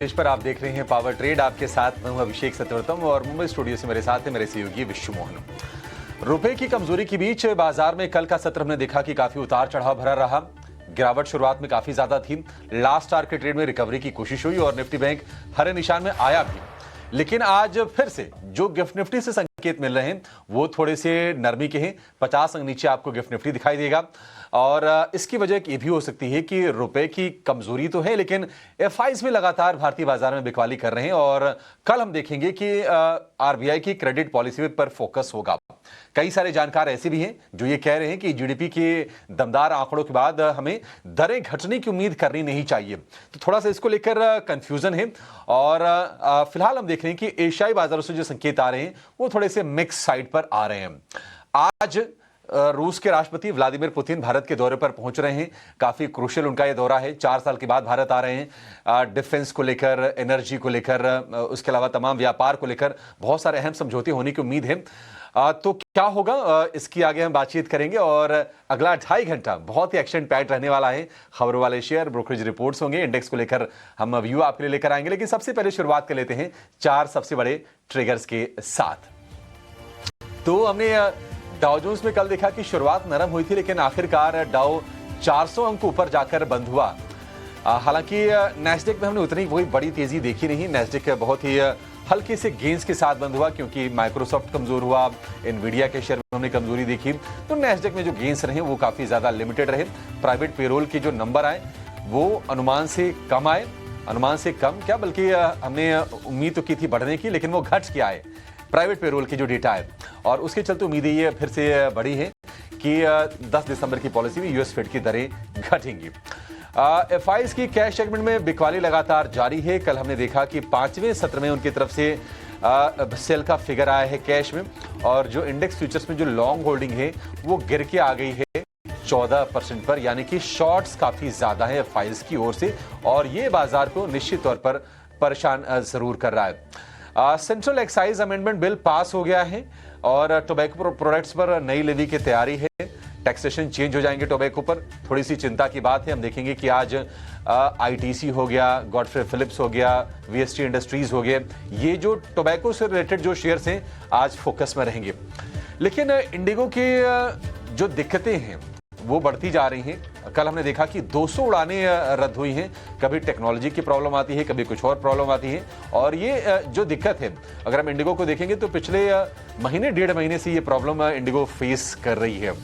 इस पर आप देख रहे हैं पावर ट्रेड। आपके साथ मैं हूं अभिषेक सत्यवर्तम और मुंबई स्टूडियो से मेरे साथ है मेरे सहयोगी विश्व मोहन। रुपए की कमजोरी के बीच बाजार में कल का सत्र हमने देखा कि काफी उतार चढ़ाव भरा रहा। गिरावट शुरुआत में काफी ज्यादा थी, लास्ट आवर के ट्रेड में रिकवरी की कोशिश हुई और निफ्टी बैंक हरे निशान में आया भी। लेकिन आज फिर से जो गिफ्ट निफ्टी से संकेत मिल रहे हैं वो थोड़े से नरमी के हैं। 50 अंक नीचे आपको गिफ्ट निफ्टी दिखाई देगा और इसकी वजह ये भी हो सकती है कि रुपए की कमजोरी तो है लेकिन एफआईज में लगातार भारतीय बाजार में बिकवाली कर रहे हैं और कल हम देखेंगे कि आरबीआई की क्रेडिट पॉलिसी पर फोकस होगा। कई सारे जानकार ऐसे भी हैं जो ये कह रहे हैं कि जीडीपी के दमदार आंकड़ों के बाद हमें दरें घटने की उम्मीद करनी नहीं चाहिए। तो थोड़ा सा इसको लेकर कंफ्यूजन है और फिलहाल हम देख रहे हैं कि एशियाई बाजारों से जो संकेत आ रहे हैं वो थोड़े से मिक्स साइड पर आ रहे हैं। आज रूस के राष्ट्रपति व्लादिमीर पुतिन भारत के दौरे पर पहुंच रहे हैं। काफी क्रूशियल उनका यह दौरा है। 4 साल के बाद भारत आ रहे हैं। डिफेंस को लेकर, एनर्जी को लेकर, उसके अलावा तमाम व्यापार को लेकर बहुत सारे अहम समझौते होने की उम्मीद है। तो क्या होगा इसकी आगे हम बातचीत करेंगे और अगला 2.5 घंटा बहुत ही एक्शन पैक्ड रहने वाला है। खबरों वाले शेयर, ब्रोकरेज रिपोर्ट्स होंगे, इंडेक्स को लेकर हम व्यू आपके लिए लेकर आएंगे। लेकिन सबसे पहले शुरुआत कर लेते हैं 4 सबसे बड़े ट्रिगर्स के साथ। तो हमने डाउ जोन्स में कल देखा कि शुरुआत नरम हुई थी लेकिन आखिरकार डाउ 400 अंक ऊपर जाकर बंद हुआ। हालांकि नैस्डैक में हमने उतनी कोई बड़ी तेजी देखी नहीं। नैस्डैक बहुत ही हल्के से गेंस के साथ बंद हुआ क्योंकि माइक्रोसॉफ्ट कमजोर हुआ, एनवीडिया के शेयर में हमने कमजोरी देखी। तो नैस्डैक में जो गेंस रहे वो काफी ज्यादा लिमिटेड रहे। प्राइवेट पेरोल के जो नंबर आए वो अनुमान से कम आए। अनुमान से कम क्या बल्कि हमने उम्मीद तो की थी बढ़ने की, लेकिन वो घट के आए प्राइवेट पेरोल की जो डेटा है। और उसके चलते उम्मीदें ये फिर से बढ़ी है कि 10 दिसंबर की पॉलिसी में यूएस फेड की दरें घटेंगी। एफआईज की कैश सेगमेंट में बिकवाली लगातार जारी है। कल हमने देखा कि 5वें सत्र में उनकी तरफ से सेल का फिगर आया है कैश में और जो इंडेक्स फ्यूचर्स में जो लॉन्ग होल्डिंग है वो गिर के आ गई है 14% पर, यानी कि शॉर्ट्स काफी ज्यादा है एफआईज की ओर से और ये बाजार को निश्चित तौर पर परेशान जरूर कर रहा है। Central excise amendment bill pass हो गया है और टोबैको प्रोडक्ट्स पर नई लेवी की तैयारी है। टैक्सेशन चेंज हो जाएंगे टोबैको पर, थोड़ी सी चिंता की बात है। हम देखेंगे कि आज आईटीसी हो गया, गॉडफ्रे फिलिप्स हो गया, वीएसटी इंडस्ट्रीज हो गए, ये जो टोबैको से रिलेटेड जो शेयर्स हैं आज फोकस में रहेंगे। लेकिन इंडिगो की जो दिक्कतें हैं वो बढ़ती जा रही हैं। कल हमने देखा कि 200 उड़ानें रद्द हुई हैं। कभी टेक्नोलॉजी की प्रॉब्लम आती है, कभी कुछ और प्रॉब्लम आती है और ये जो दिक्कत है अगर हम इंडिगो को देखेंगे तो पिछले महीने 1.5 महीने से ये प्रॉब्लम इंडिगो फेस कर रही है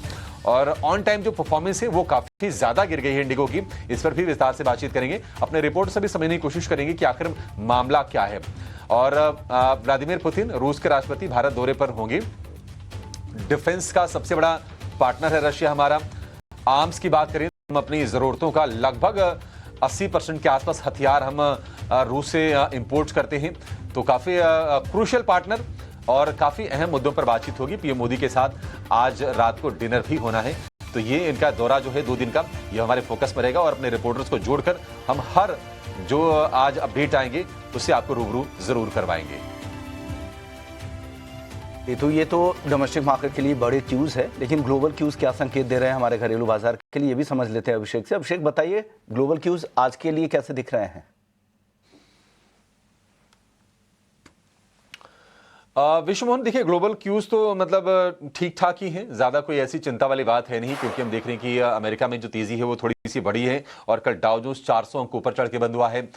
और ऑन टाइम जो परफॉर्मेंस है वो काफी ज्यादा गिर गई है इंडिगो की। इस पर भी विस्तार से बातचीत करेंगे। अपने रिपोर्ट से भी समझने की कोशिश करेंगे कि आखिर मामला क्या है। और व्लादिमीर पुतिन रूस के राष्ट्रपति भारत दौरे पर होंगे। डिफेंस का सबसे बड़ा पार्टनर है रशिया हमारा। आर्म्स की बात करें हम अपनी जरूरतों का लगभग 80% के आसपास हथियार हम रूस से इंपोर्ट करते हैं। तो काफी क्रूशियल पार्टनर और काफी अहम मुद्दों पर बातचीत होगी। पीएम मोदी के साथ आज रात को डिनर भी होना है। तो ये इनका दौरा जो है 2 दिन का, ये हमारे फोकस में रहेगा और अपने रिपोर्टर्स को जोड़कर हम हर जो आज अपडेट आएंगे उससे आपको रूबरू जरूर करवाएंगे। ये तो डोमेस्टिक मार्केट के लिए बड़े क्यूज है, लेकिन ग्लोबल क्यूज क्या संकेत दे रहे हैं हमारे घरेलू बाजार के लिए, ये भी समझ लेते हैं अभिषेक से। अभिषेक बताइए, ग्लोबल क्यूज आज के लिए कैसे दिख रहे हैं? विश्व मोहन, देखिए ग्लोबल क्यूज तो मतलब ठीक ठाक ही है, ज्यादा कोई ऐसी चिंता वाली बात है नहीं क्योंकि हम देख रहे हैं कि अमेरिका में जो तेजी है वो थोड़ी सी बड़ी है और कल डाउ जोन्स 400 अंक ऊपर चढ़ के बंद हुआ है।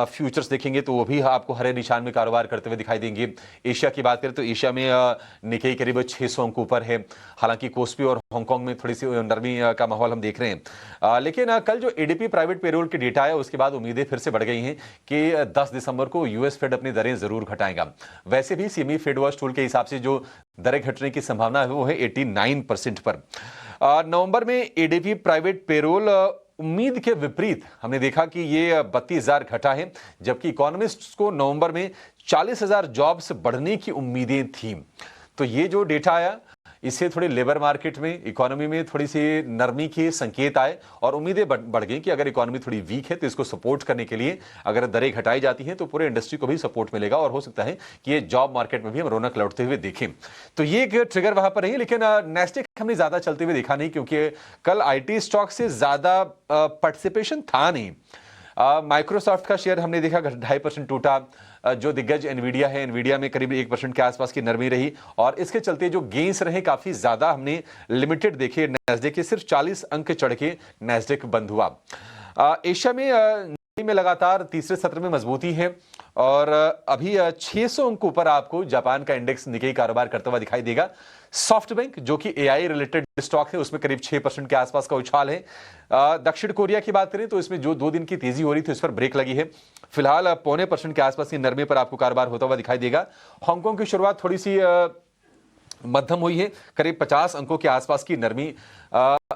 फ्यूचर्स देखेंगे तो वो भी आपको हरे निशान में कारोबार करते हुए दिखाई देंगे। एशिया की बात करें तो एशिया में निकेई करीब 600 अंक ऊपर है। हालांकि कोस्पी और हांगकांग में थोड़ी सी नरमी का माहौल हम देख रहे हैं। लेकिन कल जो एडीपी प्राइवेट पेरोल की डेटा है उसके बाद उम्मीदें फिर से बढ़ गई हैं कि 10 दिसंबर को यूएस फेड अपनी दरें जरूर घटाएगा। वैसे भी सीएमई फेड वॉच टूल के हिसाब से जो दरें घटने की संभावना है वो है 89% पर। नवंबर में एडीपी प्राइवेट पेरोल उम्मीद के विपरीत हमने देखा कि ये 32,000 घटा है, जबकि इकोनॉमिस्ट्स को नवंबर में 40,000 जॉब्स बढ़ने की उम्मीदें थी। तो ये जो डेटा आया इससे थोड़ी लेबर मार्केट में, इकोनॉमी में थोड़ी सी नरमी के संकेत आए और उम्मीदें बढ़ गई कि अगर इकोनॉमी थोड़ी वीक है तो इसको सपोर्ट करने के लिए अगर दरें घटाई जाती हैं तो पूरे इंडस्ट्री को भी सपोर्ट मिलेगा और हो सकता है कि ये जॉब मार्केट में भी हम रौनक लौटते हुए देखें। तो ये एक ट्रिगर वहां पर रही, लेकिन नेस्टेक हमने ज्यादा चलते हुए देखा नहीं क्योंकि कल आईटी स्टॉक से ज्यादा पार्टिसिपेशन था नहीं। माइक्रोसॉफ्ट का शेयर हमने देखा 2.5% टूटा। जो दिग्गज एनवीडिया है, एनवीडिया में करीब 1% के आसपास की नरमी रही और इसके चलते जो गेंस रहे काफी ज्यादा हमने लिमिटेड देखे। नैस्डैक के सिर्फ 40 अंक चढ़ के नैस्डैक बंद हुआ। एशिया में लगातार तीसरे सत्र में मजबूती है और अभी 600 अंक ऊपर आपको जापान का इंडेक्स निकेई कारोबार करता हुआ दिखाई देगा। सॉफ्ट बैंक जो कि एआई रिलेटेड स्टॉक है उसमें करीब 6% के आसपास का उछाल है। दक्षिण कोरिया की बात करें तो इसमें जो 2 दिन की तेजी हो रही थी उस पर ब्रेक लगी है। फिलहाल 0.25% के आसपास की नरमी पर आपको कारोबार होता हुआ दिखाई देगा। हांगकांग की शुरुआत थोड़ी सी मध्यम हुई है, करीब 50 अंकों के आसपास की नरमी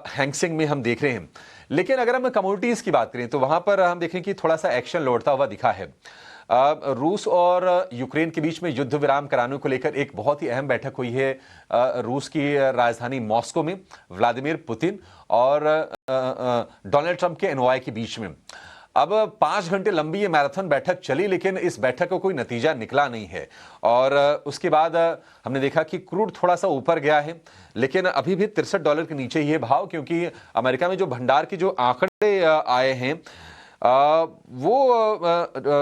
हैंगसेंग में हम देख रहे हैं। लेकिन अगर हम कमोडिटीज की बात करें तो वहां पर हम देखें कि थोड़ा सा एक्शन लौटता हुआ दिखा है। रूस और यूक्रेन के बीच में युद्ध विराम कराने को लेकर एक बहुत ही अहम बैठक हुई है रूस की राजधानी मॉस्को में व्लादिमीर पुतिन और डोनाल्ड ट्रंप के एनओआई के बीच में। अब 5 घंटे लंबी ये मैराथन बैठक चली लेकिन इस बैठक का कोई नतीजा निकला नहीं है और उसके बाद हमने देखा कि क्रूड थोड़ा सा ऊपर गया है लेकिन अभी भी $63 के नीचे ही है भाव, क्योंकि अमेरिका में जो भंडार के जो आंकड़े आए हैं वो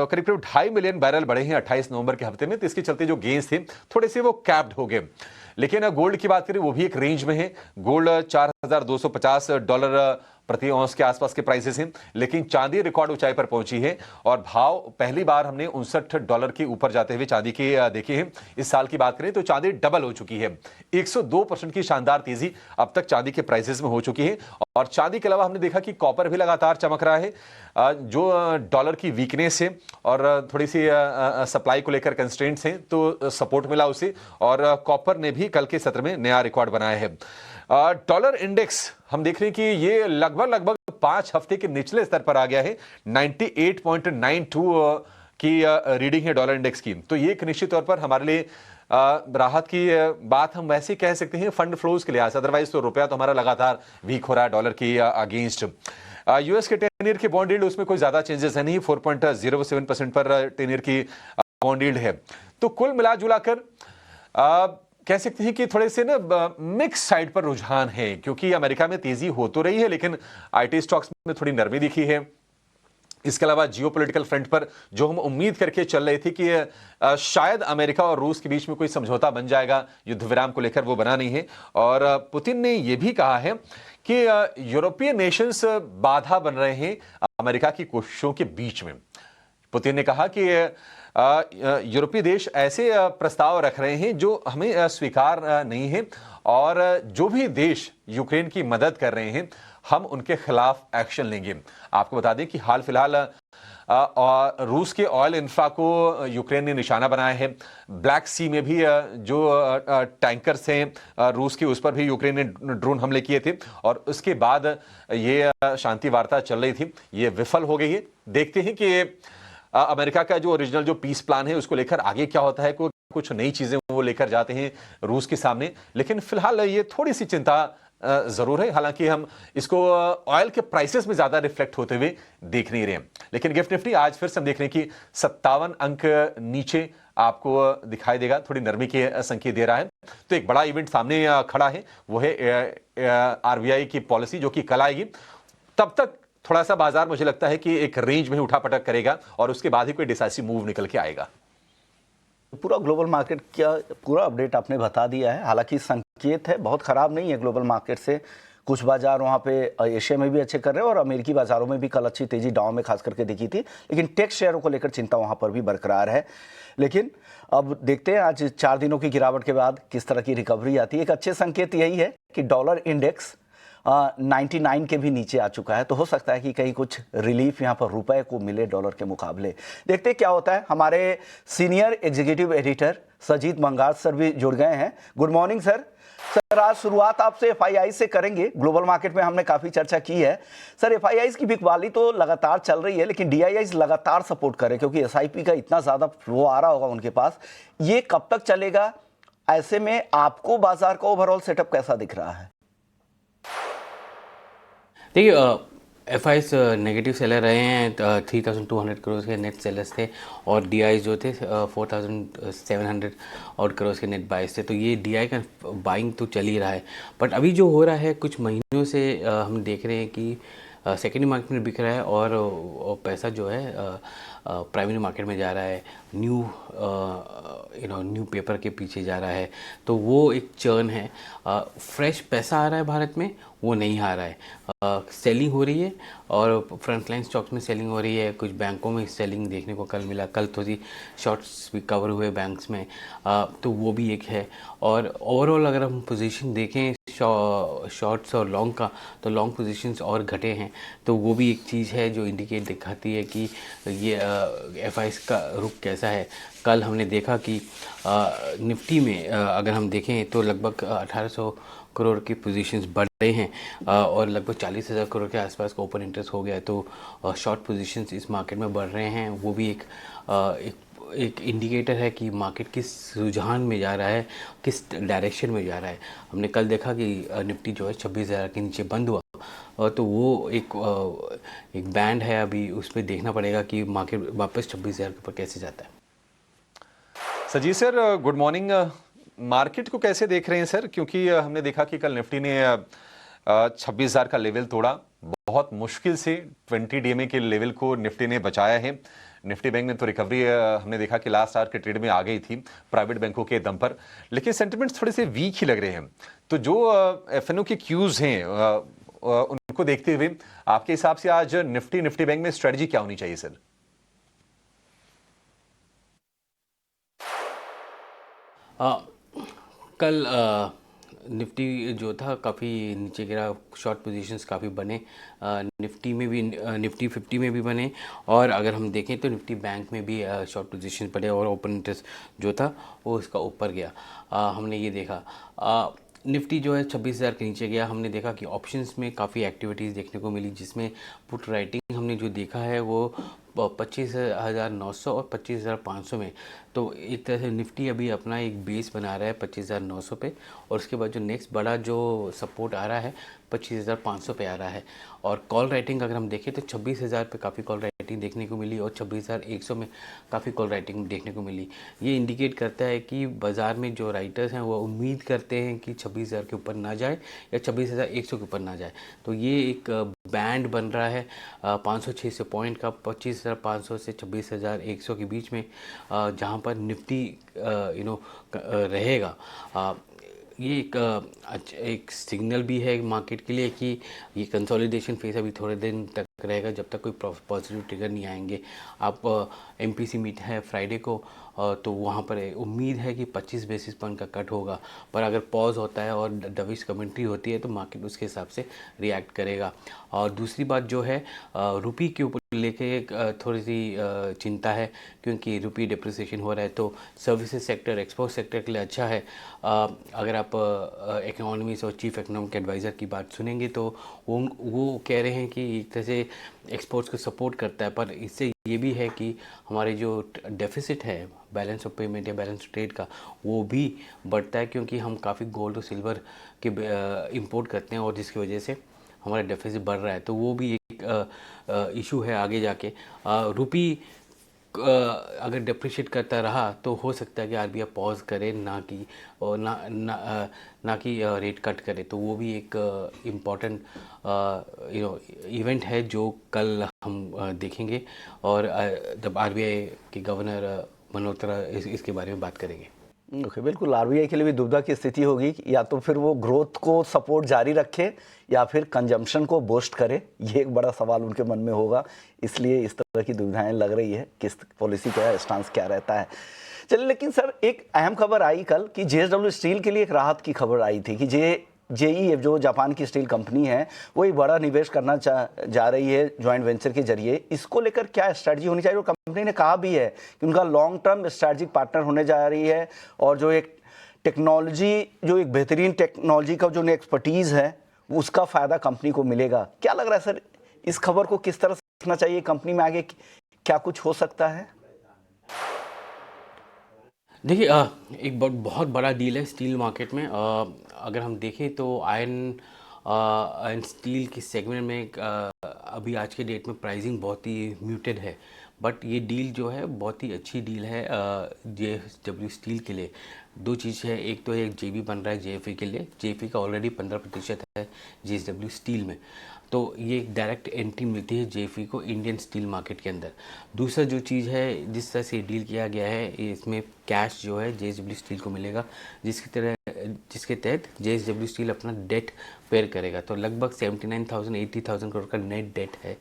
करीब 2.5 मिलियन बैरल बढ़े हैं 28 नवंबर के हफ्ते में। तो इसके चलते जो गेंस थे थोड़े से वो कैप्ड हो गए। लेकिन गोल्ड की बात करें वो भी एक रेंज में है। गोल्ड $4,250 प्रति औंस के आसपास के प्राइसेस हैं, लेकिन चांदी रिकॉर्ड ऊंचाई पर पहुंची है और भाव पहली बार हमने $59 के ऊपर जाते हुए चांदी के देखे हैं। इस साल की बात करें तो चांदी डबल हो चुकी है। 102% की शानदार तेजी अब तक चांदी के प्राइसेस में हो चुकी है और चांदी के अलावा हमने देखा कि कॉपर भी लगातार चमक रहा है। जो डॉलर की वीकनेस है और थोड़ी सी सप्लाई को लेकर कंस्ट्रेंट्स हैं तो सपोर्ट मिला उसे और कॉपर ने भी कल के सत्र में नया रिकॉर्ड बनाया है। डॉलर इंडेक्स हम देख रहे हैं कि ये लगभग 5 हफ्ते के निचले स्तर पर आ गया है। 98.92 की रीडिंग है डॉलर इंडेक्स की। तो ये एक निश्चित तौर पर हमारे लिए राहत की बात हम वैसे कह सकते हैं फंड फ्लोज के लिहाज। अदरवाइज तो रुपया तो हमारा लगातार वीक हो रहा है डॉलर की अगेंस्ट। यूएस के 10 ईयर की बॉन्ड यील्ड उसमें कोई ज्यादा चेंजेस है नहीं, 4.07% पर 10 ईयर की बॉन्ड यील्ड है। तो कुल मिला जुलाकर कह सकते हैं कि थोड़े से ना मिक्स साइड पर रुझान है, क्योंकि अमेरिका में तेजी हो तो रही है लेकिन आईटी स्टॉक्स में थोड़ी नरमी दिखी है। इसके अलावा जियोपॉलिटिकल फ्रंट पर जो हम उम्मीद करके चल रहे थे कि शायद अमेरिका और रूस के बीच में कोई समझौता बन जाएगा युद्ध विराम को लेकर, वो बना नहीं है। और पुतिन ने यह भी कहा है कि यूरोपीय नेशंस बाधा बन रहे हैं अमेरिका की कोशिशों के बीच में। पुतिन ने कहा कि यूरोपीय देश ऐसे प्रस्ताव रख रहे हैं जो हमें स्वीकार नहीं है और जो भी देश यूक्रेन की मदद कर रहे हैं हम उनके खिलाफ एक्शन लेंगे। आपको बता दें कि हाल फिलहाल रूस के ऑयल इंफ्रा को यूक्रेन ने निशाना बनाया है। ब्लैक सी में भी जो टैंकर्स हैं रूस के, उस पर भी यूक्रेन ने ड्रोन हमले किए थे और उसके बाद ये शांति वार्ता चल रही थी, ये विफल हो गई है। देखते हैं कि अमेरिका का जो ओरिजिनल जो पीस प्लान है उसको लेकर आगे क्या होता है। कुछ नई चीजें वो लेकर जाते हैं रूस के सामने, लेकिन फिलहाल ये थोड़ी सी चिंता जरूर है। हालांकि हम इसको ऑयल के प्राइसेस में ज्यादा रिफ्लेक्ट होते हुए देख नहीं रहे हैं। लेकिन गिफ्ट निफ्टी आज फिर से हम देख रहे हैं कि 57 अंक नीचे आपको दिखाई देगा, थोड़ी नरमी के संकेत दे रहा है। तो एक बड़ा इवेंट सामने खड़ा है, वो है आरबीआई की पॉलिसी जो कि कल आएगी। तब तक थोड़ा सा बाजार मुझे लगता है कि एक रेंज में उठापटक करेगा और उसके बाद ही कोई डिसाइसिव मूव निकल के आएगा। पूरा ग्लोबल मार्केट का पूरा अपडेट आपने बता दिया है। हालांकि संकेत है बहुत खराब नहीं है ग्लोबल मार्केट से। कुछ बाजार वहाँ पे एशिया में भी अच्छे कर रहे हैं और अमेरिकी बाजारों में भी कल अच्छी तेजी डाउन में खास करके दिखी थी, लेकिन टेक शेयरों को लेकर चिंता वहाँ पर भी बरकरार है। लेकिन अब देखते हैं आज 4 दिनों की गिरावट के बाद किस तरह की रिकवरी आती है। एक अच्छे संकेत यही है कि डॉलर इंडेक्स 99 के भी नीचे आ चुका है, तो हो सकता है कि कहीं कुछ रिलीफ यहाँ पर रुपए को मिले डॉलर के मुकाबले। देखते हैं क्या होता है। हमारे senior executive editor Sajeet Mangar sir भी जुड़ गए हैं। Good morning sir. सर आज शुरुआत आपसे एफआईआई से करेंगे। ग्लोबल मार्केट में हमने काफी चर्चा की है सर। एफआईआई की बिकवाली तो लगातार चल रही है, लेकिन डीआईआई लगातार सपोर्ट कर रहे हैं क्योंकि एसआईपी का इतना ज्यादा फ्लो आ रहा होगा उनके पास। ये कब तक चलेगा? ऐसे में आपको बाजार का ओवरऑल सेटअप कैसा दिख रहा है? देखिए एफआईस नेगेटिव सेलर रहे हैं। 3200 करोड़ के नेट सेलर्स थे और डीआई जो थे 4700 और करोड़ के नेट बाइस थे। तो ये डीआई का बाइंग तो चल ही रहा है, बट अभी जो हो रहा है कुछ महीनों से हम देख रहे हैं कि सेकेंडरी मार्केट में बिक रहा है और पैसा जो है प्राइमरी मार्केट में जा रहा है, न्यू पेपर के पीछे जा रहा है। तो वो एक चर्न है। फ्रेश पैसा आ रहा है भारत में, वो नहीं आ रहा है। सेलिंग हो रही है और फ्रंटलाइन स्टॉक्स में सेलिंग हो रही है, कुछ बैंकों में सेलिंग देखने को कल मिला। कल थोड़ी शॉर्ट्स भी कवर हुए बैंक्स में, तो वो भी एक है। और ओवरऑल अगर हम पोजीशन देखें शॉर्ट्स और लॉन्ग का, तो लॉन्ग पोजीशंस और घटे हैं। तो वो भी एक चीज़ है जो इंडिकेट दिखाती है कि ये एफआईएस का रुख कैसा है। कल हमने देखा कि निफ्टी में अगर हम देखें तो लगभग 1800 करोड़ की पोजीशंस बढ़ रहे हैं और लगभग 40,000 करोड़ के आसपास का ओपन इंटरेस्ट हो गया है। तो शॉर्ट पोजीशंस इस मार्केट में बढ़ रहे हैं, वो भी एक इंडिकेटर है कि मार्केट किस रुझान में जा रहा है, किस डायरेक्शन में जा रहा है। हमने कल देखा कि निफ्टी जो है 26,000 के नीचे बंद हुआ, तो वो एक बैंड है, अभी उस पर देखना पड़ेगा कि मार्केट वापस 26,000 के ऊपर कैसे जाता है। Sajit sir, good morning. Market को कैसे देख रहे हैं सर? क्योंकि हमने देखा कि कल निफ्टी ने 26,000 का लेवल तोड़ा, बहुत मुश्किल से 20 डीएमए के लेवल को निफ्टी ने बचाया है। निफ्टी बैंक में तो रिकवरी हमने देखा कि लास्ट आवर के ट्रेड में आ गई थी प्राइवेट बैंकों के दम पर, लेकिन सेंटिमेंट्स थोड़े से वीक ही लग रहे हैं। तो जो एफएनओ के क्यूज हैं उनको देखते हुए आपके हिसाब से आज निफ्टी बैंक में स्ट्रेटजी क्या होनी चाहिए सर? कल निफ्टी जो था काफ़ी नीचे गिरा, शॉर्ट पोजीशंस काफ़ी बने। निफ्टी में भी, निफ्टी 50 में भी बने, और अगर हम देखें तो निफ्टी बैंक में भी शॉर्ट पोजीशंस बने और ओपन इंटरेस्ट जो था वो इसका ऊपर गया। हमने ये देखा निफ्टी जो है 26,000 के नीचे गया। हमने देखा कि ऑप्शंस में काफ़ी एक्टिविटीज़ देखने को मिली, जिसमें पुट राइटिंग हमने जो देखा है वो 25,900 और 25,500 में। तो एक तरह से निफ्टी अभी अपना एक बेस बना रहा है 25,900 पे, और उसके बाद जो नेक्स्ट बड़ा जो सपोर्ट आ रहा है 25,500 पे आ रहा है। और कॉल राइटिंग अगर हम देखें तो 26,000 पे काफ़ी कॉल राइटिंग देखने को मिली और 26,100 में काफ़ी कॉल राइटिंग देखने को मिली। ये इंडिकेट करता है कि बाज़ार में जो राइटर्स हैं वो उम्मीद करते हैं कि 26,000 के ऊपर ना जाए या 26,100 के ऊपर ना जाए। तो ये एक बैंड बन रहा है 500-600 पॉइंट का, 25,500 से 26,100 के बीच में, जहाँ पर निफ्टी रहेगा। ये एक सिग्नल भी है मार्केट के लिए कि ये कंसोलिडेशन फेज अभी थोड़े दिन तक रहेगा, जब तक कोई पॉजिटिव ट्रिगर नहीं आएंगे। आप एमपीसी मीट है फ्राइडे को, तो वहाँ पर उम्मीद है कि 25 बेसिस पॉइंट का कट होगा, पर अगर पॉज होता है और डविश कमेंट्री होती है तो मार्केट उसके हिसाब से रिएक्ट करेगा। और दूसरी बात जो है रुपी के ऊपर लेके थोड़ी सी चिंता है, क्योंकि रुपी डिप्रिसिएशन हो रहा है, तो सर्विसेज सेक्टर, एक्सपोर्ट सेक्टर के लिए अच्छा है। अगर आप इकोनॉमिस्ट और चीफ इकोनॉमिक एडवाइज़र की बात सुनेंगे तो वो कह रहे हैं कि एक तरह से एक्सपोर्ट्स को सपोर्ट करता है, पर इससे ये भी है कि हमारे जो डेफिसिट है बैलेंस ऑफ पेमेंट या बैलेंस ऑफ ट्रेड का, वो भी बढ़ता है, क्योंकि हम काफ़ी गोल्ड और सिल्वर के इंपोर्ट करते हैं और जिसकी वजह से हमारा डेफिसिट बढ़ रहा है। तो वो भी एक इशू है आगे जाके। रुपी अगर डिप्रिशिएट करता रहा तो हो सकता है कि आरबीआई पॉज करे, ना कि रेट कट करे। तो वो भी एक इम्पॉर्टेंट इवेंट है जो कल हम देखेंगे, और जब आरबीआई के गवर्नर मल्होत्रा इसके बारे में बात करेंगे। ओके, बिल्कुल। आरबीआई के लिए भी दुविधा की स्थिति होगी, या तो फिर वो ग्रोथ को सपोर्ट जारी रखे या फिर कंजम्पशन को बूस्ट करे। ये एक बड़ा सवाल उनके मन में होगा, इसलिए इस तरह की दुविधाएं लग रही है, किस पॉलिसी क्या स्टांस क्या रहता है। चलिए, लेकिन सर एक अहम खबर आई कल कि जेएसडब्ल्यू स्टील के लिए एक राहत की खबर आई थी कि जेईएफ जो जापान की स्टील कंपनी है वो एक बड़ा निवेश करना जा रही है जॉइंट वेंचर के जरिए। इसको लेकर क्या स्ट्रैटेजी होनी चाहिए? और कंपनी ने कहा भी है कि उनका लॉन्ग टर्म स्ट्रैटेजिक पार्टनर होने जा रही है, और जो एक टेक्नोलॉजी, जो एक बेहतरीन टेक्नोलॉजी का जो एक्सपर्टीज़ है उसका फ़ायदा कंपनी को मिलेगा। क्या लग रहा है सर, इस खबर को किस तरह से देखना चाहिए? कंपनी में आगे क्या कुछ हो सकता है? देखिए, एक बहुत बड़ा डील है स्टील मार्केट में। अगर हम देखें तो आयरन स्टील की सेगमेंट में अभी आज के डेट में प्राइसिंग बहुत ही म्यूटेड है, बट ये डील जो है बहुत ही अच्छी डील है जेएसडब्ल्यू स्टील के लिए। दो चीज़ है, एक तो एक जेवी बन रहा है जेएफई के लिए, जेएफई का ऑलरेडी 15% है जेएसडब्ल्यू स्टील में। तो ये एक डायरेक्ट एंट्री मिलती है जेएफई को इंडियन स्टील मार्केट के अंदर। दूसरा जो चीज़ है, जिस तरह से डील किया गया है, इसमें कैश जो है जेएसडब्ल्यू स्टील को मिलेगा, जिसके तहत जेएसडब्ल्यू स्टील अपना डेट पेयर करेगा। तो लगभग 79,000 80,000 करोड़ का नेट डेट है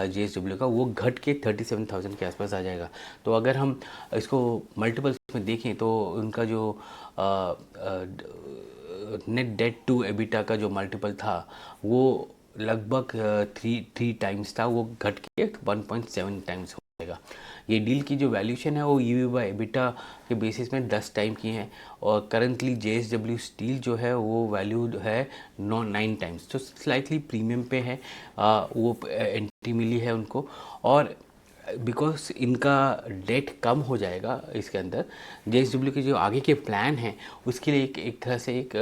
जेएसडब्ल्यू का, वो घट के 37,000 के आसपास आ जाएगा। तो अगर हम इसको मल्टीपल्स में देखें तो उनका जो नेट डेट टू एबिटा का जो मल्टीपल था वो लगभग 3 टाइम्स था, वो घट के 1.7 टाइम्स हो जाएगा। ये डील की जो वैल्यूशन है वो ईवी बाय एबिटा के बेसिस में 10 टाइम की है, और करंटली जेएसडब्ल्यू स्टील जो है वो वैल्यूड है 9 टाइम्स, तो स्लाइटली प्रीमियम पे है। वो एंट्री मिली है उनको, और बिकॉज इनका डेट कम हो जाएगा इसके अंदर, जेएसडब्ल्यू के जो आगे के प्लान हैं उसके लिए एक तरह से एक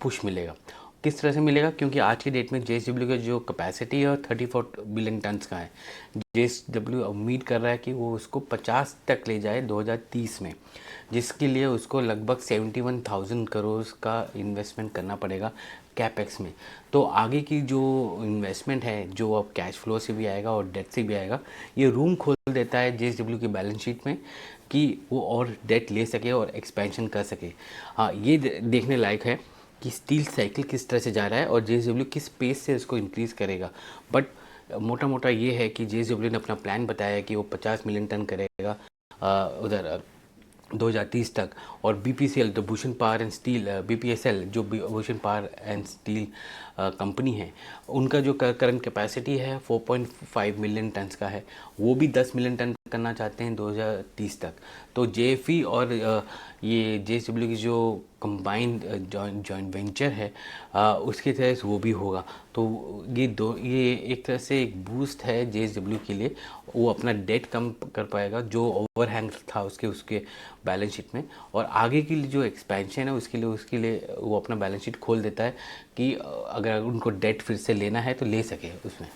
पुश मिलेगा। किस तरह से मिलेगा? क्योंकि आज की डेट में जेएसडब्ल्यू का जो कैपेसिटी है 34 बिलियन टन्स का है। जेएसडब्ल्यू उम्मीद कर रहा है कि वो उसको 50 तक ले जाए 2030 में, जिसके लिए उसको लगभग 71,000 करोड़ का इन्वेस्टमेंट करना पड़ेगा कैपेक्स में। तो आगे की जो इन्वेस्टमेंट है, जो अब कैश फ्लो से भी आएगा और डेट से भी आएगा, ये रूम खोल देता है जेएसडब्ल्यू की बैलेंस शीट में कि वो और डेट ले सके और एक्सपेंशन कर सके। हाँ, ये देखने लायक है कि स्टील साइकिल किस तरह से जा रहा है और जेएसडब्ल्यू किस पेस से उसको इंक्रीज़ करेगा। बट मोटा मोटा ये है कि जेएसडब्ल्यू ने अपना प्लान बताया है कि वो 50 मिलियन टन करेगा उधर 2030 तक। और बीपीसीएल, तो Bhushan power and steel, BPSL जो Bhushan power and steel company है, उनका जो करंट कैपेसिटी है 4.5 मिलियन टन्स का है, वो भी 10 मिलियन टन करना चाहते हैं 2030 तक। तो जेएफई और ये जेएसडब्ल्यू की जो कंबाइंड जॉइंट वेंचर है उसके तहत वो भी होगा। तो ये एक तरह से एक बूस्ट है जेएसडब्ल्यू के लिए। वो अपना डेट कम कर पाएगा जो ओवरहैंग था उसके बैलेंस शीट में, और आगे की जो एक्सपेंशन है उसके लिए वो अपना बैलेंस शीट खोल देता है कि अगर उनको डेट फिर से लेना है तो ले सके उसमें।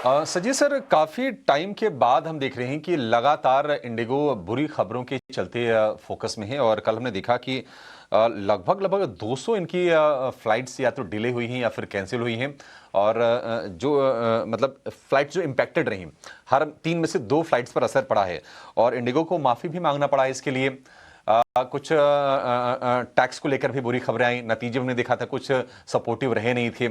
सजी सर, काफ़ी टाइम के बाद हम देख रहे हैं कि लगातार इंडिगो बुरी खबरों के चलते फोकस में है, और कल हमने देखा कि लगभग 200 इनकी फ्लाइट्स या तो डिले हुई हैं या फिर कैंसिल हुई हैं, और जो मतलब फ्लाइट्स जो इम्पैक्टेड रही, हर 3 में से 2 फ्लाइट्स पर असर पड़ा है, और इंडिगो को माफ़ी भी मांगना पड़ा है इसके लिए। कुछ टैक्स को लेकर भी बुरी खबरें आई, नतीजे हमने देखा था कुछ सपोर्टिव रहे नहीं थे,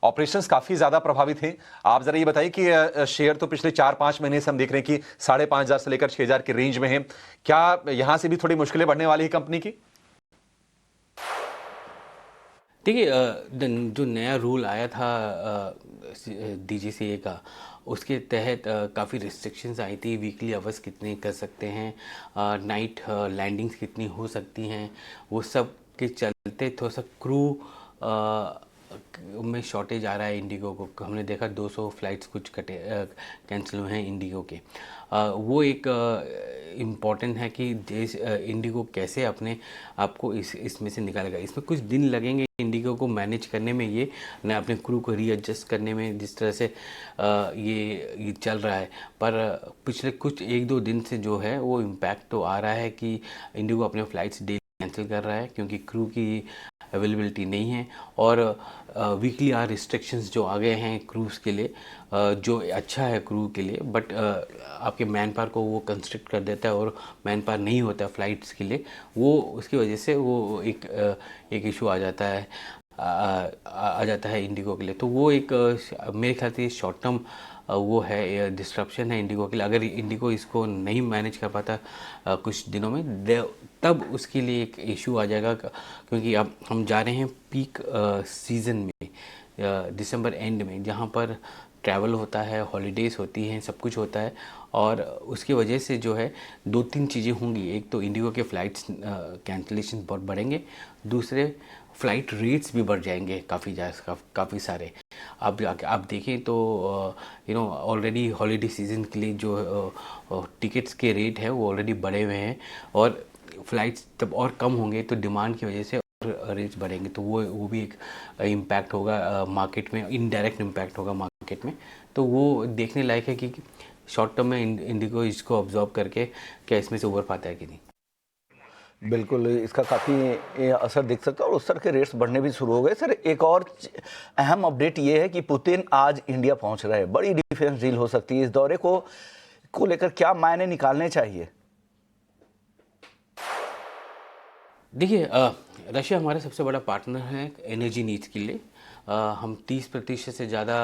ऑपरेशंस काफी ज्यादा प्रभावित हैं। आप जरा ये बताइए कि शेयर तो पिछले 4-5 महीने से हम देख रहे हैं कि 5,500 से लेकर 6,000 की रेंज में है, क्या यहां से भी थोड़ी मुश्किलें बढ़ने वाली है कंपनी की? देखिए, जो नया रूल आया था डीजीसीए का, उसके तहत काफ़ी रिस्ट्रिक्शंस आई थी। वीकली आवर्स कितने कर सकते हैं, नाइट लैंडिंग्स कितनी हो सकती हैं, वो सब के चलते थोड़ा सा क्रू में शॉर्टेज आ रहा है इंडिगो को। हमने देखा 200 फ्लाइट्स कुछ कैंसिल हुए हैं इंडिगो के। वो एक इम्पॉर्टेंट है कि इंडिगो कैसे अपने आप को इसमें से निकालेगा। इसमें कुछ दिन लगेंगे इंडिगो को मैनेज करने में, ये न अपने क्रू को रीएडजस्ट करने में, जिस तरह से ये चल रहा है। पर पिछले कुछ 1-2 दिन से जो है वो इम्पैक्ट तो आ रहा है कि इंडिगो अपने फ़्लाइट्स डेली कैंसिल कर रहा है क्योंकि क्रू की अवेलेबिलिटी नहीं है, और वीकली आवर रिस्ट्रिक्शंस जो आ गए हैं क्रूज़ के लिए, जो अच्छा है क्रू के लिए, बट आपके मैन पावर को वो कंस्ट्रिक्ट कर देता है और मैन पावर नहीं होता फ्लाइट्स के लिए, वो उसकी वजह से वो एक इशू आ जाता है इंडिगो के लिए। तो वो एक मेरे ख्याल से शॉर्ट टर्म वो है डिस्ट्रप्शन है इंडिगो के लिए। अगर इंडिगो इसको नहीं मैनेज कर पाता कुछ दिनों में, तब उसके लिए एक इशू आ जाएगा, क्योंकि अब हम जा रहे हैं पीक सीज़न में, दिसंबर एंड में, जहाँ पर ट्रैवल होता है, हॉलीडेज़ होती हैं, सब कुछ होता है, और उसकी वजह से जो है 2-3 चीज़ें होंगी। एक तो इंडिगो के फ़्लाइट्स कैंसिलेशन बहुत बढ़ेंगे, दूसरे फ़्लाइट रेट्स भी बढ़ जाएंगे काफ़ी सारे। आप देखें तो ऑलरेडी हॉलीडे सीज़न के लिए जो टिकट्स के रेट है वो ऑलरेडी बढ़े हुए हैं, और फ़्लाइट्स जब और कम होंगे तो डिमांड की वजह से और रेट्स बढ़ेंगे, तो वो भी एक इम्पैक्ट होगा मार्केट में, इनडायरेक्ट इम्पैक्ट होगा मार्केट में। तो वो देखने लायक है कि शॉर्ट टर्म में इंडिगो इसको ऑब्जॉर्व करके क्या इसमें से उभर पाता है कि नहीं। बिल्कुल इसका काफ़ी असर दिख सकता है और उस तरह के रेट्स बढ़ने भी शुरू हो गए। सर एक और अहम अपडेट ये है कि पुतिन आज इंडिया पहुंच रहे हैं, बड़ी डिफेंस डील हो सकती है। इस दौरे को लेकर क्या मायने निकालने चाहिए? देखिए, रशिया हमारा सबसे बड़ा पार्टनर है एनर्जी नीड्स के लिए। हम 30% से ज़्यादा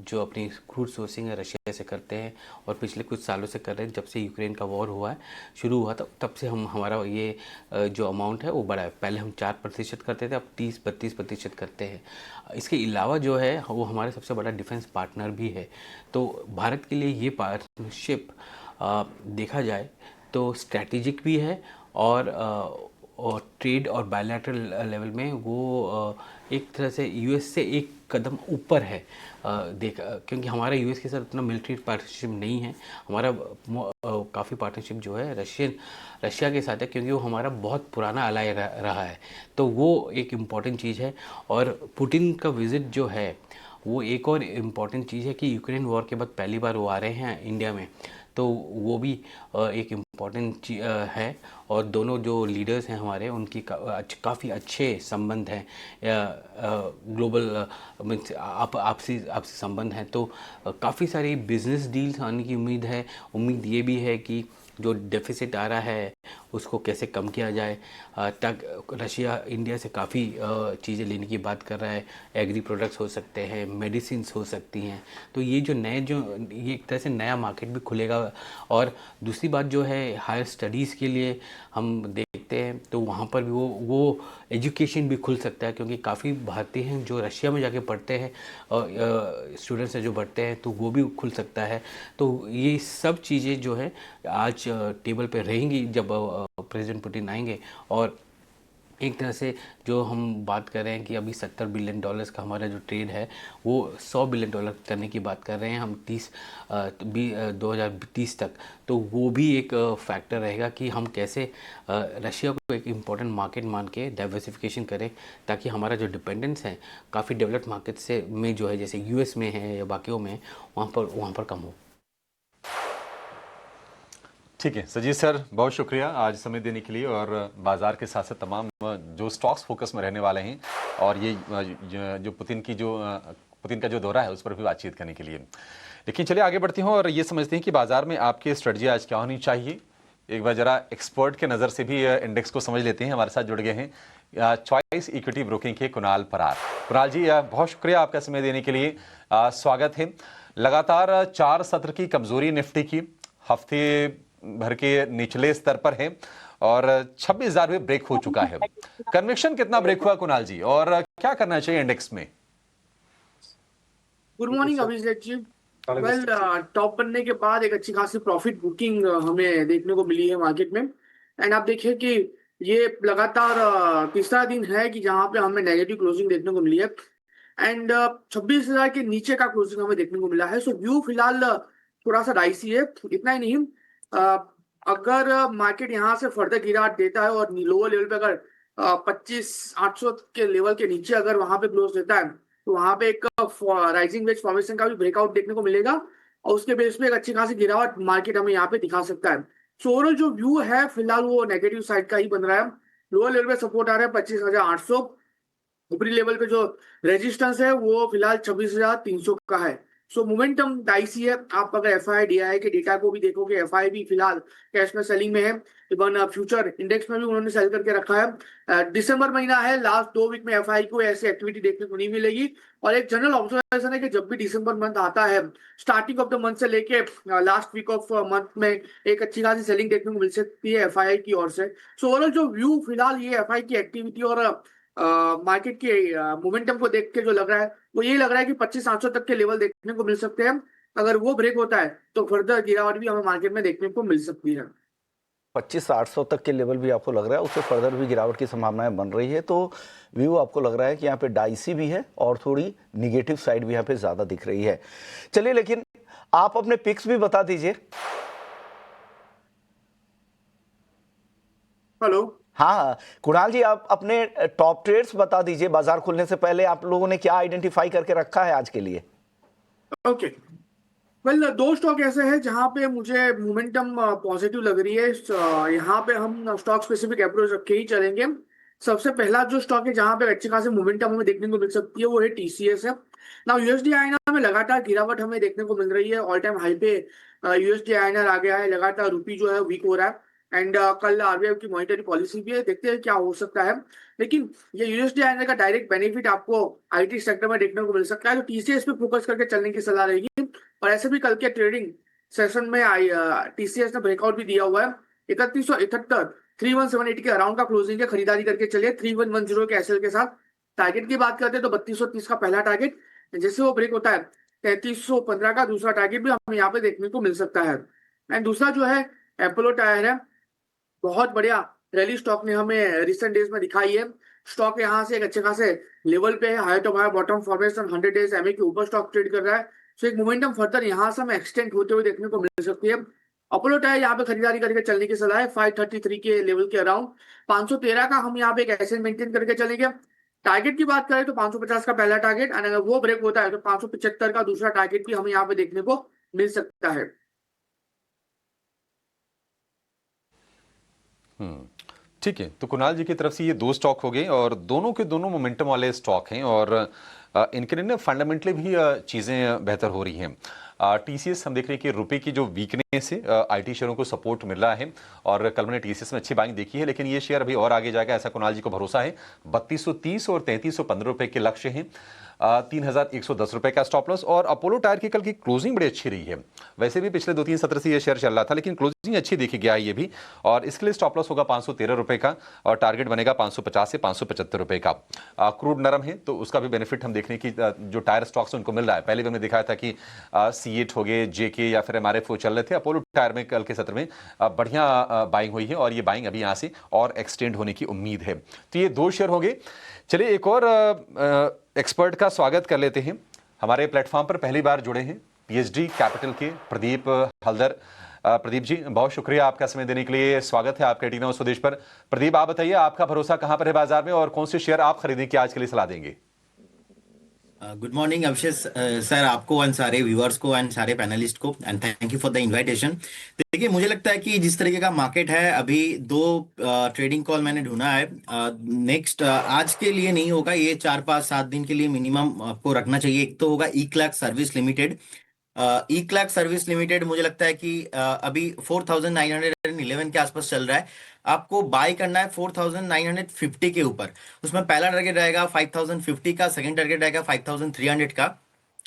जो अपनी क्रूड सोर्सिंग है रशिया से करते हैं और पिछले कुछ सालों से कर रहे हैं। जब से यूक्रेन का वॉर हुआ है, शुरू हुआ था, तब से हमारा ये जो अमाउंट है वो बढ़ा है। पहले हम 4% करते थे, अब 30-32% करते हैं। इसके अलावा जो है वो हमारे सबसे बड़ा डिफेंस पार्टनर भी है। तो भारत के लिए ये पार्टनरशिप देखा जाए तो स्ट्रैटेजिक भी है और ट्रेड और बायलैटरल लेवल में वो एक तरह से यूएस से एक कदम ऊपर है। क्योंकि हमारा यूएस के साथ उतना मिलिट्री पार्टनरशिप नहीं है। हमारा काफ़ी पार्टनरशिप जो है रशिया के साथ है, क्योंकि वो हमारा बहुत पुराना अलाय रहा है। तो वो एक इम्पॉर्टेंट चीज़ है। और पुतिन का विज़िट जो है वो एक और इम्पॉर्टेंट चीज़ है कि यूक्रेन वॉर के बाद पहली बार वो आ रहे हैं इंडिया में। तो वो भी एक इम्पॉर्टेंट है। और दोनों जो लीडर्स हैं हमारे, उनकी काफ़ी अच्छे संबंध हैं, ग्लोबल मीन्स आपसी संबंध हैं। तो काफ़ी सारी बिजनेस डील्स आने की उम्मीद है। उम्मीद ये भी है कि जो डेफिसिट आ रहा है उसको कैसे कम किया जाए। तक रशिया इंडिया से काफ़ी चीज़ें लेने की बात कर रहा है। एग्री प्रोडक्ट्स हो सकते हैं, मेडिसिन्स हो सकती हैं। तो ये एक तरह से नया मार्केट भी खुलेगा। और दूसरी बात जो है, हायर स्टडीज़ के लिए हम देखते हैं तो वहाँ पर भी वो एजुकेशन भी खुल सकता है, क्योंकि काफ़ी भारतीय हैं जो रशिया में जाके पढ़ते हैं, स्टूडेंट्स हैं जो बढ़ते हैं, तो वो भी खुल सकता है। तो ये सब चीज़ें जो है आज टेबल पे रहेंगी जब प्रेसिडेंट पुतिन आएंगे। और एक तरह से जो हम बात कर रहे हैं कि अभी $70 बिलियन का हमारा जो ट्रेड है वो $100 बिलियन करने की बात कर रहे हैं हम 2030 तक। तो वो भी एक फैक्टर रहेगा कि हम कैसे रशिया को एक इम्पॉर्टेंट मार्केट मान के डाइवर्सिफिकेशन करें, ताकि हमारा जो डिपेंडेंस है काफ़ी डेवलप्ड मार्केट से में जो है, जैसे यूएस में है या बाकियों में, वहाँ पर कम हो। ठीक है सजीत सर, बहुत शुक्रिया आज समय देने के लिए और बाजार के साथ साथ तमाम जो स्टॉक्स फोकस में रहने वाले हैं और ये जो पुतिन का जो दौरा है उस पर भी बातचीत करने के लिए। लेकिन चलिए आगे बढ़ते हैं और ये समझते हैं कि बाजार में आपकी स्ट्रेटजी आज क्या होनी चाहिए। एक बार जरा एक्सपर्ट के नज़र से भी इंडेक्स को समझ लेते हैं। हमारे साथ जुड़ गए हैं चॉइस इक्विटी ब्रोकिंग के कुणाल परार। कुणाल जी, बहुत शुक्रिया आपका समय देने के लिए। स्वागत है। लगातार 4 सत्र की कमजोरी निफ्टी की हफ्ते भर के निचले स्तर पर है और 26,000 में ब्रेक हो चुका है। कन्विक्शन कितना ब्रेक हुआ कुणाल जी, और क्या करना चाहिए इंडेक्स में? Good morning Abhishek ji. Well, top बनने के बाद एक अच्छी खासी प्रॉफिट बुकिंग हमें देखने को मिली है मार्केट में। एंड आप देखिए कि ये लगातार तीसरा दिन है कि जहां पे हमें नेगेटिव क्लोजिंग देखने को मिली है। एंड 26,000 के नीचे का क्लोजिंग हमें देखने को मिला है। सो व्यू फिलहाल थोड़ा सा डाइसी है। इतना ही नहीं, अगर मार्केट यहाँ से फर्दर गिरावट देता है और लोअर लेवल पे अगर 25,800 के लेवल के नीचे अगर वहां पे क्लोज देता है, तो वहां पे एक राइजिंग वेज फॉर्मेशन का भी ब्रेकआउट देखने को मिलेगा और उसके बेस पे एक अच्छी खासी गिरावट मार्केट हमें यहाँ पे दिखा सकता है। सो ओवरऑल जो व्यू है फिलहाल वो नेगेटिव साइड का ही बन रहा है। लोअर लेवल पे सपोर्ट आ रहा है 25,800। ऊपरी लेवल पे जो रेजिस्टेंस है वो फिलहाल 26,300 का है। सो मोमेंटम डाइसी है। आप अगर एफआई डीआई के डेटा को भी देखोगे, एफआई भी फिलहाल कैश में सेलिंग में है। इवन फ्यूचर इंडेक्स में भी उन्होंने सेल करके रखा है। दिसंबर महीना है, लास्ट 2 वीक में एफआई को ऐसी एक्टिविटी देखने को नहीं मिलेगी। और एक जनरल ऑब्जर्वेशन है कि जब भी दिसंबर मंथ आता है, स्टार्टिंग ऑफ द मंथ से लेके लास्ट वीक ऑफ मंथ में एक अच्छी खासी सेलिंग देखने को मिल सकती है एफआई की ओर से। सो ओवरऑल जो व्यू फिलहाल ये एफआई की एक्टिविटी और मार्केट के मोमेंटम को देख के जो लग रहा है वो ये लग रहा है कि 25,800 तक के लेवल देखने को मिल सकते हैं। अगर वो ब्रेक होता है तो फर्दर गिरावट भी हमें मार्केट में देखने को मिल सकती है। 25,800 तक के लेवल भी आपको लग रहा है, उससे फर्दर भी गिरावट की संभावनाएं बन रही है। तो व्यू आपको लग रहा है कि यहाँ पे डाइसी भी है और थोड़ी निगेटिव साइड भी यहाँ पे ज्यादा दिख रही है। चलिए, लेकिन आप अपने पिक्स भी बता दीजिए। हेलो। हाँ कुणाल जी, आप अपने टॉप ट्रेड्स बता दीजिए। बाजार खुलने से पहले आप लोगों ने क्या आइडेंटिफाई करके रखा है आज के लिए? ओके, वेल दो स्टॉक ऐसे हैं जहां पे मुझे मोमेंटम पॉजिटिव लग रही है। यहाँ पे हम स्टॉक स्पेसिफिक अप्रोच रख के ही चलेंगे। सबसे पहला जो स्टॉक है जहां पे अच्छी खासी मोमेंटम हमें देखने को मिल सकती है वो है टीसीएस है। ना यूएसडी आईएनआर में लगातार गिरावट हमें देखने को मिल रही है। ऑल टाइम हाई पे यूएसडी आईएनआर आ गया है। लगातार रुपी जो है वीक हो रहा है। एंड कल आरबीआई की मॉनिटरी पॉलिसी भी है, देखते हैं क्या हो सकता है। लेकिन ये यूएसडी आईएनआर का डायरेक्ट बेनिफिट आपको आईटी सेक्टर में देखने को मिल सकता है, तो टीसीएस पे फोकस करके चलने की सलाह रहेगी। और ऐसे भी कल के ट्रेडिंग सेशन में टीसीएस ने ब्रेकआउट भी दिया हुआ है। 3178 3178 के अराउंड का क्लोजिंग है, खरीदारी करके चलिए 3110 के एसएल के साथ। टारगेट की बात करते हैं तो 3230 का पहला टारगेट, जैसे वो ब्रेक होता है 3315 का दूसरा टारगेट भी हमें यहाँ पे देखने को मिल सकता है। एंड दूसरा जो है अपोलो टायर है, बहुत बढ़िया रैली स्टॉक ने हमें रिसेंट डेज में दिखाई है। स्टॉक यहाँ से एक अच्छे खासे लेवल पे है, high top high bottom formation 100 days MA के ऊपर स्टॉक ट्रेड कर रहा है। सो एक मोमेंटम फर्दर यहाँ से हमें एक्सटेंड होते हुए देखने को मिल सकती है। अपोलो टायर यहाँ पे खरीदारी करके चलने की सलाह है 533 के लेवल के अराउंड। 513 का हम यहाँ पे एक ऐसे मेंटेन करके चलेंगे। टारगेट की बात करें तो 550 का पहला टारगेट, और अगर वो ब्रेक होता है तो 575 का दूसरा टारगेट भी हमें यहाँ पे देखने को मिल सकता है। ठीक है, तो कुणाल जी की तरफ से ये दो स्टॉक हो गए और दोनों के दोनों मोमेंटम वाले स्टॉक हैं और इनके लिए फंडामेंटली भी चीज़ें बेहतर हो रही हैं। टीसीएस हम देख रहे हैं कि रुपए की जो वीकनेस है आईटी शेयरों को सपोर्ट मिल रहा है और कल मैंने टीसीएस में अच्छी बाइंग देखी है, लेकिन ये शेयर अभी और आगे जाएगा ऐसा कुणाल जी को भरोसा है। 3230 और 3315 रुपए के लक्ष्य हैं। 3110 रुपए का स्टॉप लॉस। और अपोलो टायर की कल की क्लोजिंग बड़ी अच्छी रही है। वैसे भी पिछले 2-3 सत्र से ये शेयर चल रहा था, लेकिन क्लोजिंग अच्छी देखी गया है ये भी, और इसके लिए स्टॉप लॉस होगा 513 रुपए का और टारगेट बनेगा 550 से 575 रुपए का। क्रूड नरम है तो उसका भी बेनिफिट हम देखने की जो टायर स्टॉक्स उनको मिल रहा है। पहले भी हमने दिखाया था कि C8 हो गए, जेके या फिर MRF चल रहे थे। अपोलो टायर में कल के सत्र में बढ़िया बाइंग हुई है और ये बाइंग अभी यहाँ से और एक्सटेंड होने की उम्मीद है। तो ये दो शेयर हो गए। चलिए एक और एक्सपर्ट का स्वागत कर लेते हैं। हमारे प्लेटफॉर्म पर पहली बार जुड़े हैं पीएचडी कैपिटल के प्रदीप हल्दर। प्रदीप जी, बहुत शुक्रिया आपका समय देने के लिए। स्वागत है आपके टीना स्वदेश पर। प्रदीप, आप बताइए आपका भरोसा कहां पर है बाजार में और कौन से शेयर आप खरीदने की आज के लिए सलाह देंगे? गुड मॉर्निंग अभिषेक सर, आपको एंड सारे व्यूअर्स को एंड सारे पैनलिस्ट को, and thank you for the invitation. देखिए, मुझे लगता है कि जिस तरीके का मार्केट है अभी, दो ट्रेडिंग कॉल मैंने ढूंढा है। नेक्स्ट आज के लिए नहीं होगा, ये 4-5-7 दिन के लिए मिनिमम आपको रखना चाहिए। एक तो होगा ई-क्लर्क सर्विस लिमिटेड। ई-क्लर्क सर्विस लिमिटेड मुझे लगता है कि अभी 4911 के आसपास चल रहा है। आपको बाय करना है 4950 के ऊपर। उसमें पहला टारगेट रहेगा 5050 का, सेकंड टारगेट रहेगा 5300 का,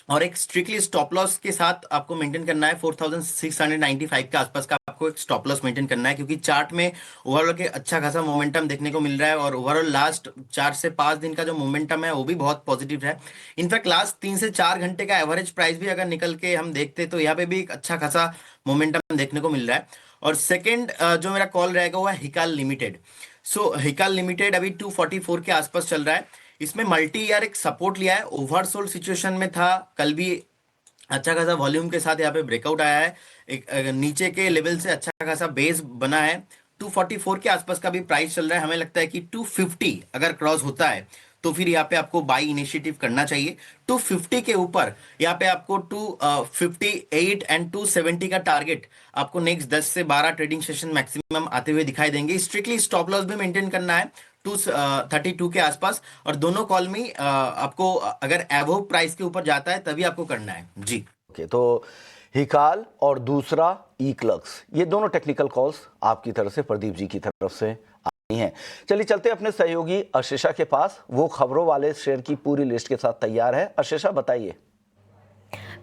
और एक स्ट्रिक्टली स्टॉप लॉस के साथ आपको मेंटेन करना है 4695 के आसपास का। आपको एक स्टॉप लॉस मेंटेन करना है, क्योंकि चार्ट में ओवरऑल के अच्छा खासा मोमेंटम देखने को मिल रहा है और ओवरऑल लास्ट 4 से 5 दिन का जो मोमेंटम है वो भी बहुत पॉजिटिव है। इनफैक्ट लास्ट 3 से 4 घंटे का एवरेज प्राइस भी अगर निकल के हम देखते तो यहाँ पे भी एक अच्छा खासा मोमेंटम देखने को मिल रहा है। और सेकेंड जो मेरा कॉल रहेगा वो है हिकाल लिमिटेड। सो हिकाल लिमिटेड अभी 244 के आसपास चल रहा है। इसमें मल्टी ईयर एक सपोर्ट लिया है, ओवरसोल्ड सिचुएशन में था। कल भी अच्छा खासा वॉल्यूम के साथ यहाँ पे ब्रेकआउट आया है। एक नीचे के लेवल से अच्छा खासा बेस बना है। 244 के आसपास का भी प्राइस चल रहा है। हमें लगता है कि 250 अगर क्रॉस होता है तो फिर यहाँ पे आपको बाई इनिशिएटिव करना चाहिए। 250 के ऊपर यहाँ पे आपको 258 एंड 270 का टारगेट आपको नेक्स्ट 10 से 12 ट्रेडिंग सेशन मैक्सिमम आते हुए दिखाई देंगे। स्ट्रिक्टली स्टॉप लॉस भी मेंटेन करना है 232 के आसपास, और दोनों कॉल में आपको अगर एवो प्राइस के ऊपर जाता है तभी आपको करना है जी। ओके, तो हिकाल और दूसरा ई-क्लर्क्स, ये दोनों टेक्निकल कॉल्स आपकी तरफ से, प्रदीप जी की तरफ से आई हैं। चलिए चलते अपने सहयोगी अशेषा के पास। वो खबरों वाले शेयर की पूरी लिस्ट के साथ तैयार है। अशेषा, बताइए।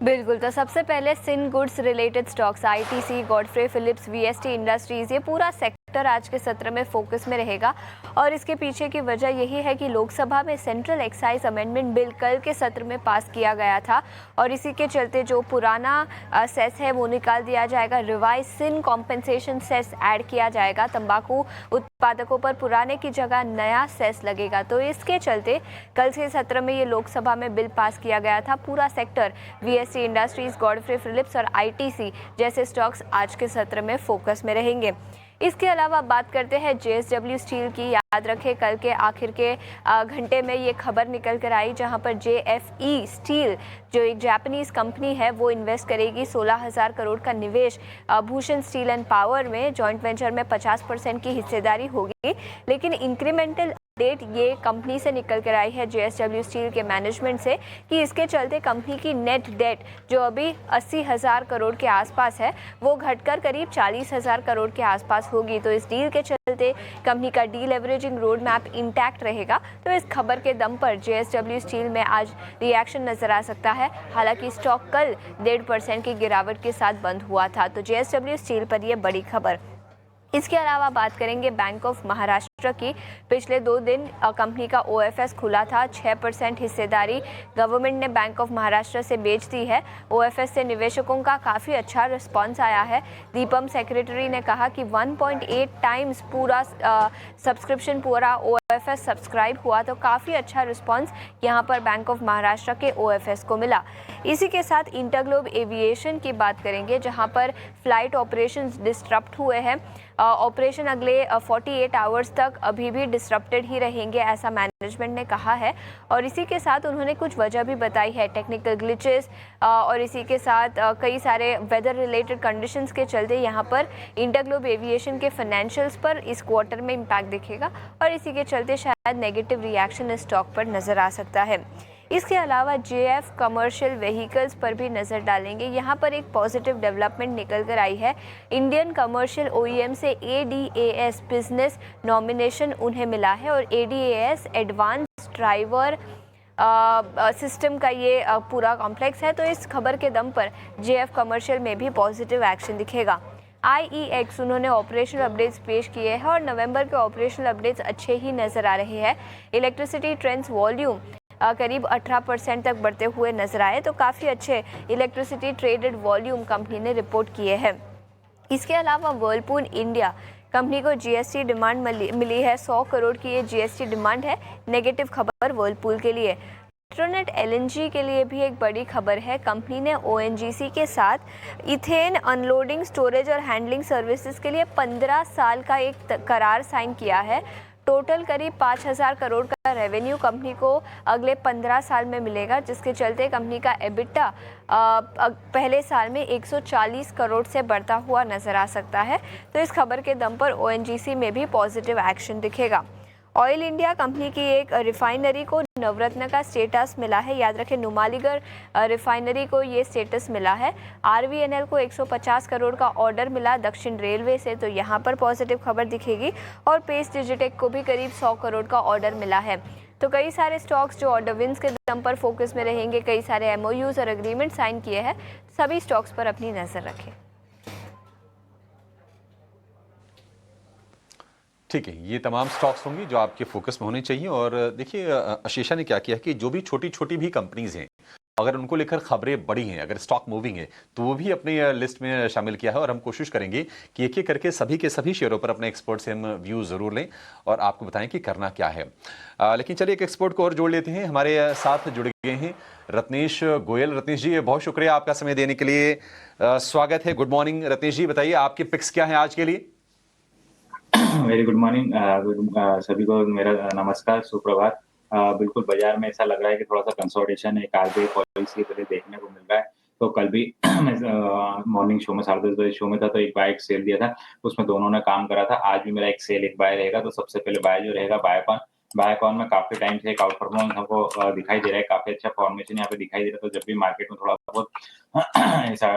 बिल्कुल, तो सबसे पहले sin goods related stocks, ITC, Godfrey Phillips, VST industries, ये पूरा सेक्टर आज के सत्र में फोकस में रहेगा। और इसके पीछे की वजह यही है कि लोकसभा में सेंट्रल एक्साइज अमेंडमेंट बिल कल के सत्र में पास किया गया था और इसी के चलते जो पुराना सेस है वो निकाल दिया जाएगा। रिवाइज सिन कॉम्पेंसेशन सेस ऐड किया जाएगा। तंबाकू उत्पादकों पर पुराने की जगह नया सेस लगेगा। तो इसके चलते कल के सत्र में ये लोकसभा में बिल पास किया गया था। पूरा sector VST industries, Godfrey Phillips और आईटीसी जैसे स्टॉक्स आज के सत्र में फोकस में रहेंगे। इसके अलावा बात करते हैं JSW स्टील की। याद रखें कल के आखिर के घंटे में ये खबर निकल कर आई जहां पर JFE स्टील जो एक जापानीज कंपनी है वो इन्वेस्ट करेगी 16,000 करोड़ का निवेश भूषण स्टील एंड पावर में। जॉइंट वेंचर में 50% की हिस्सेदारी होगी, लेकिन इंक्रीमेंटल अपडेट ये कंपनी से निकल कर आई है JSW स्टील के मैनेजमेंट से कि इसके चलते कंपनी की नेट डेट जो अभी 80,000 करोड़ के आसपास है वो घटकर करीब 40,000 करोड़ के आसपास होगी। तो इस डील के चलते कंपनी का डीलेवरेजिंग रोड मैप इंटैक्ट रहेगा। तो इस खबर के दम पर JSW स्टील में आज रिएक्शन नजर आ सकता है। हालांकि स्टॉक कल 1.5% की गिरावट के साथ बंद हुआ था। तो JSW स्टील पर यह बड़ी खबर। इसके अलावा बात करेंगे बैंक ऑफ महाराष्ट्र की। पिछले 2 दिन कंपनी का OFS खुला था। 6% हिस्सेदारी गवर्नमेंट ने बैंक ऑफ महाराष्ट्र से बेच दी है। OFS से निवेशकों का काफ़ी अच्छा रिस्पांस आया है। दीपम सेक्रेटरी ने कहा कि 1.8 टाइम्स पूरा सब्सक्रिप्शन पूरा OFS सब्सक्राइब हुआ, तो काफ़ी अच्छा रिस्पांस यहाँ पर बैंक ऑफ महाराष्ट्र के OFS को मिला। इसी के साथ इंटरग्लोब एविएशन की बात करेंगे जहाँ पर फ्लाइट ऑपरेशंस डिस्टर्ब हुए हैं। ऑपरेशन अगले 48 आवर्स तक अभी भी डिसरप्टेड ही रहेंगे, ऐसा मैनेजमेंट ने कहा है। और इसी के साथ उन्होंने कुछ वजह भी बताई है, टेक्निकल ग्लिचेस और इसी के साथ कई सारे वेदर रिलेटेड कंडीशंस के चलते यहाँ पर इंटरग्लोब एविएशन के फाइनेंशियल्स पर इस क्वार्टर में इम्पैक्ट दिखेगा और इसी के चलते शायद नेगेटिव रिएक्शन स्टॉक पर नज़र आ सकता है। इसके अलावा JF कमर्शियल व्हीकल्स पर भी नज़र डालेंगे। यहाँ पर एक पॉजिटिव डेवलपमेंट निकल कर आई है। इंडियन कमर्शियल OEM से ADAS बिजनेस नॉमिनेशन उन्हें मिला है और ADAS एडवांस ड्राइवर सिस्टम का ये पूरा कॉम्प्लेक्स है। तो इस खबर के दम पर JF कमर्शियल में भी पॉजिटिव एक्शन दिखेगा। IEX उन्होंने ऑपरेशनल अपडेट्स पेश किए हैं और नवंबर के ऑपरेशनल अपडेट्स अच्छे ही नज़र आ रहे हैं। इलेक्ट्रिसिटी ट्रेंड्स वॉल्यूम करीब 18% तक बढ़ते हुए नजर आए, तो काफ़ी अच्छे इलेक्ट्रिसिटी ट्रेडेड वॉल्यूम कंपनी ने रिपोर्ट किए हैं। इसके अलावा वर्लपूल इंडिया कंपनी को GST डिमांड मिली है। 100 करोड़ की ये GST डिमांड है। नेगेटिव खबर वर्लपूल के लिए। पेट्रोनेट LNG के लिए भी एक बड़ी खबर है। कंपनी ने ONGC के साथ इथेन अनलोडिंग स्टोरेज और हैंडलिंग सर्विसेज के लिए 15 साल का एक करार साइन किया है। टोटल करीब 5,000 करोड़ का रेवेन्यू कंपनी को अगले 15 साल में मिलेगा, जिसके चलते कंपनी का EBITDA पहले साल में 140 करोड़ से बढ़ता हुआ नजर आ सकता है। तो इस खबर के दम पर ONGC में भी पॉजिटिव एक्शन दिखेगा। ऑयल इंडिया कंपनी की एक रिफाइनरी को नवरत्न का स्टेटस मिला है। याद रखें नुमालीगढ़ रिफाइनरी को ये स्टेटस मिला है। RVNL को 150 करोड़ का ऑर्डर मिला दक्षिण रेलवे से, तो यहाँ पर पॉजिटिव खबर दिखेगी। और पेस डिजिटेक को भी करीब 100 करोड़ का ऑर्डर मिला है। तो कई सारे स्टॉक्स जो ऑर्डर विंस के दम पर फोकस में रहेंगे, कई सारे MOUs और एग्रीमेंट साइन किए हैं, सभी स्टॉक्स पर अपनी नज़र रखें। ठीक है, ये तमाम स्टॉक्स होंगी जो आपके फोकस में होने चाहिए। और देखिए आशीषा ने क्या किया कि जो भी छोटी छोटी भी कंपनीज हैं, अगर उनको लेकर खबरें बड़ी हैं, अगर स्टॉक मूविंग है, तो वो भी अपने लिस्ट में शामिल किया है। और हम कोशिश करेंगे कि एक एक करके सभी के सभी शेयरों पर अपने एक्सपर्ट से हम व्यू ज़रूर लें और आपको बताएं कि करना क्या है। लेकिन चलिए एक एक्सपर्ट को और जोड़ लेते हैं। हमारे साथ जुड़ गए हैं रत्नेश गोयल। रत्नेश जी, बहुत शुक्रिया आपका समय देने के लिए, स्वागत है। गुड मॉर्निंग रत्नेश जी, बताइए आपके पिक्स क्या हैं आज के लिए? वेरी गुड मॉर्निंग सभी को मेरा नमस्कार, सुप्रभात। बिल्कुल बाजार में ऐसा लग रहा है कि थोड़ा सा कंसोलिडेशन एक RBI पॉलिसी की तरह देखने को मिल रहा है। तो कल भी मैं मॉर्निंग शो में 10:30 बजे शो में था, तो एक बाय एक सेल दिया था, उसमें दोनों ने काम करा था। आज भी मेरा एक सेल एक बाय रहेगा। तो सबसे पहले बाय जो रहेगा बायकॉन में काफी टाइम से एक आउट परफॉर्मेंस हमको दिखाई दे रहा है, काफी अच्छा फॉर्मेशन यहाँ पे दिखाई दे रहा है। तो जब भी मार्केट में थोड़ा बहुत ऐसा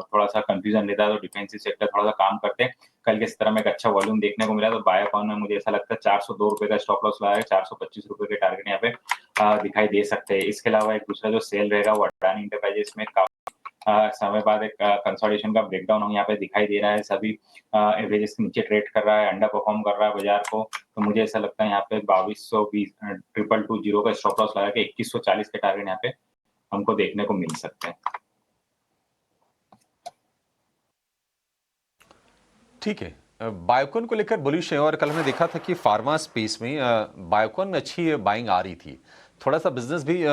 थोड़ा सा कंफ्यूजन रहता है तो डिफेंसिव सेक्टर थोड़ा सा काम करते हैं। कल के इस तरह में एक अच्छा वॉल्यूम देखने को मिला। तो बायकॉन में मुझे ऐसा लगता है 402 रुपए का स्टॉप लॉस लगाया है, 425 रुपए के टारगेट यहाँ पे दिखाई दे सकते हैं। इसके अलावा एक दूसरा जो सेल रहेगा वो अडानी इंटरप्राइजेस में समय बाद एक कंसोलिडेशन का ब्रेकडाउन हमें यहाँ पे दिखाई दे रहा है। सभी एवरेजेस के नीचे ट्रेड कर रहा है, अंडर परफॉर्म कर रहा है बाजार को। तो मुझे ऐसा लगता है यहाँ पे 2220 का स्टॉप लॉस लगा के 2140 के टारगेट यहाँ पे हमको देखने को मिल सकते हैं। ठीक है, बायोकॉन को लेकर बुलिश है। और कल हमने देखा था कि फार्मा स्पेस में बायोकॉन में अच्छी बाइंग आ रही थी। थोड़ा सा बिजनेस भी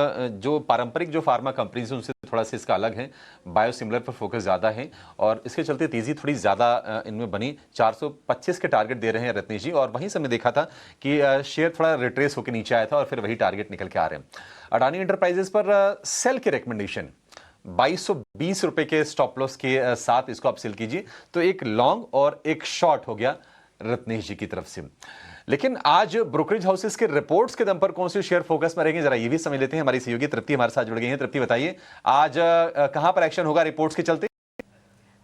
जो पारंपरिक जो फार्मा कंपनीज हैं उनसे थोड़ा सा इसका अलग है, बायोसिमिलर पर फोकस ज़्यादा है और इसके चलते तेज़ी थोड़ी ज़्यादा इनमें बनी। 425 के टारगेट दे रहे हैं रत्नेश जी, और वहीं से मैं देखा था कि शेयर थोड़ा रिट्रेस होकर नीचे आया था और फिर वही टारगेट निकल के आ रहे हैं। अडानी एंटरप्राइजेस पर सेल के रिकमेंडेशन 2220 रुपए के स्टॉप लॉस के साथ इसको आप सेल कीजिए, तो एक लॉन्ग और एक शॉर्ट हो गया रत्नेश जी की तरफ से। लेकिन आज ब्रोकरेज हाउसेस के रिपोर्ट्स के दम पर कौन से शेयर फोकस में रहेंगे, जरा ये भी समझ लेते हैं। हमारी सहयोगी तृप्ति हमारे साथ जुड़ गई हैं। तृप्ति, बताइए आज कहां पर एक्शन होगा रिपोर्ट्स के चलते?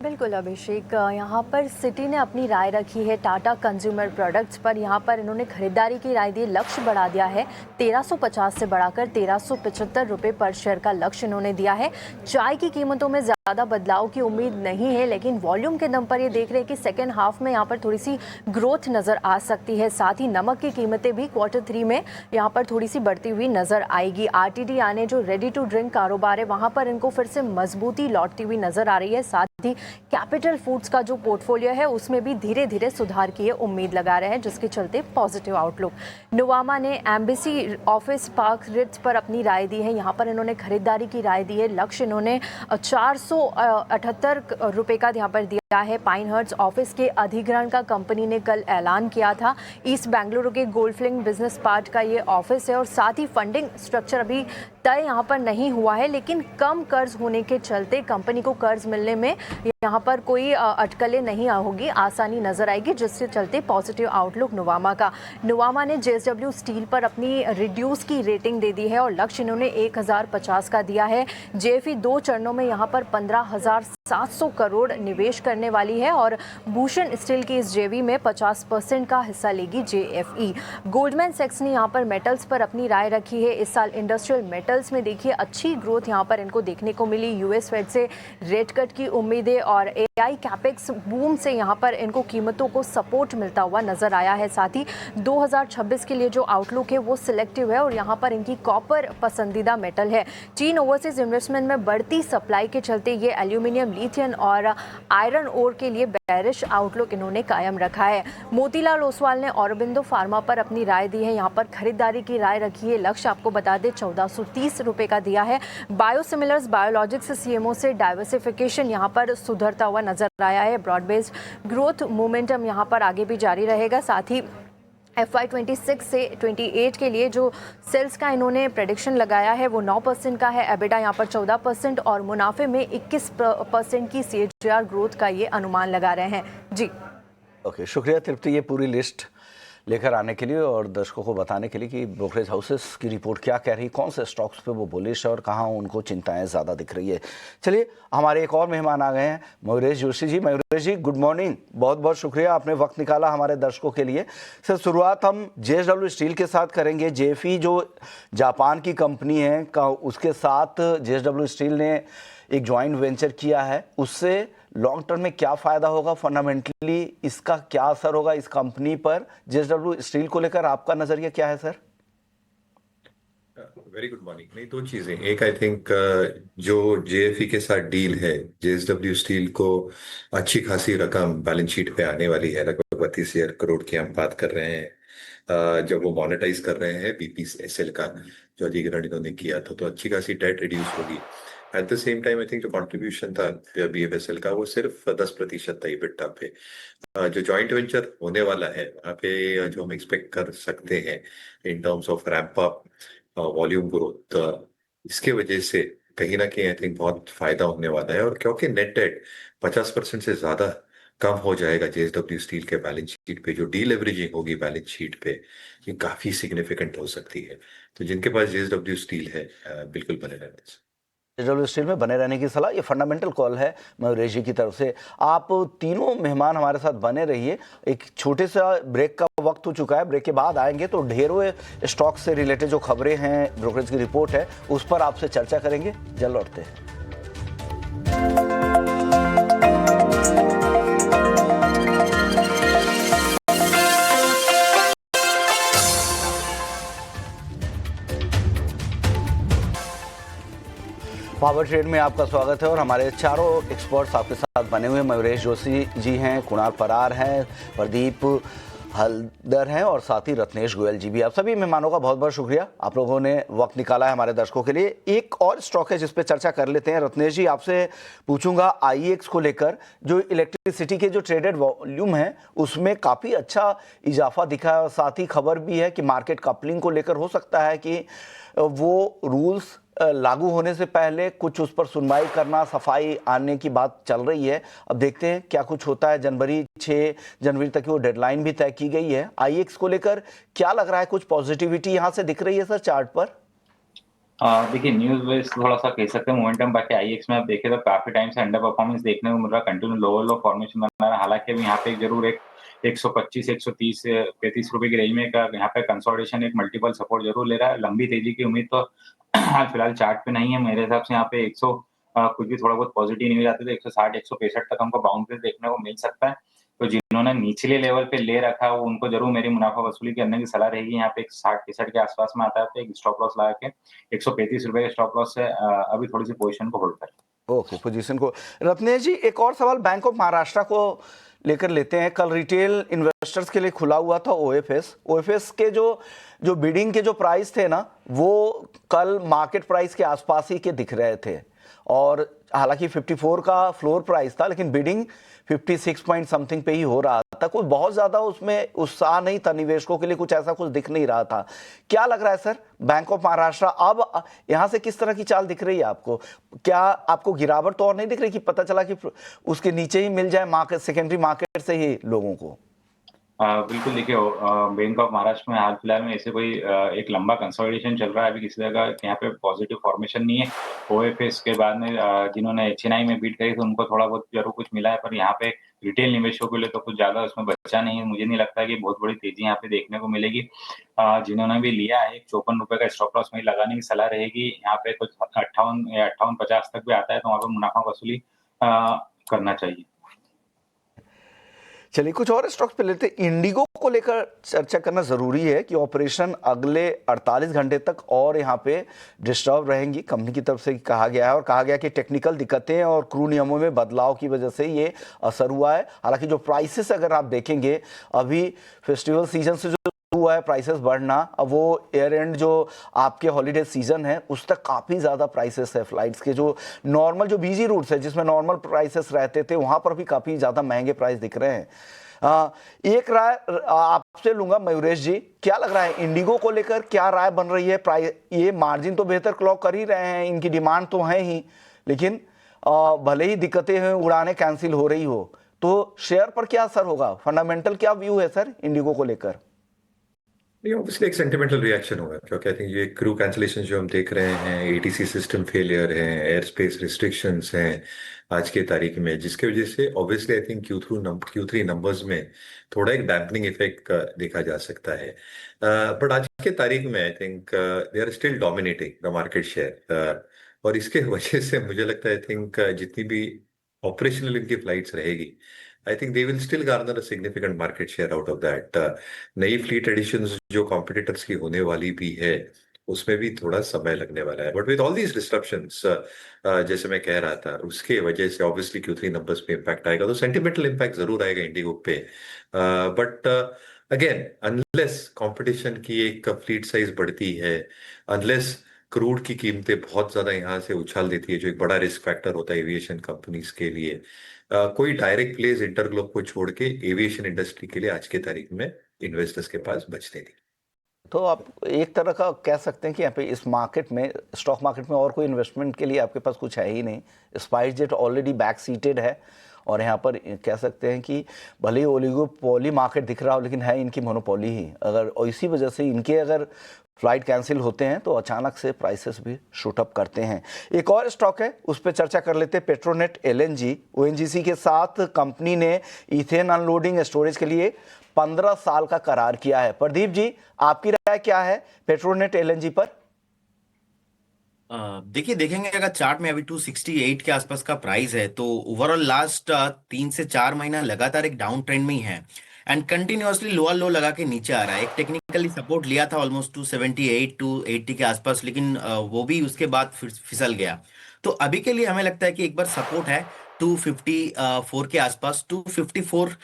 बिल्कुल अभिषेक, यहाँ पर सिटी ने अपनी राय रखी है टाटा कंज्यूमर प्रोडक्ट्स पर। यहाँ पर इन्होंने खरीदारी की राय दी, लक्ष्य बढ़ा दिया है 1350 से बढ़ाकर 1375 रुपये पर शेयर का लक्ष्य इन्होंने दिया है। चाय की कीमतों में ज़्यादा बदलाव की उम्मीद नहीं है, लेकिन वॉल्यूम के दम पर ये देख रहे हैं कि सेकेंड हाफ में यहाँ पर थोड़ी सी ग्रोथ नज़र आ सकती है। साथ ही नमक की कीमतें भी Q3 में यहाँ पर थोड़ी सी बढ़ती हुई नज़र आएगी। RTD यानी जो रेडी टू ड्रिंक कारोबार है वहाँ पर इनको फिर से मजबूती लौटती हुई नज़र आ रही है। साथ ही कैपिटल फूड्स का जो पोर्टफोलियो है उसमें भी धीरे धीरे सुधार की उम्मीद लगा रहे हैं, जिसके चलते पॉजिटिव आउटलुक। नुवामा ने एम्बेसी ऑफिस पार्क रिट्स पर अपनी राय दी है। यहाँ पर इन्होंने खरीदारी की राय दी है, लक्ष्य इन्होंने 478 रुपये का यहाँ पर दिया है। पाइन हर्ट्स ऑफिस के अधिग्रहण का कंपनी ने कल ऐलान किया था। ईस्ट बेंगलुरु के गोल्डफ्लिंग बिजनेस पार्क का ये ऑफिस है और साथ ही फंडिंग स्ट्रक्चर अभी तय यहाँ पर नहीं हुआ है, लेकिन कम कर्ज होने के चलते कंपनी को कर्ज मिलने में यहाँ पर कोई अटकलें नहीं होगी, आसानी नजर आएगी, जिसके चलते पॉजिटिव आउटलुक नुवामा का। नुवामा ने JSW स्टील पर अपनी रिड्यूस की रेटिंग दे दी है और लक्ष्य इन्होंने 1050 का दिया है। JFE 2 चरणों में यहाँ पर 15,700 करोड़ निवेश करने वाली है और भूषण स्टील की इस JV में 50% का हिस्सा लेगी JFE। गोल्डमैन सैक्स ने यहाँ पर मेटल्स पर अपनी राय रखी है। इस साल इंडस्ट्रियल मेटल्स में देखिए अच्छी ग्रोथ यहाँ पर इनको देखने को मिली। US फेड से रेट कट की उम्मीदें और AI कैपेक्स बूम से यहाँ पर इनको कीमतों को सपोर्ट मिलता हुआ नजर आया है। साथ ही 2026 के लिए जो आउटलुक है वो सिलेक्टिव है और यहाँ पर इनकी कॉपर पसंदीदा मेटल है। चीन ओवरसीज इन्वेस्टमेंट में बढ़ती सप्लाई के चलते ये एल्यूमिनियम, लिथियम और आयरन ओर के लिए बेरिश आउटलुक इन्होंने कायम रखा है। मोतीलाल ओसवाल ने औरबिंदो फार्मा पर अपनी राय दी है। यहाँ पर खरीदारी की राय रखी है, लक्ष्य आपको बता दें 1430 रुपये का दिया है। बायोसिमिलर्स बायोलॉजिक्स CMO से डाइवर्सिफिकेशन यहाँ पर सुधरता हुआ नजर आया है। ब्रॉड बेस्ड ग्रोथ मोमेंटम यहाँ पर आगे भी जारी रहेगा। साथ ही FY26 से 28 के लिए जो सेल्स का इन्होंने प्रेडिक्शन लगाया है वो 9% का है। एबिटा यहाँ पर 14% और मुनाफे में 21% की CAGR ग्रोथ का ये अनुमान लगा रहे हैं। जी ओके, शुक्रिया तृप्ति ये पूरी लिस्ट लेकर आने के लिए और दर्शकों को बताने के लिए कि ब्रोकरेज हाउसेस की रिपोर्ट क्या कह रही है, कौन से स्टॉक्स पे वो बुलिश है और कहाँ उनको चिंताएं ज़्यादा दिख रही है। चलिए हमारे एक और मेहमान आ गए हैं, मयूरेश जोशी जी। मयूरेश जी गुड मॉर्निंग, बहुत बहुत शुक्रिया आपने वक्त निकाला हमारे दर्शकों के लिए। सर शुरुआत हम JSW स्टील के साथ करेंगे। JFE जो जापान की कंपनी है का उसके साथ JSW स्टील ने एक जॉइंट वेंचर किया है, उससे लॉन्ग टर्म में क्या फ़ायदा होगा, फंडामेंटली इसका क्या असर होगा इस कंपनी पर, JSW स्टील को लेकर आपका नज़रिया क्या है सर? Very good morning. नहीं, दो चीज़ें, एक आई थिंक जो JFE के साथ डील है, JSW स्टील को अच्छी खासी रकम बैलेंस शीट पे आने वाली है, लगभग 32,000 करोड़ की हम बात कर रहे हैं। जब वो मोनेटाइज कर रहे हैं BPSL का जो अधिग्रहण इन्होंने किया था, तो अच्छी खासी डेट रिड्यूस होगी। At the same time I think जो कॉन्ट्रीब्यूशन था BFSL का वो सिर्फ 10% था EBITDA पे। जो जॉइंट वेंचर होने वाला है वहाँ पे जो हम एक्सपेक्ट कर सकते हैं in terms off ramp up volume growth, इसके वजह से कहीं ना कहीं आई थिंक बहुत फायदा होने वाला है। और क्योंकि नेट डेट 50% से ज्यादा कम हो जाएगा JSW स्टील के बैलेंस शीट पे, जो डीलेवरेजिंग होगी बैलेंस शीट पे ये काफी सिग्निफिकेंट हो सकती है। तो जिनके पास JSW स्टील है बिल्कुल बने रहने से JSW स्टील में बने रहने की सलाह, ये फंडामेंटल कॉल है मयूरेश जी की तरफ से। आप तीनों मेहमान हमारे साथ बने रहिए, एक छोटे सा ब्रेक का वक्त हो चुका है, ब्रेक के बाद आएंगे तो ढेरों स्टॉक से रिलेटेड जो खबरें हैं, ब्रोकरेज की रिपोर्ट है, उस पर आपसे चर्चा करेंगे। जल्द लौटते हैं। पावर ट्रेड में आपका स्वागत है और हमारे चारों एक्सपर्ट्स आपके साथ बने हुए मयूरेश जोशी जी हैं, कुणाल परार हैं, प्रदीप हल्दर हैं और साथ ही रत्नेश गोयल जी भी। आप सभी मेहमानों का बहुत बहुत शुक्रिया, आप लोगों ने वक्त निकाला है हमारे दर्शकों के लिए। एक और स्टॉक है जिस पे चर्चा कर लेते हैं। रत्नेश जी, आपसे पूछूंगा IEX को लेकर, जो इलेक्ट्रिसिटी के जो ट्रेडेड वॉल्यूम है उसमें काफ़ी अच्छा इजाफा दिखा है और साथ ही खबर भी है कि मार्केट कपलिंग को लेकर हो सकता है कि वो रूल्स लागू होने से पहले कुछ उस पर सुनवाई करना, सफाई आने की बात चल रही है। अब देखते हैं क्या कुछ होता है। 6 जनवरी तक की वो डेडलाइन भी तय की गई है। IEX को लेकर क्या लग रहा है, कुछ पॉजिटिविटी यहाँ से दिख रही है सर चार्ट पर? देखिए, न्यूज बेस थोड़ा सा कह सकते हैं मोमेंटम, बाकी IEX में आप देखें तो काफी टाइम से अंडर परफॉर्मेंस देखने को मिल रहा है, कंटिन्यू लोअर लो फॉर्मेशन बन रहा है। हालांकि अभी यहाँ पे जरूर एक 125 130 35 रुपए की रेंज में का यहाँ पे कंसोलिडेशन एक मल्टीपल सपोर्ट जरूर ले रहा है। लंबी तेजी की उम्मीद तो हाल फिलहाल चार्ट पे नहीं है मेरे हिसाब से। यहाँ पे 100 कुछ भी थोड़ा बहुत पॉजिटिव न्यूज आती है तो 160 165 तक हमको बाउंड्री देखने को मिल सकता है। तो जिन्होंने निचले लेवल पे ले रखा है उनको जरूर मेरी मुनाफा वसूली करने की सलाह रहेगी। यहाँ पे 160 के आसपास में आता है तो एक स्टॉप लॉस लगा के 135 रुपए के स्टॉप लॉस से अभी थोड़ी सी पोजीशन को होल्ड करें। ओके, पोजीशन को। रत्नेश जी, एक और सवाल बैंक ऑफ महाराष्ट्र को लेकर लेते हैं। कल रिटेल इन्वेस्टर्स के लिए खुला हुआ था OFS के जो बिडिंग के जो प्राइस थे ना, वो कल मार्केट प्राइस के आसपास ही के दिख रहे थे और हालांकि 54 का फ्लोर प्राइस था लेकिन बिडिंग 56 पॉइंट समथिंग पे ही हो रहा था। कुछ बहुत ज्यादा उसमें उत्साह नहीं था निवेशकों के लिए, कुछ ऐसा कुछ दिख नहीं रहा था। क्या लग रहा है सर, बैंक ऑफ महाराष्ट्र अब यहां से किस तरह की चाल दिख रही है आपको? क्या आपको गिरावट तो और नहीं दिख रही कि पता चला कि उसके नीचे ही मिल जाए मार्केट, सेकेंडरी मार्केट से ही लोगों को? बिल्कुल, देखिए बैंक ऑफ महाराष्ट्र में हाल फिलहाल में ऐसे कोई एक लंबा कंसोलिडेशन चल रहा है। अभी किसी जगह यहाँ पे पॉजिटिव फॉर्मेशन नहीं है। OFS के बाद में जिन्होंने HNI में बीट करी तो उनको थोड़ा बहुत जरूर कुछ मिला है, पर यहाँ पे रिटेल निवेशकों के लिए तो कुछ ज्यादा उसमें बचा नहीं है। मुझे नहीं लगता कि बहुत बड़ी तेजी यहाँ पे देखने को मिलेगी। जिन्होंने भी लिया है 54 रुपए का स्टॉप लॉस में लगाने की सलाह रहेगी। यहाँ पे कुछ 58 या 58-50 तक भी आता है तो वहाँ पे मुनाफा वसूली करना चाहिए। चलिए कुछ और स्टॉक्स पे लेते हैं। इंडिगो को लेकर चर्चा करना जरूरी है कि ऑपरेशन अगले 48 घंटे तक और यहाँ पे डिस्टर्ब रहेंगी, कंपनी की तरफ से कहा गया है। और कहा गया कि टेक्निकल दिक्कतें और क्रू नियमों में बदलाव की वजह से ये असर हुआ है। हालांकि जो प्राइसेस अगर आप देखेंगे, अभी फेस्टिवल सीजन से जो हुआ है प्राइसेस बढ़ना, अब वो एयर एंड जो आपके हॉलीडे सीजन है उस तक काफ़ी ज़्यादा प्राइसेस है। फ्लाइट्स के जो नॉर्मल जो बीजी रूट्स है जिसमें नॉर्मल प्राइसेस रहते थे वहाँ पर भी काफ़ी ज़्यादा महंगे प्राइस दिख रहे हैं। एक राय आपसे लूँगा मयूरेश जी, क्या लग रहा है इंडिगो को लेकर, क्या राय बन रही है? प्राइस, ये मार्जिन तो बेहतर क्लॉक कर ही रहे हैं, इनकी डिमांड तो है ही, लेकिन भले ही दिक्कतें हैं, उड़ानें कैंसिल हो रही हो, तो शेयर पर क्या असर होगा? फंडामेंटल क्या व्यू है सर इंडिगो को लेकर? ये ऑब्वियसली एक सेंटिमेंटल रिएक्शन होगा, क्योंकि आई थिंक ये क्रू कैंसिलेशन जो हम देख रहे हैं, ATC सिस्टम फेलियर है, एयर स्पेस रिस्ट्रिक्शंस हैं आज के तारीख में, जिसके वजह से obviously I think Q3 numbers में थोड़ा एक डैम्पनिंग इफेक्ट देखा जा सकता है। बट आज के तारीख में I think they are still dominating the market share, और इसके वजह से मुझे लगता है आई थिंक जितनी भी ऑपरेशनल इनकी फ्लाइट्स रहेगी, I think they will still garner a significant market share out of that. नई फ्लीट एडिशंस जो कॉम्पिटिटर्स की होने वाली भी है उसमें भी थोड़ा समय लगने वाला है। But with all these disruptions, जैसे मैं कह रहा था, उसके वजह से ऑब्वियसली Q3 नंबर्स पे इम्पैक्ट आएगा, तो सेंटिमेंटल इम्पैक्ट जरूर आएगा इंडिगो पे। बट अगेन, अनलेस कंपटीशन की एक फ्लीट साइज बढ़ती है, अनलेस क्रूड की कीमतें बहुत ज्यादा यहाँ से उछाल देती है, जो एक बड़ा रिस्क फैक्टर होता है एविएशन कंपनीज के लिए, कोई डायरेक्ट प्लेस इंटरग्लोब को छोड़ के एविएशन इंडस्ट्री के लिए आज के तारीख में इन्वेस्टर्स के पास बचते नहीं। तो आप एक तरह का कह सकते हैं कि यहाँ पे इस मार्केट में, स्टॉक मार्केट में और कोई इन्वेस्टमेंट के लिए आपके पास कुछ है ही नहीं। स्पाइसजेट ऑलरेडी बैक सीटेड है और यहाँ पर कह सकते हैं कि भले ही ओलिगोपोली मार्केट दिख रहा हो लेकिन है इनकी मोनोपोली ही। अगर, और इसी वजह से इनके अगर फ्लाइट कैंसिल होते हैं तो अचानक से प्राइसेस भी शूट अप करते हैं। एक और स्टॉक है उस पर चर्चा कर लेते हैं, पेट्रोनेट LNG। ONGC के साथ कंपनी ने इथेन अनलोडिंग स्टोरेज के लिए 15 साल का करार किया है। प्रदीप जी, आपकी राय क्या है पेट्रोनेट LNG पर? देखिए, देखेंगे अगर चार्ट में अभी 268 के आसपास का प्राइस है तो ओवरऑल लास्ट 3 से 4 महीना लगातार एक डाउन ट्रेंड में ही है एंड कंटिन्यूअसली लोअर लो लगा के नीचे आ रहा है। एक टेक्निकली सपोर्ट लिया था ऑलमोस्ट 278 280 के आसपास, लेकिन वो भी उसके बाद फिसल गया। तो अभी के लिए हमें लगता है कि एक बार सपोर्ट है 254 के आसपास, 254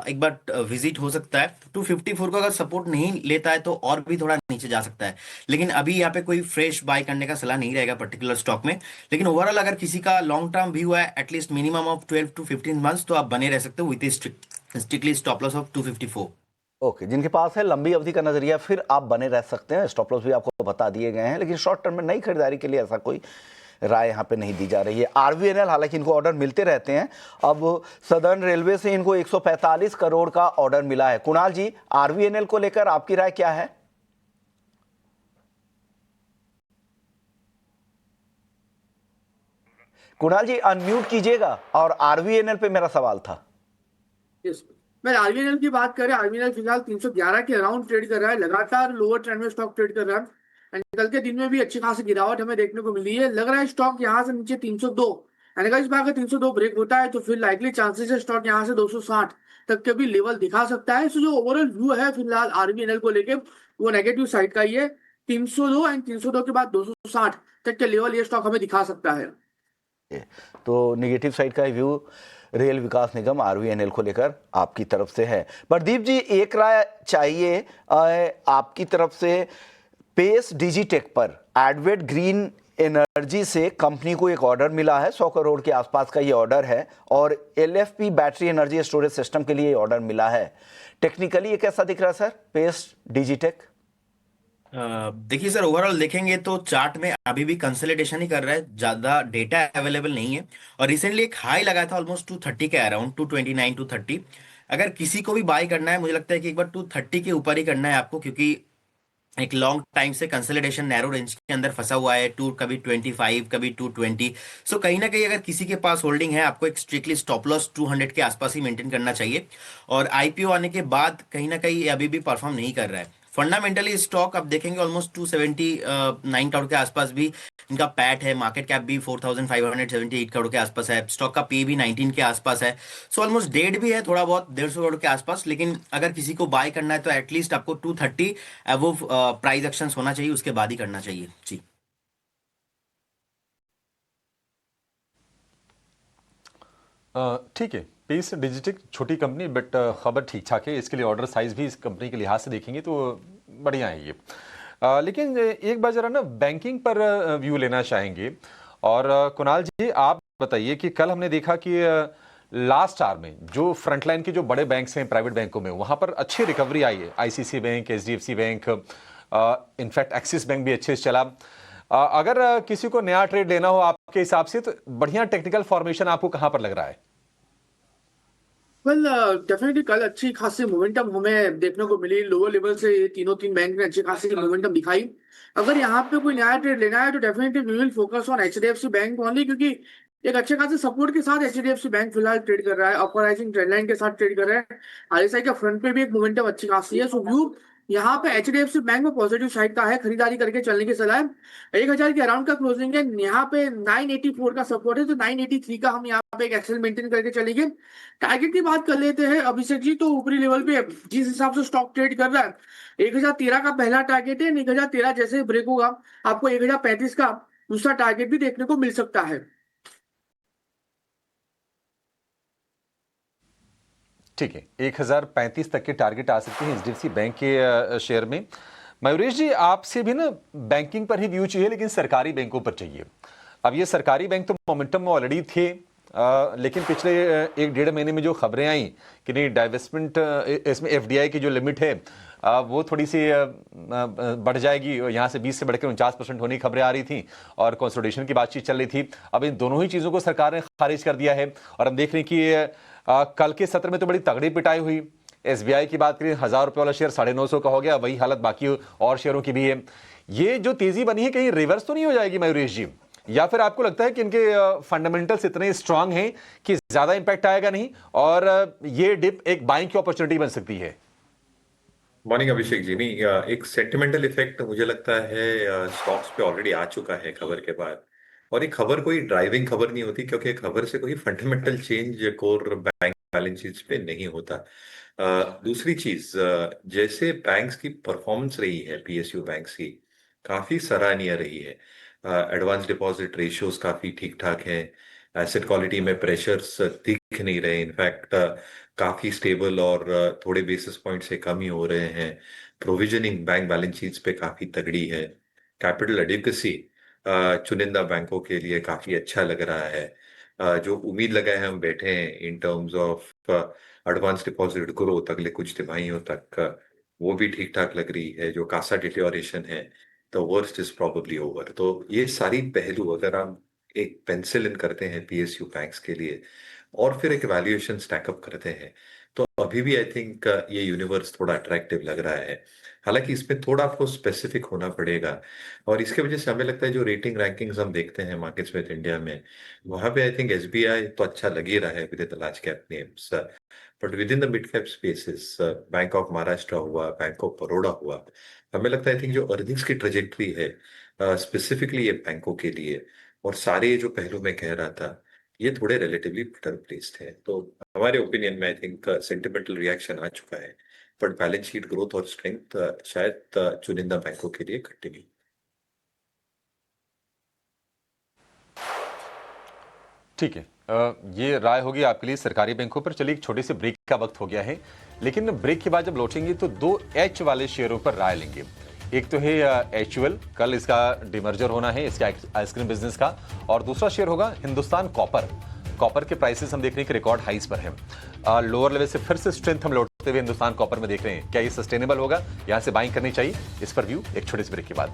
एक बार विजिट हो सकता है। 254 को अगर सपोर्ट नहीं लेता है तो और भी थोड़ा नीचे जा सकता है, लेकिन अभी यहाँ पे कोई फ्रेश बाय करने का सलाह नहीं रहेगा पर्टिकुलर स्टॉक में। लेकिन ओवरऑल अगर किसी का लॉन्ग टर्म व्यू है at least minimum of 12 to 15 months, तो आप बने रह सकते हो with strictly stop loss of 254। Okay, जिनके पास है लंबी अवधि का नजरिया फिर आप बने रह सकते हैं। स्टॉप लॉस भी आपको बता दिए गए हैं, लेकिन शॉर्ट टर्म में नई खरीदारी के लिए ऐसा कोई राय यहाँ पे नहीं दी जा रही है। आरवीएनएल, हालांकि इनको ऑर्डर मिलते रहते हैं, अब सदर्न रेलवे से इनको 145 करोड़ का ऑर्डर मिला है। कुणाल जी, आरवीएनएल को लेकर आपकी राय क्या है? कुणाल जी अनम्यूट कीजिएगा, और आरवीएनएल पे मेरा सवाल था। यस, मैं आरवीएनएल की बात करें, आरवीएनएल फिलहाल 311 के अराउंड ट्रेड कर रहा है, लगातार लोअर ट्रेंड में स्टॉक ट्रेड कर रहा है। एंड कल के दिन में भी अच्छी खासी गिरावट हमें देखने को मिली है। लग रहा है स्टॉक यहाँ से नीचे 302, यानी कि इस बार अगर 302 ब्रेक होता है तो फिर लाइकली चांसेस है स्टॉक यहाँ से 260 तक के भी लेवल दिखा सकता है। सो जो ओवरऑल व्यू है फिलहाल आरवीएनएल को लेके वो नेगेटिव साइड का ही है। 302 एंड 302 के बाद 260 तक के लेवल ये स्टॉक हमें दिखा सकता है। तो नेगेटिव साइड का व्यू रेल विकास निगम आरवीएनएल को लेकर आपकी तरफ से है। प्रदीप जी, एक राय चाहिए आपकी तरफ से। पेस डिजिटेक पर एडवेट ग्रीन एनर्जी से कंपनी को एक ऑर्डर मिला है, 100 करोड़ के आसपास का ये ऑर्डर है, और LFP battery energy storage system के लिए ऑर्डर मिला है। टेक्निकली ये कैसा दिख रहा है सर, पेस डिजिटेक? देखिए सर, ओवरऑल देखेंगे तो चार्ट में अभी भी कंसोलिडेशन ही कर रहा है, ज्यादा डेटा अवेलेबल नहीं है। और रिसेंटली एक हाई लगा था ऑलमोस्ट 230 के अराउंड, 229 230। अगर किसी को भी बाय करना है, मुझे लगता है कि एक बार 230 के ऊपर ही करना है आपको, क्योंकि एक लॉन्ग टाइम से कंसोलिडेशन नैरो रेंज के अंदर फंसा हुआ है, कभी 25 कभी 220। सो कहीं ना कहीं अगर किसी के पास होल्डिंग है, आपको एक स्ट्रिक्टली स्टॉप लॉस 200 के आसपास ही मेंटेन करना चाहिए। और आईपीओ आने के बाद कहीं ना कहीं ये अभी भी परफॉर्म नहीं कर रहा है। फंडामेंटली स्टॉक आप देखेंगे ऑलमोस्ट 279 करोड़ के आसपास भी इनका पैट है, मार्केट कैप भी 4578 करोड़ के आसपास है, स्टॉक का पी भी 19 के आसपास है। सो ऑलमोस्ट डेट भी है थोड़ा बहुत 150 करोड़ के आसपास। लेकिन अगर किसी को बाय करना है तो एटलीस्ट आपको 230 अबव प्राइस एक्शन होना चाहिए, उसके बाद ही करना चाहिए जी। ठीक है, पेस डिजिटेक छोटी कंपनी बट खबर ठीक ठाक है। इसके लिए ऑर्डर साइज भी इस कंपनी के लिहाज से देखेंगे तो बढ़िया है ये। लेकिन एक बार जरा ना बैंकिंग पर व्यू लेना चाहेंगे। और कुणाल जी, आप बताइए कि कल हमने देखा कि लास्ट आवर में जो फ्रंटलाइन के जो बड़े बैंक्स हैं प्राइवेट बैंकों में, वहां पर अच्छी रिकवरी आई है। ICC bank, HDFC bank, in fact axis bank भी अच्छे से चला। अगर किसी को नया ट्रेड लेना हो आपके हिसाब से, तो बढ़िया टेक्निकल फॉर्मेशन आपको कहां पर लग रहा है? वेल, डेफिनेटली कल अच्छी खासी मोमेंटम हमें देखने को मिली। लोअर लेवल से ये तीन बैंक ने अच्छी खासी मोमेंटम दिखाई। अगर यहाँ पे कोई नया ट्रेड लेना है तो definitely we will focus on HDFC bank only, क्योंकि एक अच्छे खासे सपोर्ट के साथ एचडीएफसी बैंक फिलहाल ट्रेड कर रहा है, अपर राइजिंग ट्रेंडलाइन के साथ ट्रेड कर रहा है। आरएसआई का फ्रंट पे भी एक मोमेंटम अच्छी खासी है। सो व्यू यहाँ पे एचडीएफसी बैंक में पॉजिटिव साइड का है, खरीदारी करके चलने की सलाह है। 1000 के अराउंड का क्लोजिंग है, यहाँ पे 984 का सपोर्ट है, तो 983 का हम यहाँ पे एक एक्सेल मेंटेन करके चलेंगे। टारगेट की बात कर लेते हैं अभिषेक जी, तो ऊपरी लेवल पे जिस हिसाब से स्टॉक ट्रेड कर रहा है, 1013 का पहला टारगेट है। 1013 जैसे ब्रेक होगा आपको 1035 का दूसरा टारगेट भी देखने को मिल सकता है। ठीक है, 1035 तक के टारगेट आ सकते हैं एचडीएफसी बैंक के शेयर में। मयूरेश जी, आपसे भी ना बैंकिंग पर ही व्यू चाहिए, लेकिन सरकारी बैंकों पर चाहिए। अब ये सरकारी बैंक तो मोमेंटम में ऑलरेडी थे, लेकिन पिछले 1-1.5 महीने में जो खबरें आई कि नहीं डाइवेस्टमेंट, इसमें एफडीआई की जो लिमिट है वो थोड़ी सी बढ़ जाएगी, यहाँ से 20 से बढ़कर 49% होने की खबरें आ रही थी, और कंसोलिडेशन की बातचीत चल रही थी। अब इन दोनों ही चीज़ों को सरकार ने खारिज कर दिया है। और हम देख रहे हैं कि कल के सत्र में तो बड़ी तगड़ी पिटाई हुई। एसबीआई की बात करें, 1000 रुपये वाला शेयर 950 का हो गया। वही हालत बाकी और शेयरों की भी है। ये जो तेजी बनी है कहीं रिवर्स तो नहीं हो जाएगी मयूरेश जी? या फिर आपको लगता है कि इनके फंडामेंटल्स इतने स्ट्रांग हैं कि ज्यादा इंपैक्ट आएगा नहीं, और ये डिप एक बाइंग की अपॉर्चुनिटी बन सकती है? मॉर्निंग अभिषेक जी। नहीं, एक सेंटिमेंटल इफेक्ट मुझे लगता है स्टॉक्स पे ऑलरेडी आ चुका है खबर के बाद। और ये खबर कोई ड्राइविंग खबर नहीं होती, क्योंकि खबर से कोई fundamental change core bank balance sheets पे नहीं होता। दूसरी चीज, जैसे बैंक्स की परफॉर्मेंस रही है, पीएसयू बैंक्स की काफी सराहनीय रही है। एडवांस डिपॉजिट रेशियोज काफी ठीक ठाक है, एसेट क्वालिटी में प्रेशर्स दिख नहीं रहे, इनफैक्ट काफी स्टेबल और थोड़े बेसिस पॉइंट से कम ही हो रहे हैं। प्रोविजनिंग बैंक बैलेंस शीट्स पे काफी तगड़ी है। कैपिटल एडिक्वेसी चुनिंदा बैंकों के लिए काफी अच्छा लग रहा है। जो उम्मीद लगाए हम बैठे हैं in terms of advance deposit growth अगले कुछ तिमाहियों तक, वो भी ठीक ठाक लग रही है। जो कासा डिटेरियोरेशन है, the worst is probably over. तो ये सारी पहलू अगर हम एक पेंसिल इन करते हैं पीएसयू बैंक्स के लिए और फिर एक वैल्यूएशन स्टैकअप करते हैं, तो अभी भी आई थिंक ये यूनिवर्स थोड़ा अट्रैक्टिव लग रहा है। हालांकि इसमें थोड़ा आपको स्पेसिफिक होना पड़ेगा, और इसके वजह से हमें लगता है जो रेटिंग रैंकिंग्स हम देखते हैं मार्केट्स में इंडिया में, वहां पे आई थिंक एसबीआई तो अच्छा लग ही रहा है with the large cap names, but with in the mid cap spaces bank of Maharashtra हुआ, बैंक ऑफ बड़ौदा हुआ, हमें लगता है आई थिंक जो अर्निंग्स की ट्रेजेक्टरी है स्पेसिफिकली ये बैंकों के लिए और सारे जो पहलू मैं कह रहा था, ये थोड़े रिलेटिवली बेटर प्लेस्ड है। तो हमारे ओपिनियन में आई थिंक सेंटिमेंटल रिएक्शन आ चुका है, बट बैलेंस शीट ग्रोथ और स्ट्रेंथ शायद चुनिंदा बैंकों के लिए कंटिन्यू। ठीक है, ये राय होगी आपके लिए सरकारी बैंकों पर। चलिए एक छोटे से ब्रेक का वक्त हो गया है, लेकिन ब्रेक के बाद जब लौटेंगे तो 2 एच वाले शेयरों पर राय लेंगे। एक तो है एचयूएल, कल इसका डिमर्जर होना है इसके आइसक्रीम बिजनेस का, और दूसरा शेयर होगा हिंदुस्तान कॉपर। कॉपर के प्राइसेस हम देख रहे हैं कि रिकॉर्ड हाइस पर है। लोअर लेवल से फिर से स्ट्रेंथ हम लौटते हुए हिंदुस्तान कॉपर में देख रहे हैं। क्या ये सस्टेनेबल होगा, यहां से बाइंग करनी चाहिए? इस पर व्यू एक छोटे से ब्रेक के बाद।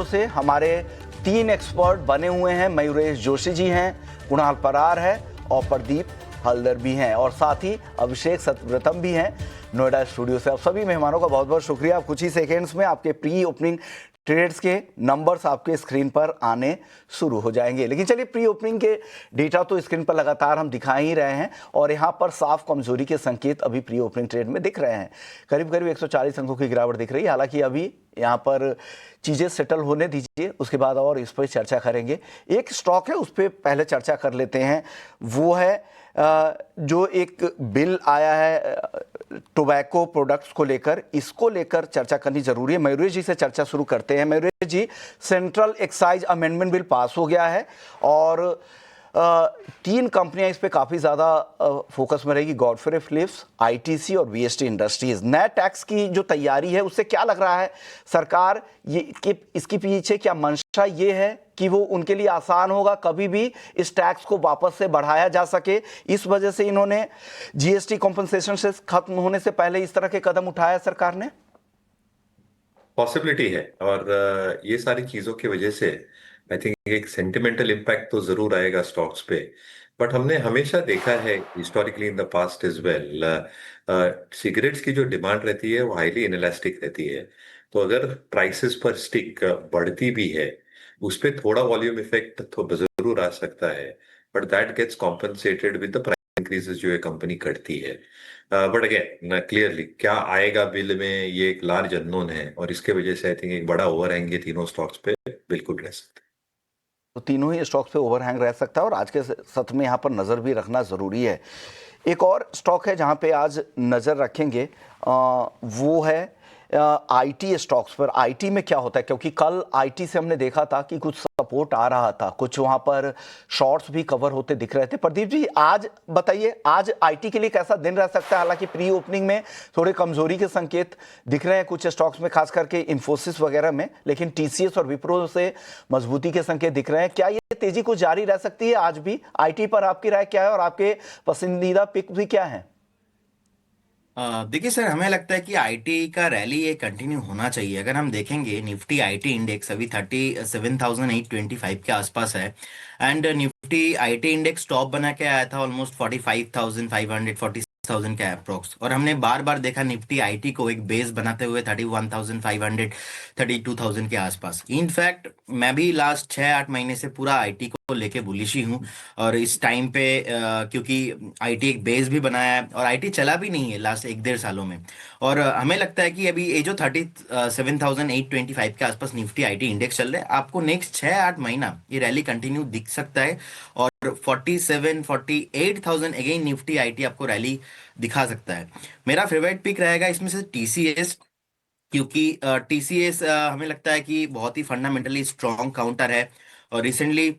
से हमारे 3 एक्सपर्ट बने हुए हैं। मयूरेश जोशी जी हैं, कुणाल परार है और प्रदीप हल्दर भी हैं, और साथ ही अभिषेक सतव्रतम भी हैं नोएडा स्टूडियो से। आप सभी मेहमानों का बहुत बहुत शुक्रिया। कुछ ही सेकेंड्स में आपके प्री ओपनिंग ट्रेड्स के नंबर्स आपके स्क्रीन पर आने शुरू हो जाएंगे। लेकिन चलिए, प्री ओपनिंग के डेटा तो स्क्रीन पर लगातार हम दिखा ही रहे हैं, और यहाँ पर साफ कमजोरी के संकेत अभी प्री ओपनिंग ट्रेड में दिख रहे हैं। करीब करीब 140 अंकों की गिरावट दिख रही है। हालांकि अभी यहाँ पर चीज़ें सेटल होने दीजिए, उसके बाद और इस पर चर्चा करेंगे। एक स्टॉक है, उस पर पहले चर्चा कर लेते हैं। वो है जो एक बिल आया है टोबैको प्रोडक्ट्स को लेकर, इसको लेकर चर्चा करनी जरूरी है। मयूरेश जी से चर्चा शुरू करते हैं। Mayuresh ji, central excise amendment bill pass हो गया है और 3 कंपनियां इस पे काफ़ी ज़्यादा फोकस में रहेगी, गॉडफ्रे फिलिप्स, आईटीसी और वीएसटी इंडस्ट्रीज। नए टैक्स की जो तैयारी है, उससे क्या लग रहा है सरकार ये कि इसके पीछे क्या मंशा ये है कि वो उनके लिए आसान होगा कभी भी इस टैक्स को वापस से बढ़ाया जा सके, इस वजह से इन्होंने जीएसटी कॉम्पनसेशन से खत्म होने से पहले इस तरह के कदम उठाया सरकार ने? पॉसिबिलिटी है, और ये सारी चीजों की वजह से आई थिंक एक सेंटिमेंटल इम्पैक्ट तो जरूर आएगा स्टॉक्स पे। बट हमने हमेशा देखा है historically in the past is well, cigarettes की जो डिमांड रहती है वो हाईली इनइलास्टिक रहती है। तो अगर प्राइसेस पर स्टिक बढ़ती भी है, उस पर थोड़ा वॉल्यूम इफेक्ट तो जरूर आ सकता है, but that gets compensated with the price increases जो ये कंपनी करती है। बट अगेन क्लियरली क्या आएगा बिल में, ये एक लार्ज अननोन है, और इसके वजह से आई थिंक एक बड़ा ओवरहैंग ये तीनों स्टॉक्स पे बिल्कुल रह सकता है। तो तीनों ही स्टॉक्स पे ओवरहैंग रह सकता है, और आज के सत्र में यहाँ पर नज़र भी रखना ज़रूरी है। एक और स्टॉक है जहाँ पे आज नज़र रखेंगे, वो है आईटी स्टॉक्स पर। आईटी में क्या होता है, क्योंकि कल आईटी से हमने देखा था कि कुछ सपोर्ट आ रहा था, कुछ वहाँ पर शॉर्ट्स भी कवर होते दिख रहे थे। प्रदीप जी, आज बताइए, आज आईटी के लिए कैसा दिन रह सकता है? हालांकि प्री ओपनिंग में थोड़े कमजोरी के संकेत दिख रहे हैं कुछ स्टॉक्स में, खास करके इंफोसिस वगैरह में, लेकिन टीसीएस और विप्रो से मजबूती के संकेत दिख रहे हैं। क्या ये तेजी कुछ जारी रह सकती है आज भी? आईटी पर आपकी राय क्या है, और आपके पसंदीदा पिक भी क्या है? देखिए सर, हमें लगता है कि आईटी का रैली ये कंटिन्यू होना चाहिए। अगर हम देखेंगे निफ्टी आईटी इंडेक्स अभी 37,825 के आसपास है, and Nifty IT index top बना के आया था ऑलमोस्ट 45,500 40,000 के अप्रोक्स, और हमने बार बार देखा निफ्टी आईटी को एक बेस बनाते हुए 31,500 32,000 के आसपास। इनफैक्ट मैं भी लास्ट 6-8 महीने से पूरा आईटी को लेके बुलिश ही हूँ, और इस टाइम पे क्योंकि आईटी एक बेस भी बनाया है और आईटी चला भी नहीं है लास्ट 1-1.5 सालों में, और हमें लगता है कि अभी ये जो 37,825 के आसपास निफ्टी आईटी इंडेक्स चल रहा है, आपको नेक्स्ट 6-8 महीना ये रैली कंटिन्यू दिख सकता है। और 47-48,000 अगेन निफ्टी आईटी आपको रैली दिखा सकता है। मेरा फेवरेट पिक रहेगा इसमें से टीसीएस, क्योंकि टीसीएस हमें लगता है कि बहुत ही फंडामेंटली स्ट्रॉन्ग काउंटर है, और रिसेंटली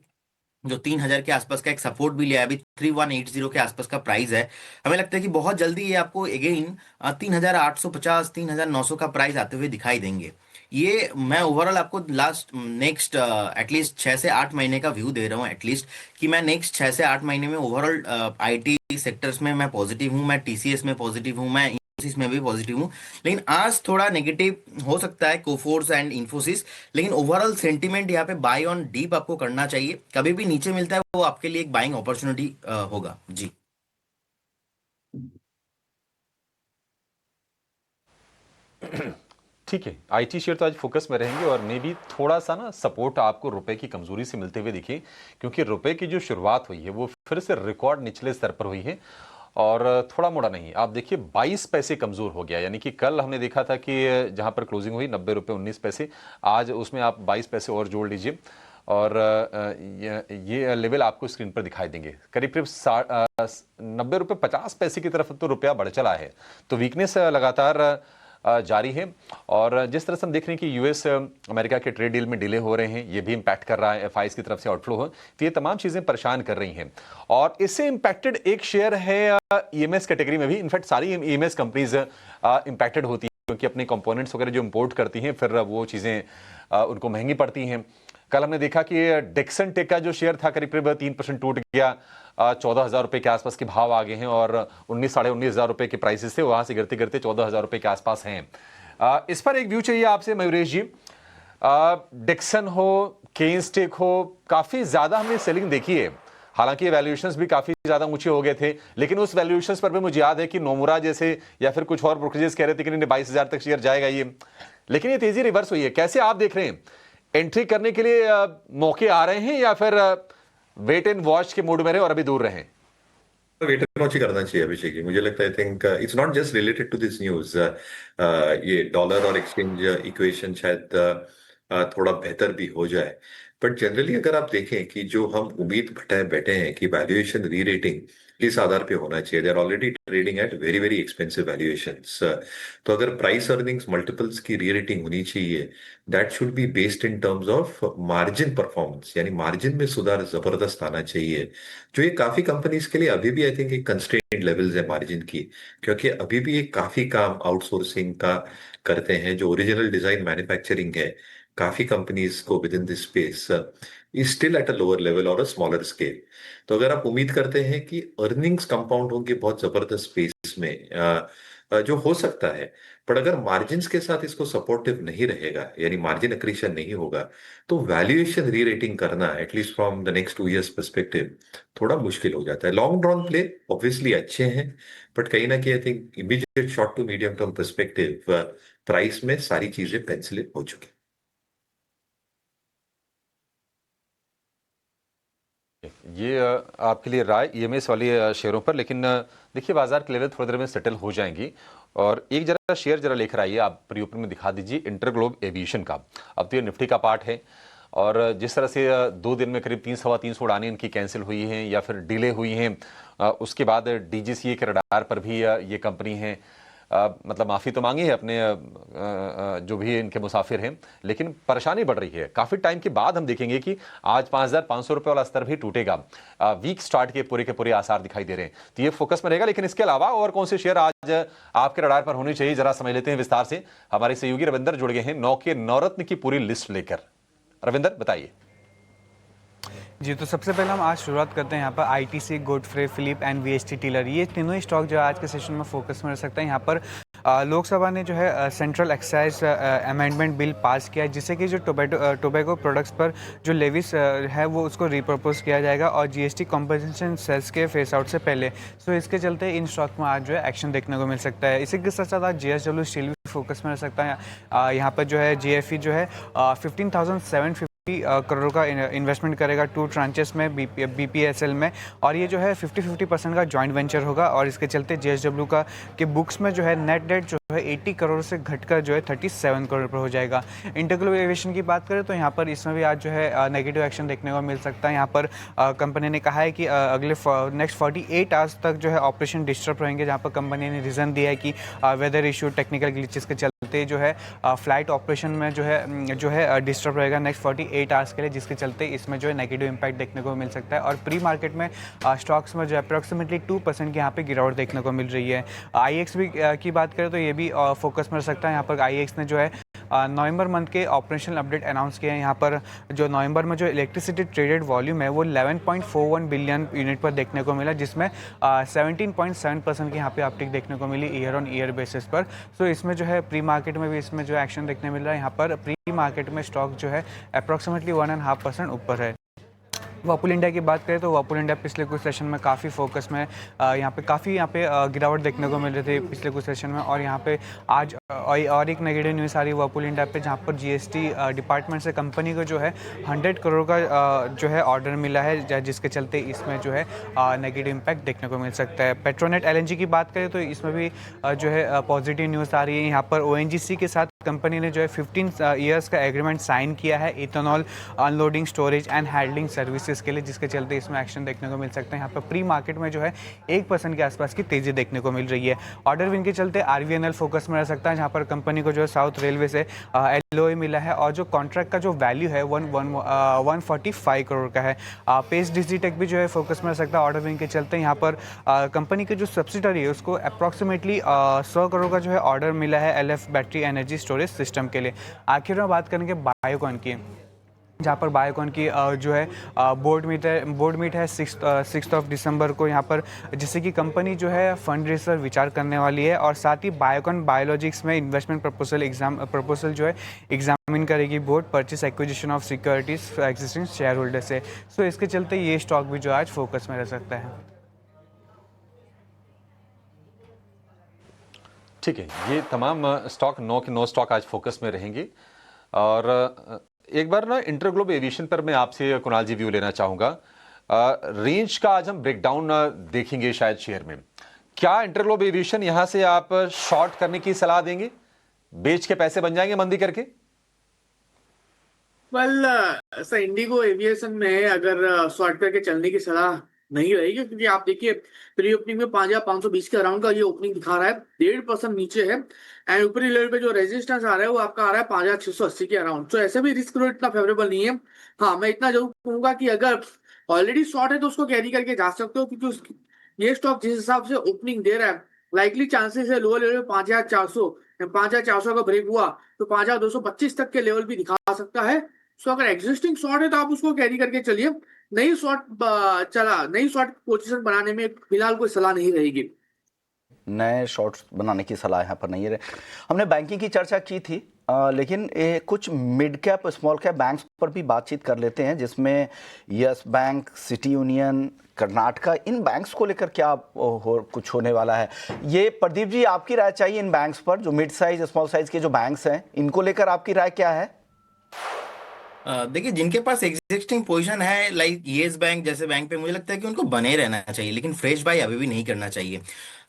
जो 3,000 के आसपास का एक सपोर्ट भी लिया है, अभी 3180 के आसपास का प्राइस है। हमें लगता है कि बहुत जल्दी ये आपको अगेन 3,850 3,900 का प्राइस आते हुए दिखाई देंगे। ये मैं ओवरऑल आपको लास्ट नेक्स्ट एटलीस्ट 6 से 8 महीने का व्यू दे रहा हूँ एटलीस्ट, कि मैं नेक्स्ट 6 से 8 महीने में ओवरऑल आईटी सेक्टर्स में मैं पॉजिटिव हूँ, मैं टीसीएस में पॉजिटिव हूँ, मैं इन्फोसिस में भी पॉजिटिव हूँ। लेकिन आज थोड़ा नेगेटिव हो सकता है कोफोर्स एंड इन्फोसिस, लेकिन ओवरऑल सेंटीमेंट यहाँ पे बाय ऑन डीप आपको करना चाहिए। कभी भी नीचे मिलता है वो आपके लिए एक बाइंग अपॉर्चुनिटी होगा जी। ठीक है, आईटी शेयर तो आज फोकस में रहेंगे और मे भी थोड़ा सा ना सपोर्ट आपको रुपए की कमजोरी से मिलते हुए दिखे, क्योंकि रुपए की जो शुरुआत हुई है वो फिर से रिकॉर्ड निचले स्तर पर हुई है और थोड़ा मोड़ा नहीं। आप देखिए 22 पैसे कमजोर हो गया, यानी कि कल हमने देखा था कि जहां पर क्लोजिंग हुई 90 रुपये 19 पैसे, आज उसमें आप 22 पैसे और जोड़ लीजिए और ये लेवल आपको स्क्रीन पर दिखाई देंगे। करीब करीब 90 रुपये 50 पैसे की तरफ तो रुपया बढ़ चला है, तो वीकनेस लगातार जारी है। और जिस तरह से हम देख रहे हैं कि यूएस अमेरिका के ट्रेड डील में डिले हो रहे हैं, ये भी इम्पैक्ट कर रहा है, एफआईएस की तरफ से आउटफ्लो हो, तो ये तमाम चीजें परेशान कर रही हैं। और इससे इम्पैक्टेड एक शेयर है ईएमएस कैटेगरी में भी, इनफैक्ट सारी ईएमएस कंपनीज इम्पैक्टेड होती हैं, क्योंकि अपने कंपोनेंट्स वगैरह जो इंपोर्ट करती हैं फिर वो चीजें उनको महंगी पड़ती हैं। कल हमने देखा कि डिक्सन टेक का जो शेयर था करीब करीब 3% टूट गया, 14,000 रुपए के आसपास के भाव आ गए हैं और 19-19,500 रुपए के प्राइसेस थे, वहां से गिरते गिरते 14,000 रुपए के आसपास हैं। इस पर एक व्यू चाहिए आपसे मयूरेश जी। डिक्सन हो, केन्स टेक हो, काफी ज्यादा हमने सेलिंग देखी है, हालांकि वैल्यूएशंस भी काफी ज्यादा ऊंचे हो गए थे, लेकिन उस वैल्यूएशंस पर भी मुझे याद है कि नोमुरा जैसे या फिर कुछ और ब्रोकरेजेस कह रहे थे कि 22,000 तक शेयर जाएगा ये, लेकिन ये तेजी रिवर्स हुई है। कैसे आप देख रहे हैं, एंट्री करने के लिए मौके आ रहे हैं या फिर वेट एंड वॉच के मूड में रहे और अभी दूर रहें? वेट एंड वॉच ही करना चाहिए अभिषेक जी, मुझे लगता है। I think it's not just related to this news, ये डॉलर और एक्सचेंज इक्वेशन शायद थोड़ा बेहतर भी हो जाए, बट जनरली अगर आप देखें कि जो हम उम्मीद भटाए बैठे हैं कि वैल्यूएशन री रेटिंग इस आधार पे होना चाहिए, they are already trading at very very expensive valuations. तो अगर प्राइस अर्निंग्स मल्टीपल्स की री रेटिंग होनी चाहिए, that should be based in terms of margin performance, यानी मार्जिन में सुधार जबरदस्त आना चाहिए, जो ये काफी कंपनीज के लिए अभी भी आई थिंक एक कंस्ट्रेंट लेवल्स है मार्जिन की, क्योंकि अभी भी ये काफी काम आउटसोर्सिंग का करते हैं। जो ओरिजिनल डिजाइन मैन्युफैक्चरिंग है काफी कंपनीज को with in this space is still at a lower level और अ स्मॉलर स्केल। तो अगर आप उम्मीद करते हैं कि अर्निंग्स कंपाउंड होंगे बहुत जबरदस्त स्पेस में, जो हो सकता है, पर अगर मार्जिन्स के साथ इसको सपोर्टिव नहीं रहेगा, यानी मार्जिन एक्रीशन नहीं होगा, तो वैल्यूएशन री रेटिंग करना at least from the next 2 years perspective थोड़ा मुश्किल हो जाता है। लॉन्ग ड्रॉन प्ले ऑब्वियसली अच्छे हैं, बट कहीं ना कहीं I think immediate short to medium term perspective price में सारी चीजें पेंसिल हो चुकी। ये आपके लिए राय ईएमएस वाले शेयरों पर, लेकिन देखिए बाजार के लेवल थोड़ी देर में सेटल हो जाएंगी। और एक जरा शेयर जरा लेकर आइए, आप प्री-ओपन में दिखा दीजिए इंटरग्लोब एविएशन का। अब तो ये निफ्टी का पार्ट है और जिस तरह से 2 दिन में करीब 300 उड़ानें इनकी कैंसिल हुई हैं या फिर डिले हुई हैं, उसके बाद डीजीसीए के रडार पर भी ये कंपनी है, मतलब माफ़ी तो मांगी है अपने जो भी इनके मुसाफिर हैं, लेकिन परेशानी बढ़ रही है। काफ़ी टाइम के बाद हम देखेंगे कि आज 5,500 रुपये वाला स्तर भी टूटेगा। वीक स्टार्ट के पूरे आसार दिखाई दे रहे हैं, तो ये फोकस में रहेगा। लेकिन इसके अलावा और कौन से शेयर आज आपके रडार पर होने चाहिए, जरा समझ लेते हैं विस्तार से। हमारे सहयोगी रविंदर जुड़ गए हैं 9 के नवरत्न की पूरी लिस्ट लेकर। रविंदर बताइए। जी, तो सबसे पहले हम आज शुरुआत करते हैं यहाँ पर ITC, Godfrey Phillips and VST Tiller. ये तीनों ही स्टॉक जो आज के सेशन में फोकस में रह सकते हैं। यहाँ पर लोकसभा ने जो है सेंट्रल एक्साइज अमेंडमेंट बिल पास किया है, जिससे कि जो टोबैको प्रोडक्ट्स पर जो लेविस है वो उसको रिप्रपोज किया जाएगा और जीएसटी कॉम्पनसेशन सेल्स के फेस आउट से पहले। सो इसके चलते इन स्टॉक में आज जो है एक्शन देखने को मिल सकता है। इसी के साथ साथ आज जेएसडब्ल्यू स्टील भी फोकस में रह सकता है। यहाँ पर जो है जेएफई जो है 15,750 करोड़ का इन्वेस्टमेंट करेगा 2 ट्रांचेस में BPSL में, और ये जो है 50-50% का जॉइंट वेंचर होगा। और इसके चलते JSW का के बुक्स में जो है नेट डेट जो है 80 करोड़ से घटकर जो है 37 करोड़ पर हो जाएगा। इंटरग्लोब एविएशन की बात करें तो यहाँ पर इसमें भी आज जो है नेगेटिव एक्शन देखने को मिल सकता है। यहाँ पर कंपनी ने कहा है कि अगले नेक्स्ट 48 आवर्स तक जो है ऑपरेशन डिस्टर्ब रहेंगे, जहाँ पर कंपनी ने रीज़न दिया है कि वेदर इशू, टेक्निकल ग्लिचेस के चलते जो है फ्लाइट ऑपरेशन में जो है डिस्टर्ब रहेगा नेक्स्ट 48 आवर्स के लिए, जिसके चलते इसमें जो है नेगेटिव इंपैक्ट देखने को मिल सकता है। और प्री मार्केट में स्टॉक्स में जो है अप्रॉक्सीमेटली 2% की यहाँ पे गिरावट देखने को मिल रही है। IEX भी की बात करें तो ये भी फोकस में रह सकता है। यहाँ पर IEX ने जो है नवंबर मंथ के ऑपरेशनल अपडेट अनाउंस किए हैं। यहाँ पर जो नवंबर में जो इलेक्ट्रिसिटी ट्रेडेड वॉल्यूम है वो 11.41 बिलियन यूनिट पर देखने को मिला, जिसमें 17.7% की यहाँ पे अपटिक देखने को मिली ईयर ऑन ईयर बेसिस पर। सो इसमें जो है प्री मार्केट में भी इसमें जो एक्शन देखने मिल रहा है। यहाँ पर प्री मार्केट में स्टॉक जो है अप्रॉक्सीमेटली 1.5% ऊपर है। वर्लपूल इंडिया की बात करें तो वर्लपूल इंडिया पिछले कुछ सेशन में काफ़ी फोकस में यहाँ पे गिरावट देखने को मिल रही थी पिछले कुछ सेशन में, और यहाँ पे आज और एक नेगेटिव न्यूज़ आ रही है वर्लपूल इंडिया पे, जहाँ पर GST डिपार्टमेंट से कंपनी को जो है 100 करोड़ का जो है ऑर्डर मिला है, जिसके चलते इसमें जो है नेगेटिव इम्पैक्ट देखने को मिल सकता है। पेट्रोनेट LNG की बात करें तो इसमें भी जो है पॉजिटिव न्यूज़ आ रही है। यहाँ पर ONGC के साथ कंपनी ने जो है 15 ईयर्स का एग्रीमेंट साइन किया है ethanol unloading, storage and handling services के लिए, जिसके चलते इसमें एक्शन देखने को मिल सकता है। यहाँ पर प्री मार्केट में जो है 1% के आसपास की तेजी देखने को मिल रही है। ऑर्डर विन के चलते RVNL फोकस में रह सकता है, जहाँ पर कंपनी को जो है साउथ रेलवे से LOA मिला है, और जो कॉन्ट्रैक्ट का जो वैल्यू है 145 करोड़ का है। पेस डिजिटेक भी जो है फोकस में रह सकता है ऑर्डर विन के चलते। यहाँ पर कंपनी के जो सब्सिडरी है उसको अप्रॉक्सीमेटली 100 करोड़ का जो है ऑर्डर मिला है LF battery energy storage system के लिए। आखिर में बात करेंगे बायोकॉन की, जहाँ पर बायोकॉन की जो है बोर्ड मीट है 6 दिसंबर को, यहाँ पर जिससे कि कंपनी जो है फंड रेजर विचार करने वाली है, और साथ ही बायोकॉन बायोलॉजिक्स में इन्वेस्टमेंट प्रपोजल जो है एग्जामिन करेगी board purchase acquisition of securities existing share holder से। सो इसके चलते ये स्टॉक भी जो आज फोकस में रह सकता है। ठीक है, ये तमाम स्टॉक 9 के 9 स्टॉक आज फोकस में रहेंगे। और एक बार ना इंटरग्लोब एविएशन पर मैं आपसे कुणाल जी व्यू लेना चाहूँगा। रेंज का आज हम ब्रेकडाउन देखेंगे शायद शेयर में। क्या इंटरग्लोब एविएशन यहाँ से आप शॉर्ट करने की सलाह देंगे? बेच के पैसे बन जाएंगे मंदी करके? सर इंडिगो एविएशन में अगर शॉर्ट करके चलने की सलाह नहीं रहेगी, क्योंकि आप देखिए प्री ओपनिंग में 5,520 के अराउंड का ये ओपनिंग दिखा रहा है, 1.5% नीचे है, एंड ऊपरी लेवल पे जो रेजिस्टेंस आ रहा है वो आपका आ रहा है 5,680 के अराउंड। तो ऐसे भी रिस्क रेट इतना फेवरेबल नहीं है। हाँ, मैं इतना जरूर कहूंगा कि अगर ऑलरेडी शॉर्ट है तो उसको कैरी करके जा सकते हो, क्योंकि ये स्टॉक जिस हिसाब से ओपनिंग दे रहा है लाइकली चांसेस है लोअर लेवल 5,400 का ब्रेक हुआ तो 5,225 तक के लेवल भी दिखा सकता है। सो अगर एग्जिस्टिंग शॉर्ट है तो आप उसको कैरी करके चलिए। नई शॉर्ट पोजीशन बनाने में फिलहाल कोई सलाह नहीं रहेगी। नए शॉर्ट्स बनाने की सलाह यहाँ पर नहीं है। हमने बैंकिंग की चर्चा की थी, लेकिन कुछ mid cap small cap banks पर भी बातचीत कर लेते हैं, जिसमें Yes Bank, City Union, Karnataka, इन बैंक्स को लेकर क्या कुछ होने वाला है? ये प्रदीप जी आपकी राय चाहिए इन बैंक्स पर, जो मिड साइज स्मॉल साइज के जो बैंक्स हैं इनको लेकर आपकी राय क्या है? देखिए, जिनके पास एग्जिस्टिंग पोजीशन है लाइक येस बैंक जैसे बैंक पे, मुझे लगता है कि उनको बने रहना चाहिए, लेकिन फ्रेश बाय अभी भी नहीं करना चाहिए।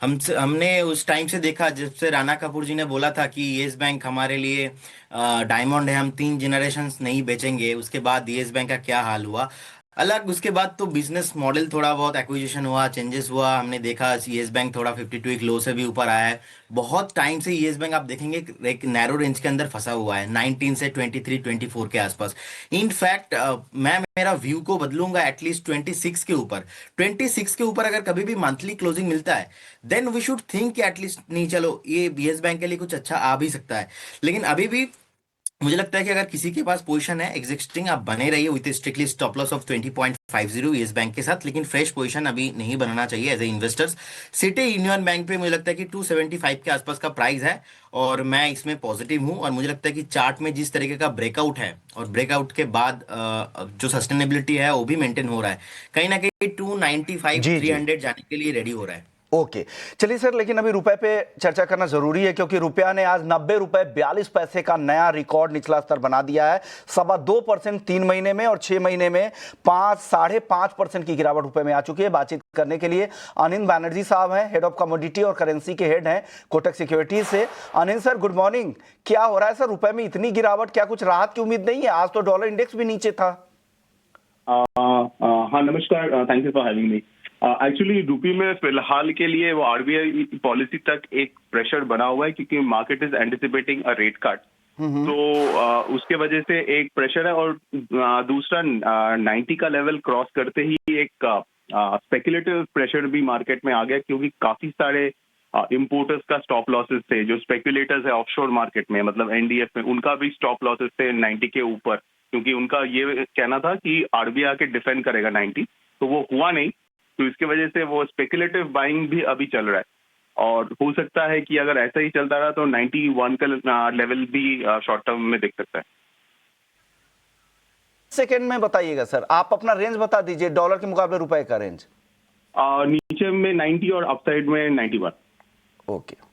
हमने उस टाइम से देखा जब से राणा कपूर जी ने बोला था कि येस बैंक हमारे लिए डायमंड है, हम 3 जनरेशन नहीं बेचेंगे। उसके बाद येस बैंक का क्या हाल हुआ अलग। उसके बाद तो बिजनेस मॉडल थोड़ा बहुत एक्विजिशन हुआ, चेंजेस हुआ, हमने देखा येस बैंक थोड़ा 52 लो से भी ऊपर आया है। बहुत टाइम से येस बैंक आप देखेंगे एक नैरो रेंज के अंदर फंसा हुआ है, 19 से 23-24 के आसपास। इनफैक्ट मैं मेरा व्यू को बदलूंगा एटलीस्ट 26 के ऊपर। 26 के ऊपर अगर कभी भी मंथली क्लोजिंग मिलता है देन वी शुड थिंक कि एटलीस्ट नहीं, चलो ये येस बैंक के लिए कुछ अच्छा आ भी सकता है। लेकिन अभी भी मुझे लगता है कि अगर किसी के पास पोजीशन है एग्जिस्टिंग, आप बने रहिए with strictly stop loss of 20.50 Yes Bank के साथ, लेकिन फ्रेश पोजीशन अभी नहीं बनाना चाहिए as a investors. City Union Bank पे मुझे लगता है कि 275 के आसपास का प्राइस है और मैं इसमें पॉजिटिव हूं, और मुझे लगता है कि चार्ट में जिस तरीके का ब्रेकआउट है और ब्रेकआउट के बाद जो सस्टेनेबिलिटी है वो भी मेंटेन हो रहा है, कहीं ना कहीं 295 300 जाने के लिए रेडी हो रहा है। ओके चलिए सर, लेकिन अभी रुपए पे चर्चा करना जरूरी है क्योंकि रुपया ने आज 90 रुपए 42 पैसे का नया रिकॉर्ड निचला स्तर बना दिया है। 2.25% 3 महीने में और 6 महीने में 5.5% की गिरावट रुपए में आ चुकी है। बातचीत करने के लिए अनिल बैनर्जी साहब हैं, हेड ऑफ कमोडिटी और करेंसी के हेड हैं कोटक सिक्योरिटीज से। Anil sir, good morning. क्या हो रहा है सर, रुपए में इतनी गिरावट, क्या कुछ राहत की उम्मीद नहीं है? आज तो डॉलर इंडेक्स भी नीचे था। हाँ नमस्कार, thank you for having me. Actually rupee में फिलहाल के लिए वो आरबीआई पॉलिसी तक एक प्रेशर बना हुआ है क्योंकि market is anticipating a rate cut, तो उसके वजह से एक प्रेशर है। और दूसरा 90 का लेवल क्रॉस करते ही एक स्पेकुलेटिव प्रेशर भी मार्केट में आ गया क्योंकि काफी सारे इम्पोर्टर्स का स्टॉप लॉसेस थे। जो स्पेकुलेटर्स है ऑफशोर मार्केट में, मतलब एनडीएफ में, उनका भी स्टॉप लॉसेस थे 90 के ऊपर, क्योंकि उनका ये कहना था कि आरबीआई आके डिफेंड करेगा 90, तो वो हुआ नहीं। तो इसके वजह से वो स्पेकुलेटिव बाइंग भी अभी चल रहा है और हो सकता है कि अगर ऐसा ही चलता रहा तो 91 का लेवल भी शॉर्ट टर्म में दिख सकता है। सेकंड में बताइएगा सर, आप अपना रेंज बता दीजिए, डॉलर के मुकाबले रुपए का रेंज। नीचे में 90 और अपसाइड में 91। ओके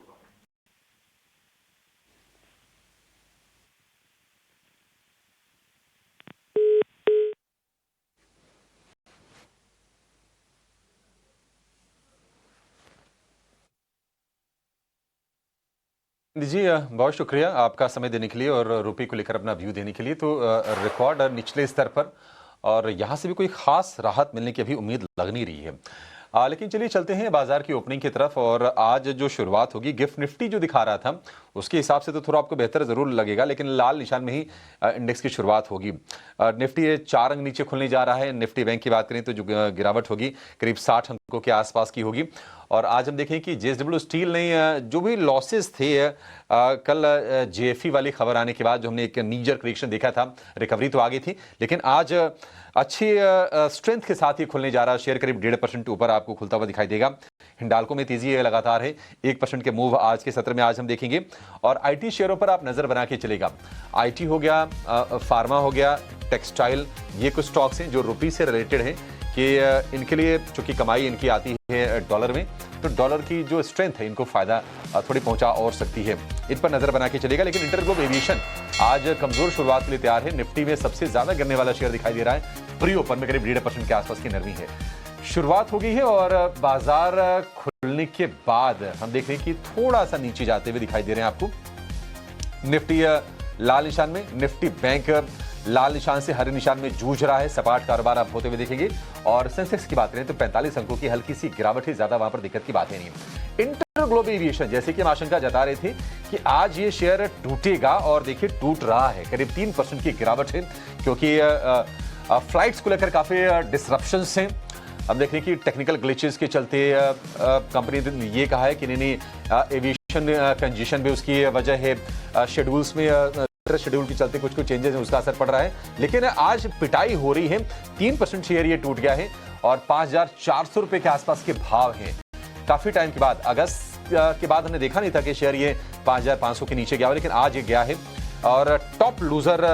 जी, बहुत शुक्रिया आपका समय देने के लिए और रुपये को लेकर अपना व्यू देने के लिए। तो रिकॉर्ड निचले स्तर पर और यहाँ से भी कोई खास राहत मिलने की अभी उम्मीद लग नहीं रही है। लेकिन चलिए चलते हैं बाजार की ओपनिंग की तरफ। और आज जो शुरुआत होगी, गिफ्ट निफ्टी जो दिखा रहा था उसके हिसाब से तो थोड़ा आपको बेहतर जरूर लगेगा, लेकिन लाल निशान में ही इंडेक्स की शुरुआत होगी। निफ्टी 4 अंक नीचे खुलने जा रहा है। निफ्टी बैंक की बात करें तो जो गिरावट होगी करीब 60 अंकों के आसपास की होगी। और आज हम देखें कि जेएसडब्ल्यू स्टील ने जो भी लॉसेस थे कल जेएफई वाली खबर आने के बाद, जो हमने एक नीजर करेक्शन देखा था, रिकवरी तो आ गई थी, लेकिन आज अच्छी स्ट्रेंथ के साथ ही खुलने जा रहा है। शेयर करीब 1.5% ऊपर आपको खुलता हुआ दिखाई देगा। हिंडाल्को में तेजी लगातार है, 1% के मूव आज के सत्र में आज हम देखेंगे। और आईटी शेयरों पर आप नजर बना के चलेगा। आईटी हो गया, फार्मा हो गया, टेक्सटाइल, ये कुछ स्टॉक्स हैं जो रुपये से रिलेटेड हैं कि इनके लिए चूंकि कमाई इनकी आती है डॉलर में, तो डॉलर की जो स्ट्रेंथ है इनको फायदा थोड़ी पहुंचा और सकती है। इन पर नजर बना के चलेगा। लेकिन इंटरग्लोब एविएशन आज कमजोर शुरुआत के लिए तैयार है। निफ्टी में सबसे ज्यादा गिरने वाला शेयर दिखाई दे रहा है। प्री ओपन में करीब 1.5% के आसपास की नरमी है। शुरुआत हो गई है और बाजार खुलने के बाद हम देख रहे हैं कि थोड़ा सा नीचे जाते हुए दिखाई दे रहे हैं आपको। निफ्टी लाल निशान में, निफ्टी बैंक लाल निशान से हरे निशान में जूझ रहा है। सपाट कारोबार आप होते हुए देखेंगे। और सेंसेक्स की बात करें तो 45 अंकों की हल्की सी गिरावट है, ज्यादा वहां पर दिक्कत की बात है नहीं। इंटरग्लोब एविएशन, जैसे कि हम आशंका जता रहे थे कि आज ये शेयर टूटेगा, और देखिए टूट रहा है। करीब 3% की गिरावट है क्योंकि फ्लाइट्स को लेकर काफी डिसरप्शंस हैं। हम देख रहे हैं कि टेक्निकल ग्लिचेस के चलते कंपनी ने ये कहा है कि नहीं एविएशन कंजेशन भी उसकी वजह है। शेड्यूल्स में शेड्यूल के चलते कुछ चेंजेस हैं, उसका असर पड़ रहा है। लेकिन आज पिटाई हो रही है। 3% शेयर ये टूट गया है और 5,400 रुपए के आसपास के भाव हैं। काफी टाइम के बाद, अगस्त के बाद हमने देखा नहीं था कि शेयर ये 5,500 के नीचे गया हो, लेकिन आज ये गया है। और टॉप लूजर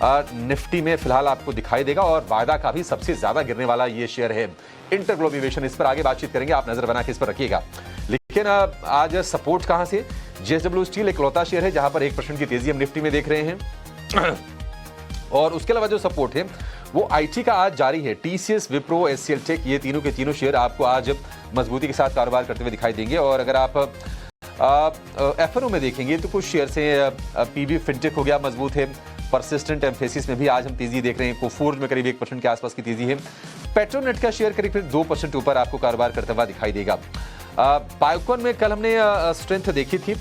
निफ्टी में फिलहाल आपको दिखाई देगा और वायदा का भी सबसे ज्यादा गिरने वाला ये शेयर है इंटरग्लोब एविएशन। इस पर आगे बातचीत करेंगे, आप नजर बना के इस पर रखिएगा। लेकिन आज सपोर्ट कहां से? जेएसडब्ल्यू स्टील इकलौता शेयर है जहां पर 1% की तेजी हम निफ्टी में देख रहे हैं। और उसके अलावा जो सपोर्ट है वो आईटी का आज जारी है। टीसीएस, विप्रो, एचसीएल टेक, ये तीनों के तीनों शेयर आपको आज मजबूती के साथ कारोबार करते हुए दिखाई देंगे। और अगर आप एफएनओ में देखेंगे तो कुछ शेयर से पीवी फिनटेक हो गया, मजबूत है। परसिस्टेंट एम्फेसिस में भी आज हम तेजी देख रहे हैं। कोफोर्ज में करीब 1% के आसपास की तेजी है। पेट्रोनेट का शेयर करीब 2% ऊपर आपको कारोबार करता हुआ दिखाई देगा। बायोकॉन में कल हमने स्ट्रेंथ देखी थी।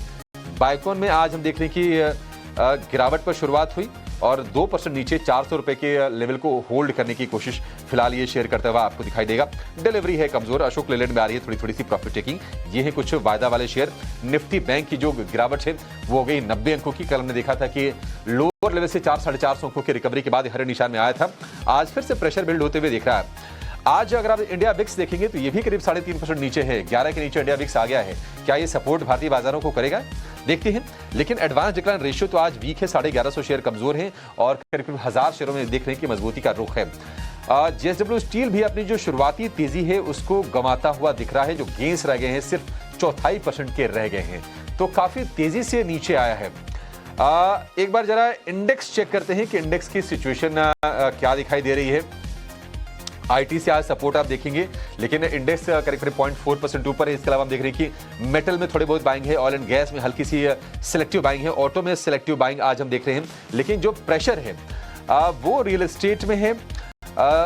बायोकॉन में आज हम देख रहे हैं कि गिरावट पर शुरुआत हुई और 2% नीचे 400 रुपए के लेवल को होल्ड करने की कोशिश फिलहाल ये शेयर करता हुआ आपको दिखाई देगा। डिलीवरी है कमजोर, अशोक लेलैंड में आ रही है थोड़ी सी प्रॉफिट टेकिंग। ये है कुछ वायदा वाले शेयर। निफ्टी बैंक की जो गिरावट है वो हो गई 90 अंकों की। कल हमने देखा था कि लोअर लेवल से 400-450 अंकों की रिकवरी के बाद हरे निशान में आया था। आज फिर से प्रेशर बिल्ड होते हुए दिख रहा है। आज अगर आप इंडिया विक्स देखेंगे तो ये भी करीब 3.5% नीचे है। 11 के नीचे इंडिया विक्स आ गया है। क्या ये सपोर्ट भारतीय बाजारों को करेगा? देखते हैं। लेकिन एडवांस डिक्लाइन रेशियो तो आज वीक है, 1150 शेयर कमजोर है और करीब 1000 शेयरों में देख रहे हैं कि मजबूती का रुख है। जेएसडब्ल्यू स्टील भी अपनी जो शुरुआती तेजी है उसको गंवाता हुआ दिख रहा है। जो गेंस रह गए हैं सिर्फ 0.25% के रह गए हैं, तो काफी तेजी से नीचे आया है। एक बार जरा इंडेक्स चेक करते हैं कि इंडेक्स की सिचुएशन क्या दिखाई दे रही है। आईटी से आज सपोर्ट आप देखेंगे, लेकिन इंडेक्स करीब 0.4% ऊपर है। इसके अलावा हम देख रहे हैं कि मेटल में थोड़ी बहुत बाइंग है, ऑयल एंड गैस में हल्की सी सिलेक्टिव बाइंग है, ऑटो में सिलेक्टिव बाइंग आज हम देख रहे हैं। लेकिन जो प्रेशर है वो रियल एस्टेट में है,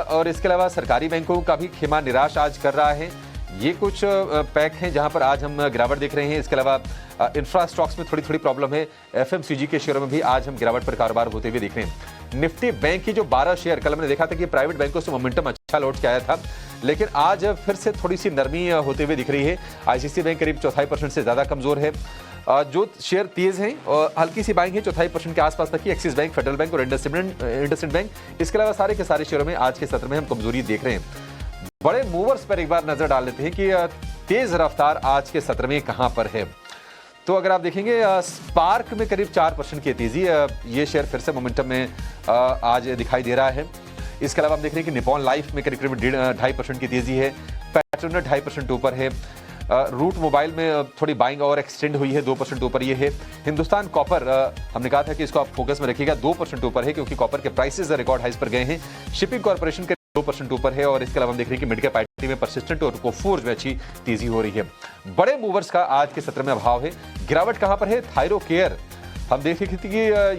और इसके अलावा सरकारी बैंकों का भी खेमा निराश आज कर रहा है। ये कुछ पैक हैं जहां पर आज हम गिरावट देख रहे हैं। इसके अलावा इंफ्रा स्टॉक्स में थोड़ी थोड़ी प्रॉब्लम है। एफएमसीजी के शेयरों में भी आज हम गिरावट पर कारोबार होते हुए देख रहे हैं। निफ्टी बैंक की जो 12 शेयर, कल हमने देखा था कि प्राइवेट बैंकों से मोमेंटम अच्छा लौट के आया था, लेकिन आज फिर से थोड़ी सी नरमी होते हुए दिख रही है। आईसीआईसीआई बैंक करीब 0.25% से ज्यादा कमजोर है। जो शेयर तेज हैं और हल्की सी बाइंग है 0.25% के आसपास तक की, एक्सिस बैंक, फेडरल बैंक और इंडसइंड बैंक। इसके अलावा सारे के सारे शेयरों में आज के सत्र में हम कमजोरी देख रहे हैं। बड़े मूवर्स पर एक बार नजर डाल लेते हैं कि तेज रफ्तार आज के सत्र में कहां पर है। तो अगर आप देखेंगे स्पार्क में करीब 4% की तेजी, ये शेयर फिर से मोमेंटम में आज दिखाई दे रहा है। इसके अलावा हम देख रहे हैं कि निपॉन लाइफ में करीब 2.5% की तेजी है। पैट्रोनेट 2.5% ऊपर है। रूट मोबाइल में थोड़ी बाइंग और एक्सटेंड हुई है, 2% ऊपर ये है। हिंदुस्तान कॉपर, हमने कहा था कि इसको आप फोकस में रखिएगा, 2% ऊपर है क्योंकि कॉपर के प्राइसेस रिकॉर्ड हाइस पर गए हैं। शिपिंग कॉर्पोरेशन के 2% ऊपर है। और इसके अलावा हम देख रहे हैं कि मिड कैप आईटी में परसिस्टेंट और कोफोर्ज में अच्छी तेजी हो रही है। बड़े मूवर्स का आज के सत्र में अभाव है। गिरावट कहां पर है? थायरो केयर, हम देख रहे थे कि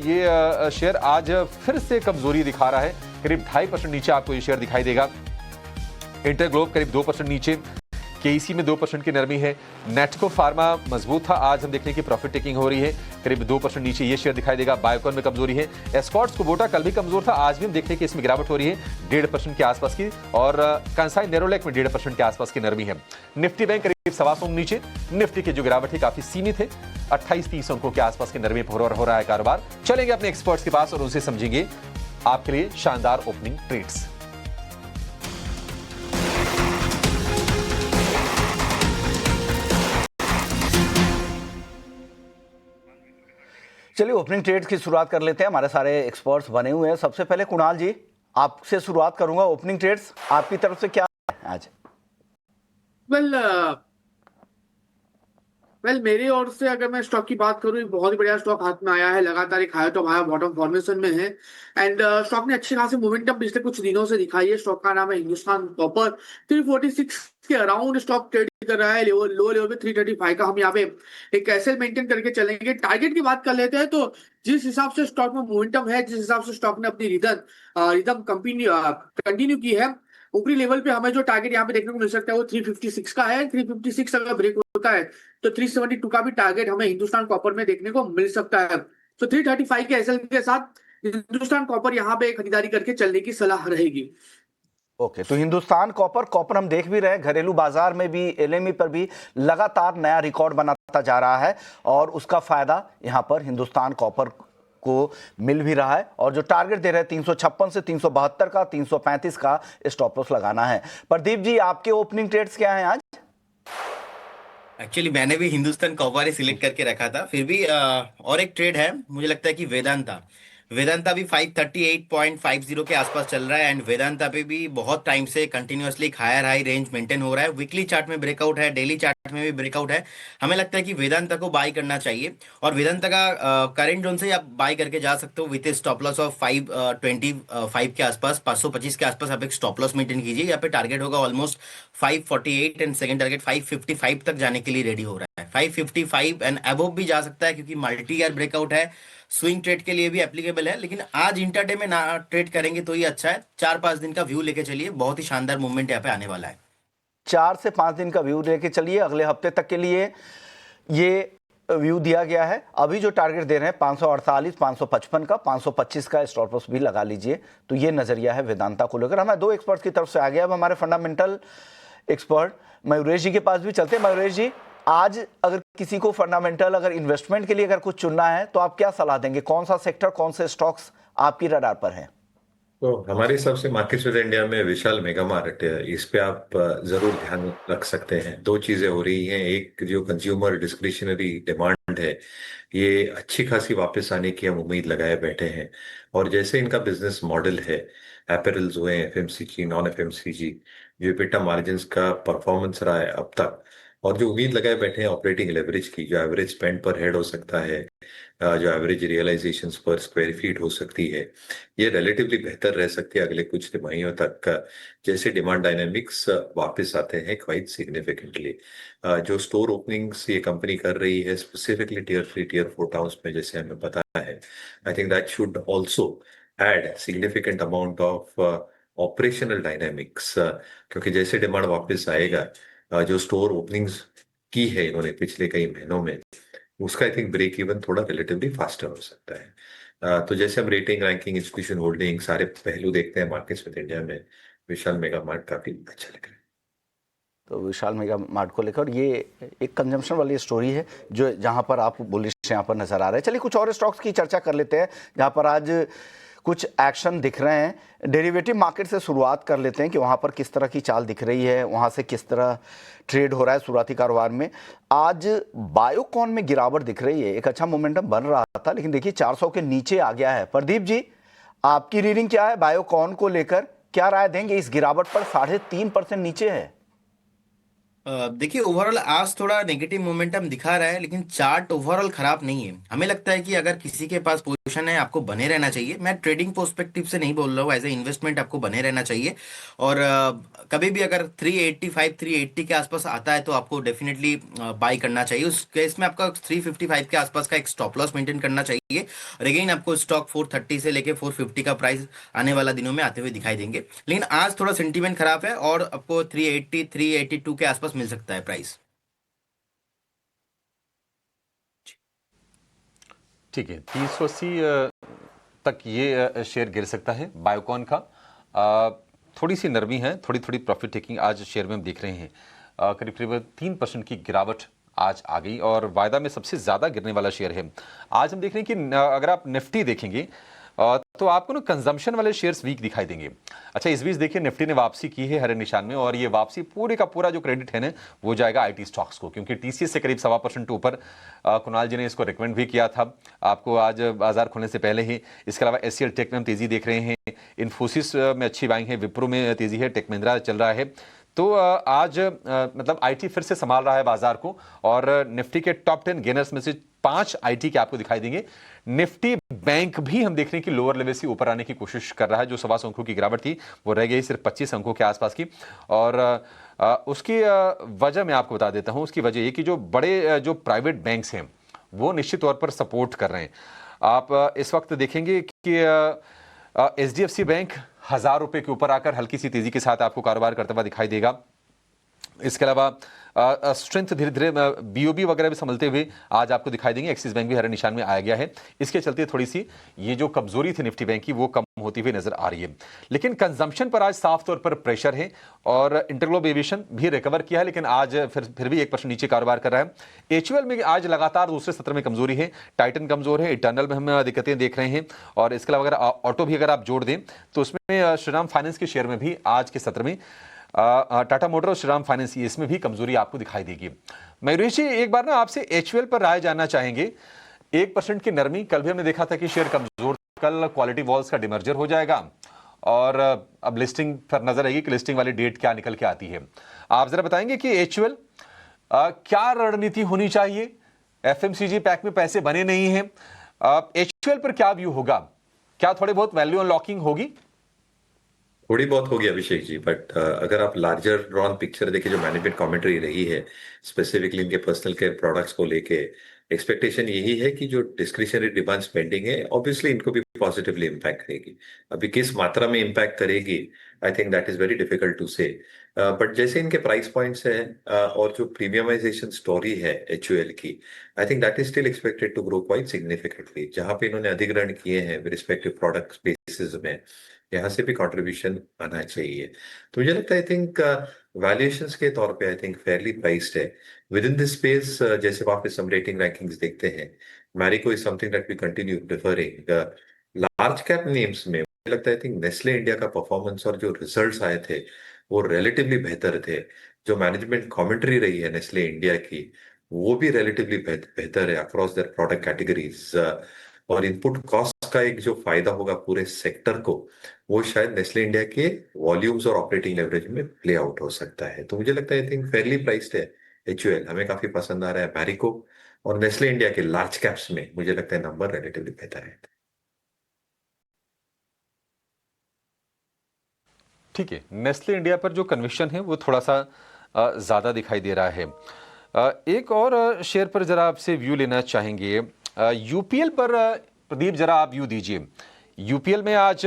ये शेयर आज फिर से कमजोरी दिखा रहा है, करीब 2.5% नीचे आपको ये शेयर दिखाई देगा। इंटरग्लोब करीब 2% नीचे। केईसी में 2% की नरमी है। नेटको फार्मा मजबूत था, आज हम देख रहे हैं कि प्रॉफिट टेकिंग हो रही है, करीब 2% नीचे ये शेयर दिखाई देगा। बायोकॉन में कमजोरी है। एस्कॉर्ट्स कुबोटा कल भी कमजोर था, आज भी हम देख रहे हैं कि इसमें गिरावट हो रही है 1.5% के आसपास की। और कंसाई नेरोलैक में 1.5% के आसपास की नरमी है। निफ्टी बैंक करीब 1.25 नीचे। निफ्टी की जो गिरावट है काफी सीमित है, 28-30 अंकों के आसपास की नरमी पर हो रहा है कारोबार। चलेंगे अपने एक्सपर्ट्स के पास और उनसे समझेंगे आपके लिए शानदार ओपनिंग ट्रेड्स। चलिए ओपनिंग ट्रेड्स की शुरुआत कर लेते हैं। हमारे सारे एक्सपर्ट्स बने हुए हैं। सबसे पहले कुणाल जी, आपसे शुरुआत करूंगा। ओपनिंग ट्रेड्स आपकी तरफ से क्या है आज? वेल मेरी ओर से अगर मैं स्टॉक की बात करूं, एक बहुत ही बढ़िया स्टॉक हाथ में आया है। लगातार एक high top high bottom formation में है एंड स्टॉक ने अच्छी खासी मोमेंटम पिछले कुछ दिनों से दिखाई है। स्टॉक का नाम है हिंदुस्तान कॉपर। 346 के अराउंड स्टॉक ट्रेड कर रहा है। लो लेवल पे 335 का हम यहाँ पे एक एसएल मेंटेन करके चलेंगे। टारगेट की बात कर लेते हैं तो जिस हिसाब से स्टॉक में मोमेंटम है, जिस हिसाब से स्टॉक ने अपनी रिदम कंटिन्यू की है, ऊपरी लेवल पे हमें जो टारगेट यहाँ पे देखने को मिल सकता है वो 356 का है। 356 अगर ब्रेक होता है तो 372 का भी टारगेट हमें हिंदुस्तान कॉपर में देखने को मिल सकता है। तो 335 के एसएल के साथ हिंदुस्तान कॉपर यहाँ पे खरीदारी करके चलने की सलाह रहेगी। ओके, तो हिंदुस्तान कॉपर हम देख भी रहे हैं, घरेलू बाजार में भी, एलएमई पर भी लगातार नया रिकॉर्ड बनाता जा रहा है और उसका फायदा यहाँ पर हिंदुस्तान कॉपर को मिल भी रहा है। और जो टारगेट दे रहे हैं 356 से 372 का, 335 का स्टॉप लॉस लगाना है। प्रदीप जी, आपके ओपनिंग ट्रेड्स क्या हैं आज? एक्चुअली मैंने भी हिंदुस्तान कॉपर ही सिलेक्ट करके रखा था, फिर भी और एक ट्रेड है, मुझे लगता है कि वेदांता भी 538.50 के आसपास चल रहा है एंड वेदांता पे भी बहुत टाइम से continuously higher high range maintain हो रहा है। वीकली चार्ट में ब्रेकआउट है, डेली चार्ट में भी ब्रेकआउट है। हमें लगता है कि वेदांता को बाय करना चाहिए और वेदांता का करंट जोन से आप बाय करके जा सकते हो विथ स्टॉप लॉस ऑफ 525 के आसपास, 525 के आसपास आप एक स्टॉप लॉस मेंटेन कीजिए। यहाँ पे टारगेट होगा ऑलमोस्ट 548 एंड सेकंड टारगेट 555 तक जाने के लिए रेडी हो रहा है। 555 एंड अबव भी जा सकता है क्योंकि मल्टी ईयर ब्रेकआउट है, स्विंग ट्रेड के लिए भी एप्लीकेबल है, लेकिन आज इंटरडे में ना ट्रेड करेंगे तो ये अच्छा है। 4-5 दिन का व्यू लेके चलिए, बहुत ही शानदार मूवमेंट यहाँ पे आने वाला है। 4 से 5 दिन का व्यू लेके चलिए, अगले हफ्ते तक के लिए ये व्यू दिया गया है। अभी जो टारगेट दे रहे हैं 548, 555 का, 525 का स्टॉप लॉस भी लगा लीजिए। तो ये नजरिया है वेदांता को लेकर। हमें 2 एक्सपर्ट्स की तरफ से आ गया, अब हमारे फंडामेंटल एक्सपर्ट मयूरेश जी के पास भी चलते हैं। मयूरेश जी, आज अगर किसी को फंडामेंटल अगर इन्वेस्टमेंट के लिए अगर कुछ चुनना है तो आप क्या सलाह देंगे? कौन सा सेक्टर, कौन से स्टॉक्स आपकी रडार पर है? तो हमारे हिसाब से मार्केट्स विद इंडिया में विशाल मेगा मार्ट है, इस पे आप जरूर ध्यान रख सकते हैं। दो चीजें हो रही हैं, एक जो कंज्यूमर डिस्क्रिशनरी डिमांड है, ये अच्छी खासी वापस आने की हम उम्मीद लगाए बैठे हैं। और जैसे इनका बिजनेस मॉडल है, एपेरल्स हुए, एफएमसीजी, नॉन एफएमसीजी, जो EBITDA मार्जिन्स का परफॉर्मेंस रहा है अब तक, और जो उम्मीद लगाए बैठे हैं ऑपरेटिंग लेवरेज की, जो एवरेज स्पेंड पर हेड हो सकता है, जो एवरेज रियलाइजेशंस पर स्क्वायर फीट हो सकती है, ये रिलेटिवली बेहतर रह सकती है अगले कुछ तिमाहियों तक, जैसे डिमांड डायनामिक्स वापस आते हैं क्वाइट सिग्निफिकेंटली। जो स्टोर ओपनिंग्स ये कंपनी कर रही है स्पेसिफिकली टियर 3 टियर 4 टाउन्स में, जैसे हमें पता है, I think that should also add significant amount of operational dynamics, क्योंकि जैसे डिमांड वापस आएगा, जो स्टोर ओपनिंग्स की है इन्होंने पिछले कई महीनों में, उसका आई थिंक ब्रेक इवन थोड़ा रिलेटिवली फास्टर हो सकता है। तो जैसे हम रेटिंग, रैंकिंग, इंस्टीट्यूशन होल्डिंग, सारे पहलू देखते हैं मार्केट्स विद इंडिया में, विशाल मेगा मार्ट काफी अच्छा लग रहा है। तो विशाल मेगा मार्ट को लेकर ये एक कंजम्पशन वाली स्टोरी है, जो जहां पर आप बुलिश यहाँ पर नजर आ रहे हैं। चलिए कुछ और स्टॉक्स की चर्चा कर लेते हैं जहां पर आज कुछ एक्शन दिख रहे हैं। डेरिवेटिव मार्केट से शुरुआत कर लेते हैं कि वहाँ पर किस तरह की चाल दिख रही है, वहाँ से किस तरह ट्रेड हो रहा है शुरुआती कारोबार में। आज बायोकॉन में गिरावट दिख रही है, एक अच्छा मोमेंटम बन रहा था, लेकिन देखिए 400 के नीचे आ गया है। प्रदीप जी, आपकी रीडिंग क्या है बायोकॉन को लेकर, क्या राय देंगे? इस गिरावट पर 3.5% नीचे है। देखिए ओवरऑल आज थोड़ा नेगेटिव मोमेंटम दिखा रहा है, लेकिन चार्ट ओवरऑल खराब नहीं है। हमें लगता है कि अगर किसी के पास पोजीशन है, आपको बने रहना चाहिए। मैं ट्रेडिंग पर्सपेक्टिव से नहीं बोल रहा हूँ, एज ए इन्वेस्टमेंट आपको बने रहना चाहिए। और कभी भी अगर 385 380 के आसपास आता है तो आपको डेफिनेटली बाई करना चाहिए। उस केस में आपका 355 के आसपास का एक स्टॉप लॉस मेंटेन करना चाहिए। और अगेन आपको स्टॉक 430 से लेके 450 का प्राइस आने वाला दिनों में आते हुए दिखाई देंगे। लेकिन आज थोड़ा सेंटीमेंट खराब है और आपको 380 382 के आसपास मिल सकता है प्राइस। ठीक है, 380 तक ये शेयर गिर सकता है बायोकॉन का। थोड़ी सी नरमी है, थोड़ी थोड़ी प्रॉफिट टेकिंग आज शेयर में हम देख रहे हैं। करीब करीब 3% की गिरावट आज आ गई और वायदा में सबसे ज़्यादा गिरने वाला शेयर है। आज हम देख रहे हैं कि अगर आप निफ्टी देखेंगे तो आपको ना कंजम्पशन वाले शेयर्स वीक दिखाई देंगे। अच्छा, इस बीच देखिए निफ्टी ने वापसी की है हरे निशान में, और ये वापसी पूरे का पूरा जो क्रेडिट है ना वो जाएगा आईटी स्टॉक्स को, क्योंकि टीसीएस से करीब 1.25% ऊपर कुणाल जी ने इसको रिकमेंड भी किया था आपको आज बाजार खुलने से पहले ही। इसके अलावा एचसीएल टेक में हम तेजी देख रहे हैं, इन्फोसिस में अच्छी बाइंग है, विप्रो में तेजी है, टेक महिंद्रा चल रहा है। तो आज मतलब आईटी फिर से संभाल रहा है बाजार को, और निफ्टी के टॉप 10 गेनर्स में से 5 आईटी के आपको दिखाई देंगे। निफ्टी बैंक भी हम देख रहे हैं कि लोअर लेवल से ऊपर आने की कोशिश कर रहा है। जो 125 अंकों की गिरावट थी वो रह गई सिर्फ 25 अंकों के आसपास की। और उसकी वजह मैं आपको बता देता हूं। उसकी वजह ये कि जो बड़े जो प्राइवेट बैंक्स हैं वो निश्चित तौर पर सपोर्ट कर रहे हैं। आप इस वक्त देखेंगे कि एचडीएफसी बैंक 1000 रुपए के ऊपर आकर हल्की सी तेजी के साथ आपको कारोबार करता हुआ दिखाई देगा। इसके अलावा स्ट्रेंथ धीरे धीरे बीओबी वगैरह भी संभलते हुए आज आपको दिखाई देंगे। एक्सिस बैंक भी हरे निशान में आ गया है। इसके चलते थोड़ी सी ये जो कमजोरी थी निफ्टी बैंक की वो कम होती हुई नजर आ रही है। लेकिन कंजम्पशन पर आज साफ तौर पर प्रेशर है, और इंटरग्लोब एविएशन भी रिकवर किया है, लेकिन आज फिर भी 1% नीचे कारोबार कर रहा है। एचयूएल में आज लगातार दूसरे सत्र में कमजोरी है, टाइटन कमजोर है, इटर्नल में हम दिक्कतें देख रहे हैं। और इसके अलावा अगर ऑटो भी अगर आप जोड़ दें तो उसमें श्रीराम फाइनेंस के शेयर में भी आज के सत्र में टाटा मोटर और श्रीराम फाइनेंस इसमें भी कमजोरी आपको दिखाई देगी। मयूरेश जी, एक बार ना आपसे एचयूएल पर राय जानना चाहेंगे। 1% की नरमी, कल भी हमने देखा था कि शेयर कमजोर, कल क्वालिटी वॉल्स का डिमर्जर हो जाएगा और अब लिस्टिंग पर नजर आएगी कि लिस्टिंग वाली डेट क्या निकल के आती है। आप जरा बताएंगे कि एचयूएल क्या रणनीति होनी चाहिए? एफएमसीजी पैक में पैसे बने नहीं हैं, एचयूएल पर क्या व्यू होगा? क्या थोड़े बहुत वैल्यू अनलॉकिंग होगी? थोड़ी बहुत होगी अभिषेक जी, बट अगर आप लार्जर ड्रॉन पिक्चर देखें, जो मैनेजमेंट कमेंट्री रही है स्पेसिफिकली इनके पर्सनल केयर प्रोडक्ट्स को लेके, एक्सपेक्टेशन यही है कि जो डिस्क्रिशनरी डिमांड स्पेंडिंग है ऑब्वियसली इनको भी पॉजिटिवली इम्पैक्ट करेगी। अभी किस मात्रा में इम्पैक्ट करेगी I think that is very difficult to say, but जैसे इनके प्राइस पॉइंट्स है और जो प्रीमियमाइजेशन स्टोरी है एचयूएल की, I think that is still expected to grow quite significantly. जहां पे इन्होंने अधिग्रहण किए हैं रिस्पेक्टिव प्रोडक्ट स्पेसिस में, यहाँ से भी कंट्रीब्यूशन आना चाहिए। तो मुझे लगता है आई थिंक वैल्यूएशंस के तौर पे आई थिंक फेयरली प्राइस्ड है विद इन दिस स्पेस। जैसे वापस हम रेटिंग रैंकिंग्स देखते हैं, Marico is something that we continue preferring. Large cap names में लगता है आई थिंक नेस्ले इंडिया का परफॉर्मेंस और जो रिजल्ट्स आए थे वो रिलेटिवली बेहतर थे। जो मैनेजमेंट कमेंट्री रही है नेस्ले इंडिया की वो भी रिलेटिवली बेहतर है अक्रॉस देयर प्रोडक्ट कैटेगरीज। और इनपुट कॉस्ट का एक जो फायदा होगा पूरे सेक्टर को वो शायद नेस्ले इंडिया के वॉल्यूम्स और ऑपरेटिंग लेवरेज में प्ले आउट हो सकता है। तो मुझे लगता है आई थिंक फेयरली प्राइस्ड है HUL, हमें काफी पसंद आ रहा है मैरिको। और नेस्ले इंडिया के लार्ज कैप्स में मुझे लगता है नंबर रिलेटिवली बेहतर है। ठीक है, नेस्ले इंडिया पर जो कन्विक्शन है वो थोड़ा सा ज़्यादा दिखाई दे रहा है। एक और शेयर पर ज़रा आपसे व्यू लेना चाहेंगे। UPL पर प्रदीप ज़रा आप व्यू दीजिए। UPL में आज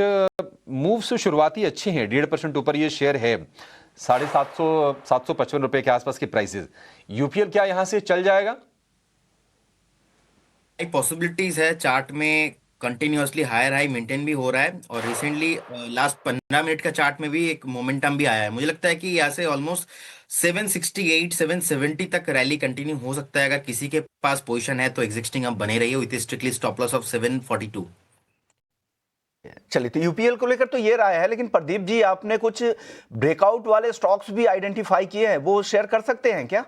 मूव्स शुरुआती अच्छे हैं, 1.5% ऊपर ये शेयर है, 755 रुपए के आसपास के प्राइसेस। UPL क्या यहाँ से चल जाएगा? एक पॉसिबिलिटीज है, चार्ट में कंटिन्यूअसली हायर हाई मेंटेन भी हो रहा है और रिसेंटली लास्ट 15 मिनट का चार्ट में भी एक मोमेंटम भी आया है। मुझे लगता है कि यहाँ से ऑलमोस्ट 768 770 तक रैली कंटिन्यू हो सकता है। अगर किसी के पास पोजीशन है तो एग्जिस्टिंग आप बने रहिए with strictly stop loss of 742। चलिए, तो यूपीएल को लेकर तो ये राय है, लेकिन प्रदीप जी आपने कुछ ब्रेकआउट वाले स्टॉक्स भी आइडेंटिफाई किए हैं, वो शेयर कर सकते हैं क्या?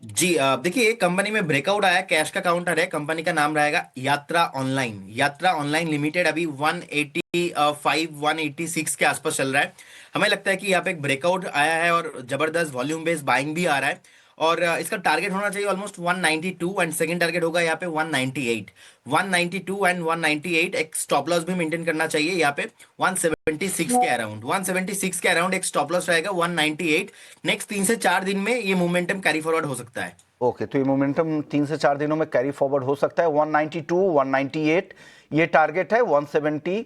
जी देखिए, कंपनी में ब्रेकआउट आया, कैश का काउंटर है, कंपनी का नाम रहेगा यात्रा ऑनलाइन। यात्रा ऑनलाइन लिमिटेड अभी 185 186 के आसपास चल रहा है। हमें लगता है कि यहाँ पे एक ब्रेकआउट आया है और जबरदस्त वॉल्यूम बेस्ड बाइंग भी आ रहा है और इसका टारगेट होना चाहिए ऑलमोस्ट 192 एंड सेकंड टारगेट होगा यहाँ पे 198 एंड 198। एक स्टॉप लॉस भी मेंटेन करना चाहिए यहाँ पे 176 के अराउंड। 176 के अराउंड एक स्टॉप लॉस रहेगा 198। नेक्स्ट 3 से 4 दिन में ये मोमेंटम कैरी फॉरवर्ड हो सकता है। ओके, तो ये मोमेंटम 3 से 4 दिनों में कैरी फॉरवर्ड हो सकता है। 192 198 ये टारगेट है, 176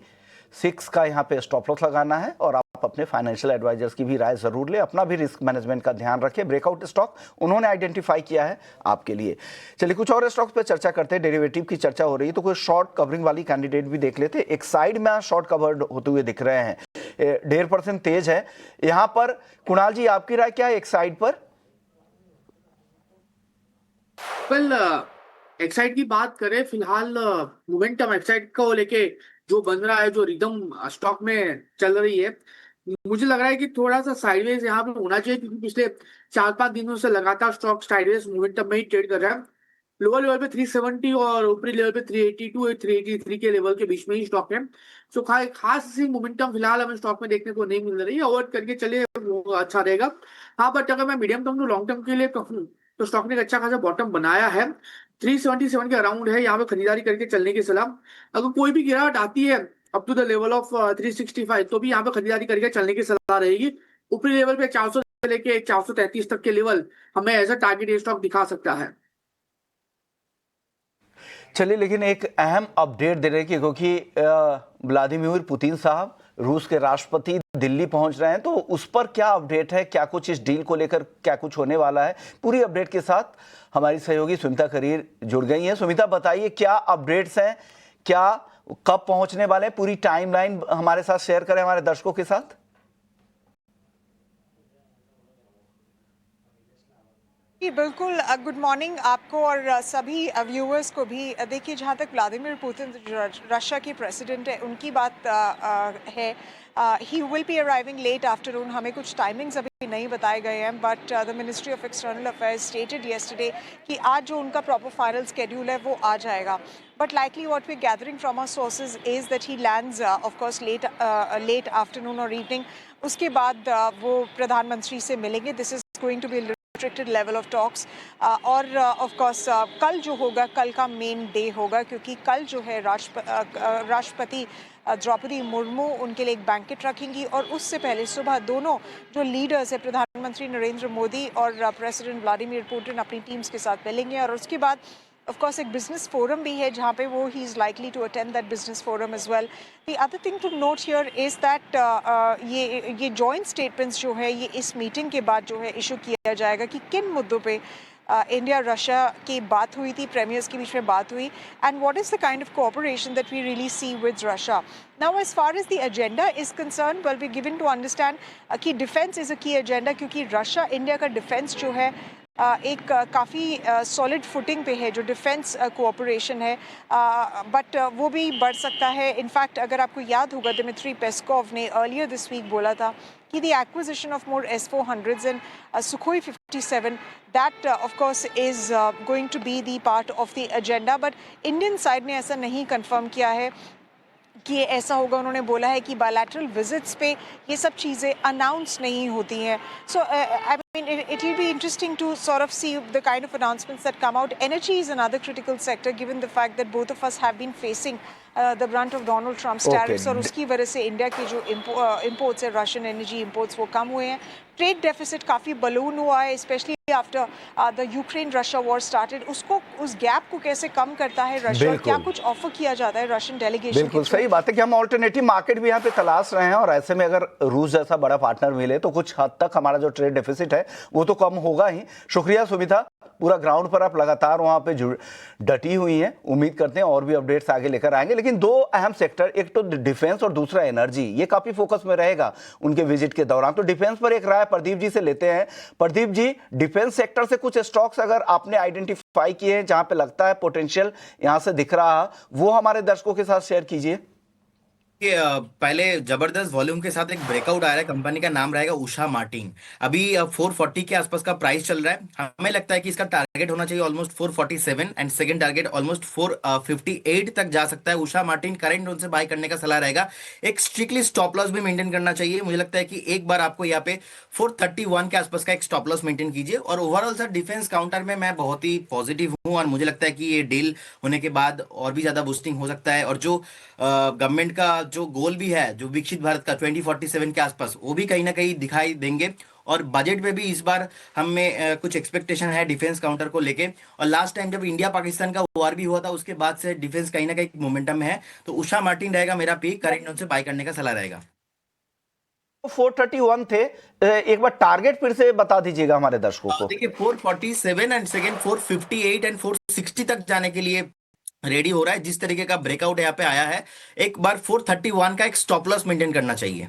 का यहाँ पे स्टॉप लॉस लगाना है। और आप अपने फाइनेंशियल एडवाइजर्स की भी राय जरूर ले, अपना भी रिस्क मैनेजमेंट का ध्यान रखें। ब्रेकआउट स्टॉक उन्होंने आइडेंटिफाई किया है आपके लिए। चलिए, कुछ और स्टॉक्स पे चर्चा करते हैं। डेरिवेटिव की चर्चा हो रही है तो कोई शॉर्ट कवरिंग वाली कैंडिडेट भी देख लेते हैं। एक साइड में शॉर्ट कवर्ड होते हुए दिख रहे हैं, 1.5% तेज है यहाँ पर। कुणाल जी, आपकी राय क्या है एक साइड पर? वेल, एक्साइड की बात करें, फिलहाल मोमेंटम एक्साइड को लेके जो बन रहा है, जो रिदम स्टॉक में चल रही है, मुझे लग रहा है कि थोड़ा सा साइडवेज यहाँ पे होना चाहिए, क्योंकि पिछले 4-5 दिनों से लगातार स्टॉक साइडवेज मोमेंटम में ही ट्रेड कर रहा है। लोअर लेवल पे 370 और ऊपरी लेवल पे 382 383 के लेवल के बीच में ही स्टॉक है। सो खास सी मोमेंटम फिलहाल हमें स्टॉक में देखने को नहीं मिल रही है। अवॉइड करके चले वो अच्छा रहेगा। हाँ, बट अगर मैं medium term to long term के लिए कहूँ तो स्टॉक ने एक अच्छा खासा बॉटम बनाया है, 377 के अराउंड है, यहाँ पे खरीदारी करके चलने की सलाह। अगर कोई भी गिरावट आती है up to the level of 365 तो भी यहाँ पे खरीदारी करके चलने की सलाह रहेगी। ऊपरी लेवल पे 400 से लेके 433 तक के लेवल हमें एज अ टारगेट ये स्टॉक दिखा सकता है। चलिए, लेकिन एक अहम अपडेट दे रहे हैं क्योंकि व्लादिमीर पुतिन साहब रूस के राष्ट्रपति दिल्ली पहुंच रहे हैं, तो उस पर क्या अपडेट है, क्या कुछ इस डील को लेकर क्या कुछ होने वाला है? पूरी अपडेट के साथ हमारी सहयोगी सुमिता खरीर जुड़ गई हैं। सुमिता, बताइए क्या अपडेट्स हैं, क्या कब पहुंचने वाले हैं, पूरी टाइमलाइन हमारे साथ शेयर करें हमारे दर्शकों के साथ। जी बिल्कुल, गुड मॉर्निंग आपको और सभी व्यूअर्स को भी। देखिए, जहाँ तक व्लादिमीर पुतिन रशिया के प्रेसिडेंट है उनकी बात है, he will be arriving late afternoon. हमें कुछ टाइमिंग्स अभी नहीं बताए गए हैं, but the ministry of external affairs stated yesterday कि आज जो उनका प्रॉपर फाइनल स्केड्यूल है वो आ जाएगा। But likely what we gathering from our sources is that he lands of course late afternoon और इवनिंग। उसके बाद वो प्रधानमंत्री से मिलेंगे। This is going to be restricted level of talks और ऑफ कोर्स कल जो होगा, कल का मेन डे होगा, क्योंकि कल जो है राष्ट्रपति द्रौपदी मुर्मू उनके लिए एक बैंकेट रखेंगी और उससे पहले सुबह दोनों जो लीडर्स है, प्रधानमंत्री नरेंद्र मोदी और प्रेसिडेंट व्लादिमीर पुतिन, अपनी टीम्स के साथ मिलेंगे। और उसके बाद ऑफ कोर्स एक बिजनेस फोरम भी है जहाँ पे वो he is likely to attend that business forum as well. The other thing to note here is that ये जॉइंट स्टेटमेंट्स जो है ये इस मीटिंग के बाद जो है इशू किया जाएगा कि किन मुद्दों पे इंडिया रशिया की बात हुई थी, प्रीमियर्स के बीच में बात हुई, and what is the kind of cooperation that we really see with Russia. Now as far as the agenda is concern, well we given to understand कि defence is a key agenda, क्योंकि Russia India का defence जो है एक काफ़ी solid footing पे है जो डिफेंस कोऑपरेशन है, बट वो भी बढ़ सकता है। इनफैक्ट अगर आपको याद होगा, दिमित्री पेस्कोव ने अर्लियर दिस वीक बोला था कि the acquisition of more S-400s and Sukhoi 57, that of course is going to be the part of the agenda, but Indian side ने ऐसा नहीं कंफर्म किया है कि ऐसा होगा। उन्होंने बोला है कि बायलैटरल विजिट्स पे ये सब चीज़ें अनाउंस नहीं होती हैं। So I mean it will be interesting to sort of see the kind of announcements that come out. Energy is another critical sector given the fact that both of us have been facing the brunt of Donald Trump's tariffs, और उसकी वजह से India के जो imports है, Russian energy imports, वो कम हुए हैं। ट्रेड डेफिसिट काफ़ी बलून हुआ है, specially after the Ukraine Russia war started. उसको, उस गैप को कैसे कम करता है रशिया? क्या कुछ ऑफर किया जाता है रशियन डेलीगेशन? बिल्कुल सही बात है कि हम ऑल्टरनेटिव मार्केट भी यहाँ पे तलाश रहे हैं, और ऐसे में अगर रूस जैसा बड़ा पार्टनर मिले तो कुछ हद तक हमारा जो ट्रेड डेफिसिट है वो तो कम होगा ही। शुक्रिया सुमिता, पूरा ग्राउंड पर आप लगातार वहाँ पे डटी हुई हैं। उम्मीद करते हैं और भी अपडेट्स आगे लेकर आएंगे। लेकिन दो अहम सेक्टर, एक तो डिफेंस और दूसरा एनर्जी, ये काफी फोकस में रहेगा उनके विजिट के दौरान। तो डिफेंस पर एक राय प्रदीप जी से लेते हैं। प्रदीप जी, डिफेंस सेक्टर से कुछ स्टॉक्स अगर आपने आइडेंटिफाई किए हैं जहां पे लगता है पोटेंशियल यहां से दिख रहा है, वो हमारे दर्शकों के साथ शेयर कीजिए। पहले जबरदस्त वॉल्यूम के साथ एक ब्रेकआउट आ रहा है। कंपनी का नाम रहेगा उषा मार्टिन। अभी 440 के आसपास का प्राइस चल रहा है। हमें लगता है कि इसका टारगेट होना चाहिए almost 447 and second target almost 458 तक जा सकता है। उषा मार्टिन करंट जोन से बाय करने का सलाह रहेगा। एक स्ट्रिक्टली स्टॉप लॉस भी मेंटेन करना चाहिए। मुझे लगता है कि एक बार आपको यहाँ पे 431 के आसपास का एक स्टॉप लॉस मेंटेन कीजिए। और ओवरऑल सर डिफेंस काउंटर में मैं बहुत ही पॉजिटिव हूँ, और मुझे लगता है कि ये डील होने के बाद और भी ज्यादा बूस्टिंग हो सकता है। और जो गवर्नमेंट का जो गोल भी है, जो विकसित भारत का 2047 के आसपास, वो भी कहीं ना कहीं दिखाई देंगे। और बजट में भी इस बार हमें कुछ एक्सपेक्टेशन है डिफेंस काउंटर को लेके। और लास्ट टाइम जब इंडिया पाकिस्तान का वॉर भी हुआ था, उसके बाद से डिफेंस कहीं ना कहीं मोमेंटम में है। तो उषा मार्टिन रहेगा मेरा पिक। करंट जोन से बाय करने का सलाह रहेगा। 431 थे, एक बार टारगेट फिर से बता दीजिएगा हमारे दर्शकों को। देखिए 447 एंड सेकंड 458 एंड 460 तक जाने के लिए रेडी हो रहा है। जिस तरीके का ब्रेकआउट यहाँ पे आया है, एक बार 431 का एक स्टॉप लॉस मेंटेन करना चाहिए।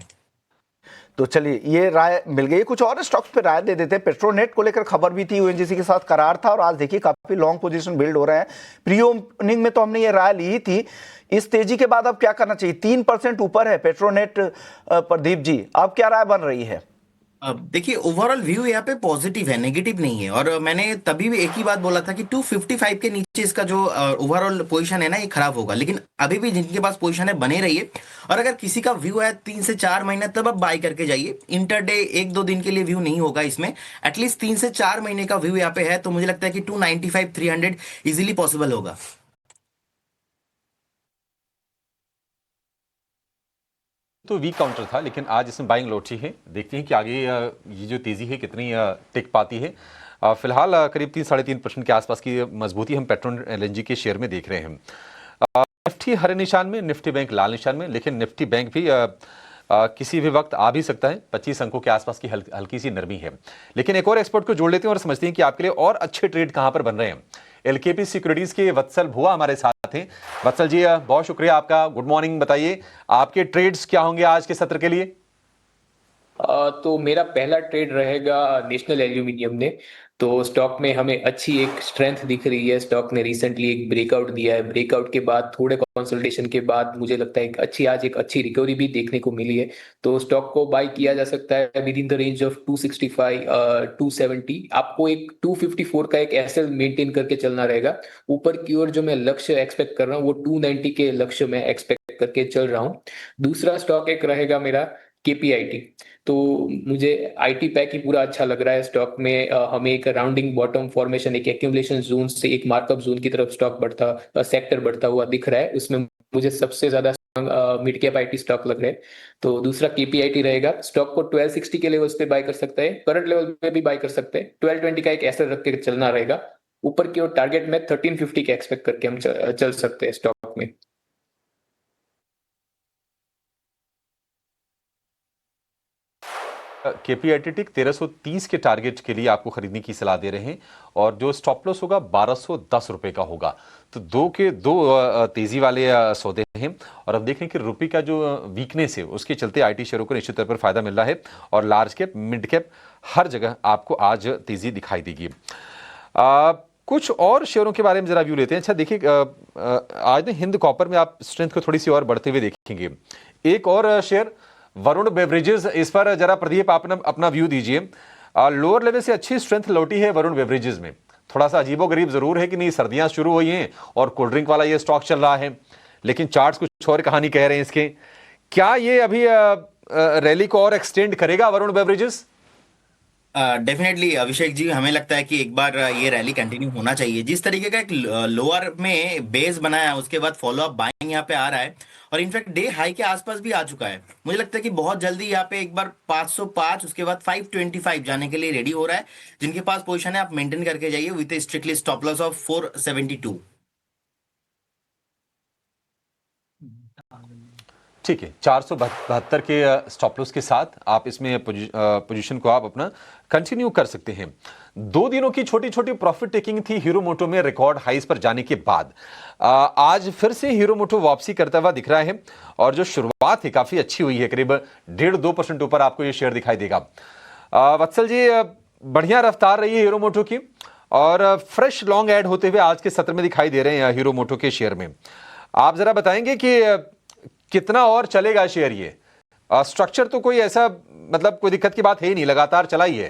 तो चलिए, ये राय मिल गई। कुछ और स्टॉक्स पे राय दे देते हैं। पेट्रोनेट को लेकर खबर भी थी, ओएनजीसी के साथ करार था, और आज देखिए काफी लॉन्ग पोजीशन बिल्ड हो रहे हैं। प्री ओपनिंग में तो हमने ये राय ली ही थी। इस तेजी के बाद अब क्या करना चाहिए? 3% ऊपर है पेट्रोनेट। प्रदीप जी, अब क्या राय बन रही है? देखिए ओवरऑल व्यू यहाँ पे पॉजिटिव है, नेगेटिव नहीं है। और मैंने तभी भी एक ही बात बोला था कि 255 के नीचे इसका जो ओवरऑल पोजीशन है ना, ये खराब होगा। लेकिन अभी भी जिनके पास पोजीशन है बने रहिए। और अगर किसी का व्यू है 3 से 4 महीने, तब आप बाय करके जाइए। इंटरडे 1-2 दिन के लिए व्यू नहीं होगा इसमें। एटलीस्ट 3 से 4 महीने का व्यू यहाँ पे है। तो मुझे लगता है कि 295-300 इजिली पॉसिबल होगा। तो वीक काउंटर था, लेकिन आज इसमें बाइंग लौटी है। देखते हैं कि आगे ये जो तेजी है कितनी टिक पाती है। फिलहाल करीब 3-3.5% के आसपास की मजबूती हम पेट्रोल एलएनजी के शेयर में देख रहे हैं। निफ्टी हरे निशान में, निफ्टी बैंक लाल निशान में, लेकिन निफ्टी बैंक भी किसी भी वक्त आ भी सकता है। 25 अंकों के आसपास की हल्की सी नरमी है। लेकिन एक और एक्सपर्ट को जोड़ लेते हैं और समझते हैं कि आपके लिए और अच्छे ट्रेड कहां पर बन रहे हैं। एलकेपी सिक्योरिटीज के वत्सल भुआ हमारे साथ हैं। वत्सल जी, बहुत शुक्रिया आपका। Good morning. बताइए आपके ट्रेड्स क्या होंगे आज के सत्र के लिए? तो मेरा पहला ट्रेड रहेगा नेशनल एल्यूमिनियम ने। तो स्टॉक में हमें अच्छी एक स्ट्रेंथ दिख रही है। स्टॉक ने रिसेंटली एक ब्रेकआउट दिया है। ब्रेकआउट के बाद थोड़े कंसोलिडेशन के बाद मुझे लगता है आज एक अच्छी रिकवरी भी देखने को मिली है। तो स्टॉक को बाय किया जा सकता है with in the range of 265 270। आपको एक 254 का एक एसएल मेंटेन करके चलना रहेगा। ऊपर की ओर जो मैं लक्ष्य एक्सपेक्ट कर रहा हूँ वो 290 के लक्ष्य में एक्सपेक्ट करके चल रहा हूँ। दूसरा स्टॉक एक रहेगा मेरा केपीआईटी। तो मुझे आईटी पैक ही पूरा अच्छा लग रहा है। स्टॉक में हमें एक राउंडिंग बॉटम फॉर्मेशन, एक एक्यूमुलेशन जोन से एक मार्कअप जोन की तरफ स्टॉक सेक्टर बढ़ता हुआ दिख रहा है। उसमें मुझे सबसे ज्यादा मिड कैप आईटी स्टॉक लग रहा है। तो दूसरा केपीआईटी रहेगा। स्टॉक को 1260 के लेवल्स पे बाय कर सकता है, करंट लेवल पे भी बाय कर सकते हैं। 1220 का एक एसएल रख के चलना रहेगा। ऊपर की ओर टारगेट में 1350 के एक्सपेक्ट करके हम चल सकते हैं स्टॉक में। केपीआईटी 1330 के टारगेट के लिए आपको खरीदने की सलाह दे रहे हैं और जो स्टॉप लॉस होगा 1210 रुपए का होगा। तो दो तेजी वाले सौदे हैं और अब देखें कि रुपये का जो वीकनेस है उसके चलते आईटी शेयरों को निश्चित तौर पर फायदा मिल रहा है और लार्ज कैप मिड कैप हर जगह आपको आज तेजी दिखाई देगी। कुछ और शेयरों के बारे में जरा व्यू लेते हैं। अच्छा देखिए, आज ना हिंद कॉपर में आप स्ट्रेंथ को थोड़ी सी और बढ़ते हुए देखेंगे। एक और शेयर वरुण बेवरेजेस, इस पर जरा प्रदीप आप अपना व्यू दीजिए। लोअर लेवल से अच्छी स्ट्रेंथ लौटी है वरुण बेवरेजेस में। थोड़ा सा अजीबोगरीब जरूर है कि नहीं, सर्दियां शुरू हुई हैं और कोल्ड ड्रिंक वाला ये स्टॉक चल रहा है, लेकिन चार्ट्स कुछ और कहानी कह रहे हैं इसके। क्या ये अभी रैली को और एक्सटेंड करेगा वरुण बेवरेजेस? डेफिनेटली अभिषेक जी, हमें लगता है कि एक बार ये रैली कंटिन्यू होना चाहिए। जिस तरीके का एक लोअर में बेस बनाया उसके बाद फॉलो अप बाइंग यहाँ पे आ रहा है और इनफैक्ट डे हाई के आसपास भी आ चुका है। मुझे लगता है कि बहुत जल्दी यहाँ पे एक बार 505 उसके बाद 525 जाने के लिए रेडी हो रहा है। जिनके पास पोजीशन है आप मेंटेन करके जाइए with strictly stop loss of 472। ठीक है, 472 के स्टॉप लॉस के साथ आप इसमें पोजीशन को आप अपना कंटिन्यू कर सकते हैं। 2 दिनों की छोटी छोटी प्रॉफिट टेकिंग थी हीरो मोटो में रिकॉर्ड हाइस पर जाने के बाद। आज फिर से हीरो मोटो वापसी करता हुआ दिख रहा है और जो शुरुआत है काफी अच्छी हुई है, करीब 1.5-2% ऊपर आपको ये शेयर दिखाई देगा। वत्सल जी, बढ़िया रफ्तार रही है हीरो मोटो की और फ्रेश लॉन्ग ऐड होते हुए आज के सत्र में दिखाई दे रहे हैं हीरो मोटो के शेयर में। आप जरा बताएंगे कि कितना और चलेगा शेयर? ये स्ट्रक्चर तो कोई ऐसा मतलब कोई दिक्कत की बात है ही नहीं, लगातार चला ही है।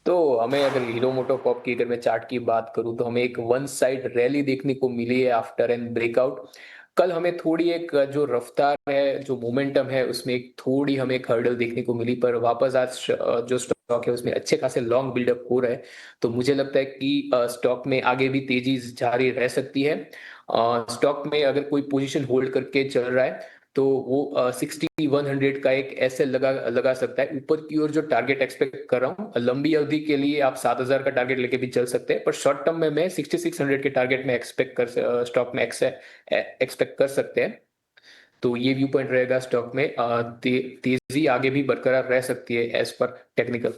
तो हमें अगर हीरो मोटो कॉर्प की अगर मैं चार्ट की बात करूं तो हमें एक वन साइड रैली देखने को मिली है आफ्टर एन ब्रेकआउट। कल हमें थोड़ी एक जो रफ्तार है, जो मोमेंटम है, उसमें एक थोड़ी हमें एक हर्डल देखने को मिली, पर वापस आज जो स्टॉक है उसमें अच्छे खासे लॉन्ग बिल्डअप हो रहा है। तो मुझे लगता है कि स्टॉक में आगे भी तेजी जारी रह सकती है। स्टॉक में अगर कोई पोजीशन होल्ड करके चल रहा है तो वो 6100 का एक ऐसे लगा सकता है। ऊपर की ओर जो टारगेट एक्सपेक्ट कर रहा हूँ, लंबी अवधि के लिए आप 7000 का टारगेट लेके भी चल सकते हैं, पर शॉर्ट टर्म में मैं 6600 के टारगेट में स्टॉक में एक्सपेक्ट कर सकते हैं। तो ये व्यू पॉइंट रहेगा स्टॉक में। तेजी आगे भी बरकरार रह सकती है एज पर टेक्निकल।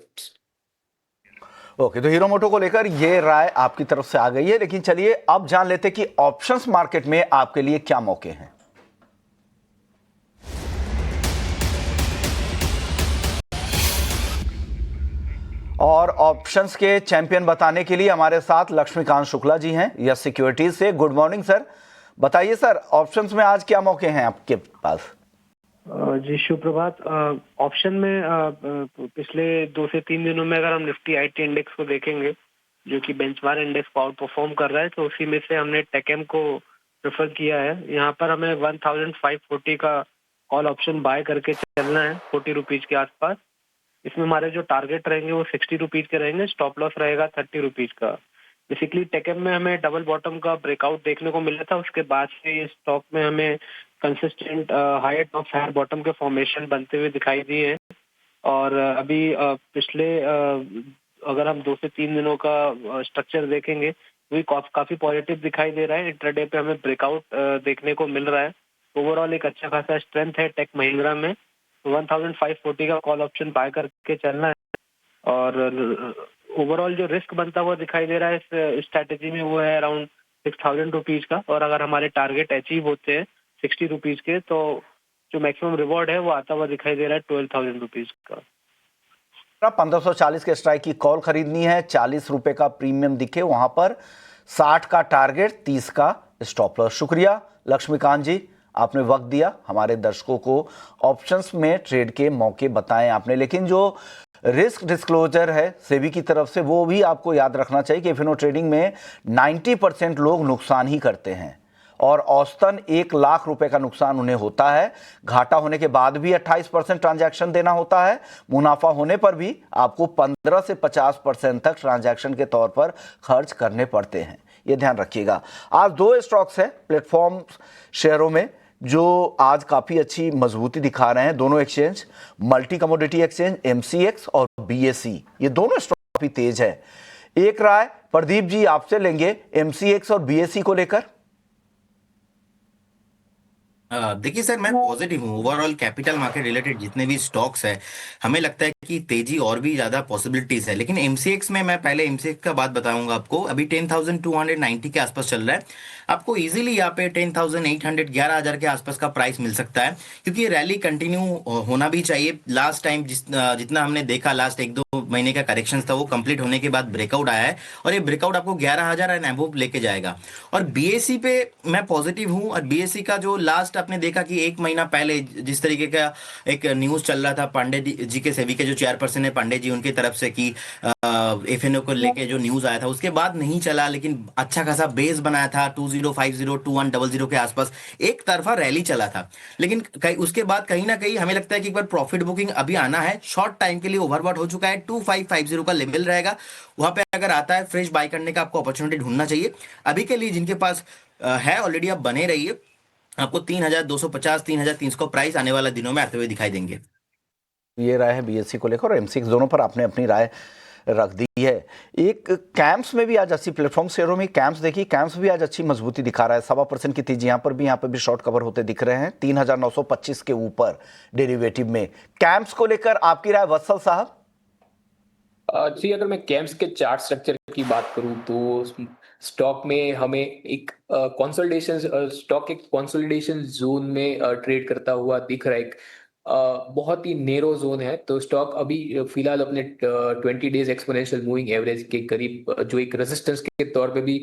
ओके, तो हीरो मोटो को लेकर ये राय आपकी तरफ से आ गई है, लेकिन चलिए अब जान लेते कि ऑप्शंस मार्केट में आपके लिए क्या मौके हैं। और ऑप्शंस के चैंपियन बताने के लिए हमारे साथ लक्ष्मीकांत शुक्ला जी हैं यस सिक्योरिटीज से। गुड मॉर्निंग सर, बताइए सर ऑप्शंस में आज क्या मौके हैं आपके पास? जी सुप्रभात। ऑप्शन में पिछले 2 से 3 दिनों में अगर हम निफ्टी आईटी इंडेक्स को देखेंगे जो कि बेंचमार्क इंडेक्स को आउट परफॉर्म कर रहा है, तो उसी में से हमने टेकएम को प्रेफर किया है। यहाँ पर हमें 1540 का कॉल ऑप्शन बाय करके चलना है 40 रुपीज के आसपास। इसमें हमारे जो टारगेट रहेंगे वो 60 रुपीज के रहेंगे, स्टॉप लॉस रहेगा 30 रुपीज का। बेसिकली टेकएम में हमें डबल बॉटम का ब्रेकआउट देखने को मिला था, उसके बाद से स्टॉक में हमें consistent higher top higher bottom के फॉर्मेशन बनते हुए दिखाई दिए हैं। और अभी पिछले अगर हम 2 से 3 दिनों का स्ट्रक्चर देखेंगे वही काफी पॉजिटिव दिखाई दे रहा है। इंट्राडे पे हमें ब्रेकआउट देखने को मिल रहा है। ओवरऑल एक अच्छा खासा स्ट्रेंथ है टेक महिंद्रा में। 1540 का कॉल ऑप्शन बाय करके चलना है। और ओवरऑल जो रिस्क बनता हुआ दिखाई दे रहा है इस स्ट्रैटेजी में वो है अराउंड 6000 रुपीज का। और अगर हमारे टारगेट अचीव होते हैं 60 रुपीज के, तो जो मैक्सिमम रिवॉर्ड है वो आता हुआ दिखाई दे रहा है 12,000 रुपीज का। 1540 के स्ट्राइक की कॉल खरीदनी है, 40 रुपए का प्रीमियम दिखे वहां पर, 60 का टारगेट, 30 का स्टॉप लॉस। शुक्रिया लक्ष्मीकांत जी, आपने वक्त दिया हमारे दर्शकों को ऑप्शंस में ट्रेड के मौके बताएं आपने। लेकिन जो रिस्क डिस्क्लोजर है सेबी की तरफ से वो भी आपको याद रखना चाहिए कि फिनो ट्रेडिंग में 90% लोग नुकसान ही करते हैं और औसतन 1 लाख रुपए का नुकसान उन्हें होता है। घाटा होने के बाद भी 28% ट्रांजैक्शन देना होता है। मुनाफा होने पर भी आपको 15 से 50% तक ट्रांजैक्शन के तौर पर खर्च करने पड़ते हैं, ये ध्यान रखिएगा। आज 2 स्टॉक्स हैं प्लेटफॉर्म शेयरों में जो आज काफी अच्छी मजबूती दिखा रहे हैं। दोनों exchange, multi commodity exchange MCX और BSE, ये दोनों स्टॉक काफी तेज है। एक राय प्रदीप जी आपसे लेंगे MCX और BSE को लेकर। देखिए सर, मैं पॉजिटिव हूँ। ओवरऑल कैपिटल मार्केट रिलेटेड जितने भी स्टॉक्स है, हमें लगता है कि तेजी और भी ज्यादा पॉसिबिलिटीज है। लेकिन एमसीएक्स में, मैं पहले एमसीएक्स का बात बताऊंगा आपको, अभी 10,290 के आसपास चल रहा है। आपको इजीली यहाँ पे 10,800, 11,000 के आसपास का प्राइस मिल सकता है, क्योंकि ये रैली कंटिन्यू होना भी चाहिए। लास्ट टाइम जितना हमने देखा, लास्ट 1-2 महीने का करेक्शन था, वो कंप्लीट होने के बाद ब्रेकआउट आया है, और ये ब्रेकआउट आपको 11,000 एंड अबव लेके जाएगा। और बीएससी पे मैं पॉजिटिव हूँ। और बीएससी का जो लास्ट आपने देखा कि 1 महीना पहले जिस तरीके का एक न्यूज चल रहा था, पांडे जी के, सेबी के जो चेयरपर्सन है पांडे जी, उनकी तरफ से कि एफएनओ को लेके जो न्यूज आया था, उसके बाद नहीं चला, लेकिन अच्छा खासा बेस बनाया था 2050 2100 के आसपास, एक तरफा रैली चला था। लेकिन उसके बाद कहीं ना कहीं हमें लगता है कि एक बार प्रॉफिट बुकिंग अभी आना है। शॉर्ट टाइम के लिए ओवरबॉट हो चुका है, 2550 का लेवल रहेगा, वहां पे अगर आता है फ्रेश बाय करने का आपको अपॉर्चुनिटी ढूंढना चाहिए। अभी के लिए जिनके पास है ऑलरेडी, आप बने रहिए। आपको 3,250 3,300 का प्राइस आने वाले दिनों में आते हुए दिखाई देंगे। ये राय है बीएससी को लेकर, और एमसीएक्स दोनों पर आपने अपनी राय रख दी है। एक कैंप्स में भी आज अच्छी, प्लेटफॉर्म शेयरों में कैंप्स देखिए, कैंप्स भी आज अच्छी मजबूती दिखा रहा है, 1.25% की तेजी यहाँ पर भी शॉर्ट कवर होते दिख रहे हैं, 3,925 के ऊपर डेरिवेटिव में। कैंप्स को लेकर आपकी राय वत्सल साहब? जी, अगर मैं कैम्प्स के चार्ट स्ट्रक्चर की बात करूं तो स्टॉक में हमें एक कंसोलिडेशन, स्टॉक एक कंसोलिडेशन जोन में ट्रेड करता हुआ दिख रहा है। एक बहुत ही नेरो जोन है, तो स्टॉक अभी फिलहाल अपने 20 डेज एक्सपोनेंशियल मूविंग एवरेज के करीब, जो एक रेजिस्टेंस के तौर पे भी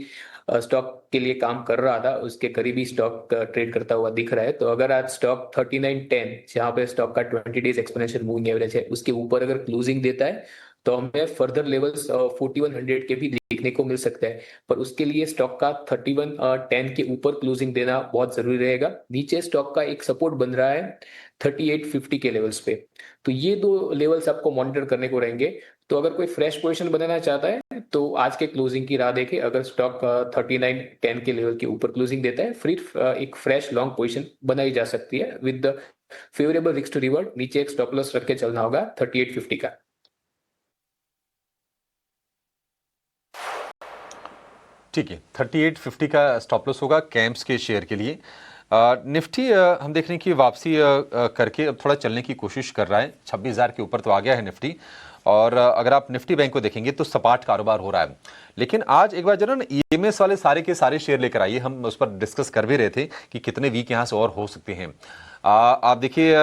स्टॉक के लिए काम कर रहा था, उसके करीब ही स्टॉक ट्रेड करता हुआ दिख रहा है। तो अगर आज स्टॉक 3910, जहाँ पे स्टॉक का 20 डेज एक्सपोनेंशियल मूविंग एवरेज है, उसके ऊपर अगर क्लोजिंग देता है, तो हमें फर्दर लेवल्स 4100 के भी देखने को मिल सकता है। पर उसके लिए स्टॉक का 3110 के ऊपर क्लोजिंग देना बहुत जरूरी रहेगा। नीचे स्टॉक का एक सपोर्ट बन रहा है 3850 के लेवल्स पे, तो ये दो लेवल्स आपको मॉनिटर करने को रहेंगे। तो अगर कोई फ्रेश पोजीशन बनाना चाहता है तो आज के क्लोजिंग की राह देखे। अगर स्टॉक 3910 के लेवल के ऊपर क्लोजिंग देता है, फिर एक फ्रेश लॉन्ग पोजीशन बनाई जा सकती है with the favourable risk to reward. नीचे एक स्टॉप लॉस रख के चलना होगा 3850 का। ठीक है, 3850 का स्टॉप लॉस होगा कैंप्स के शेयर के लिए। निफ्टी हम देख रहे हैं कि वापसी करके अब थोड़ा चलने की कोशिश कर रहा है, 26,000 के ऊपर तो आ गया है निफ्टी। और अगर आप निफ्टी बैंक को देखेंगे तो सपाट कारोबार हो रहा है। लेकिन आज एक बार जरा ईएमएस वाले सारे के सारे शेयर लेकर आइए, हम उस पर डिस्कस कर भी रहे थे कि कितने वीक यहाँ से और हो सकते हैं। आप देखिए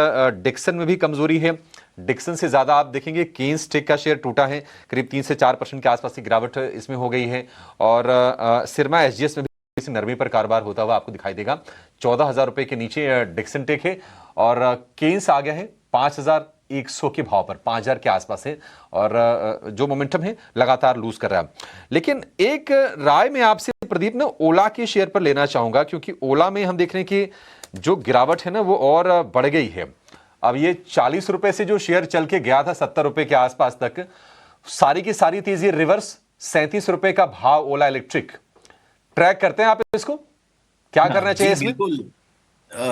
डिक्सन में भी कमजोरी है, डिक्सन से ज्यादा आप देखेंगे केन्स टेक का शेयर टूटा है, करीब 3 से 4% के आसपास की गिरावट इसमें हो गई है। और सिरमा एसजीएस में भी नरमी पर कारोबार होता हुआ आपको दिखाई देगा। 14,000 रुपए के नीचे डिक्सन टेक है, और केन्स आ गया है 5,100 के भाव पर, 5,000 के आसपास है, और जो मोमेंटम है लगातार लूज कर रहा है। लेकिन एक राय में आपसे प्रदीप ने ओला के शेयर पर लेना चाहूंगा, क्योंकि ओला में हम देख रहे हैं कि जो गिरावट है ना वो और बढ़ गई है। अब ये 40 रुपए से जो शेयर चल के गया था 70 रुपए के आसपास तक, सारी की सारी तेजी रिवर्स, 37 रुपए का भाव ओला इलेक्ट्रिक। ट्रैक करते हैं आप इसको, क्या करना चाहिए इसमें?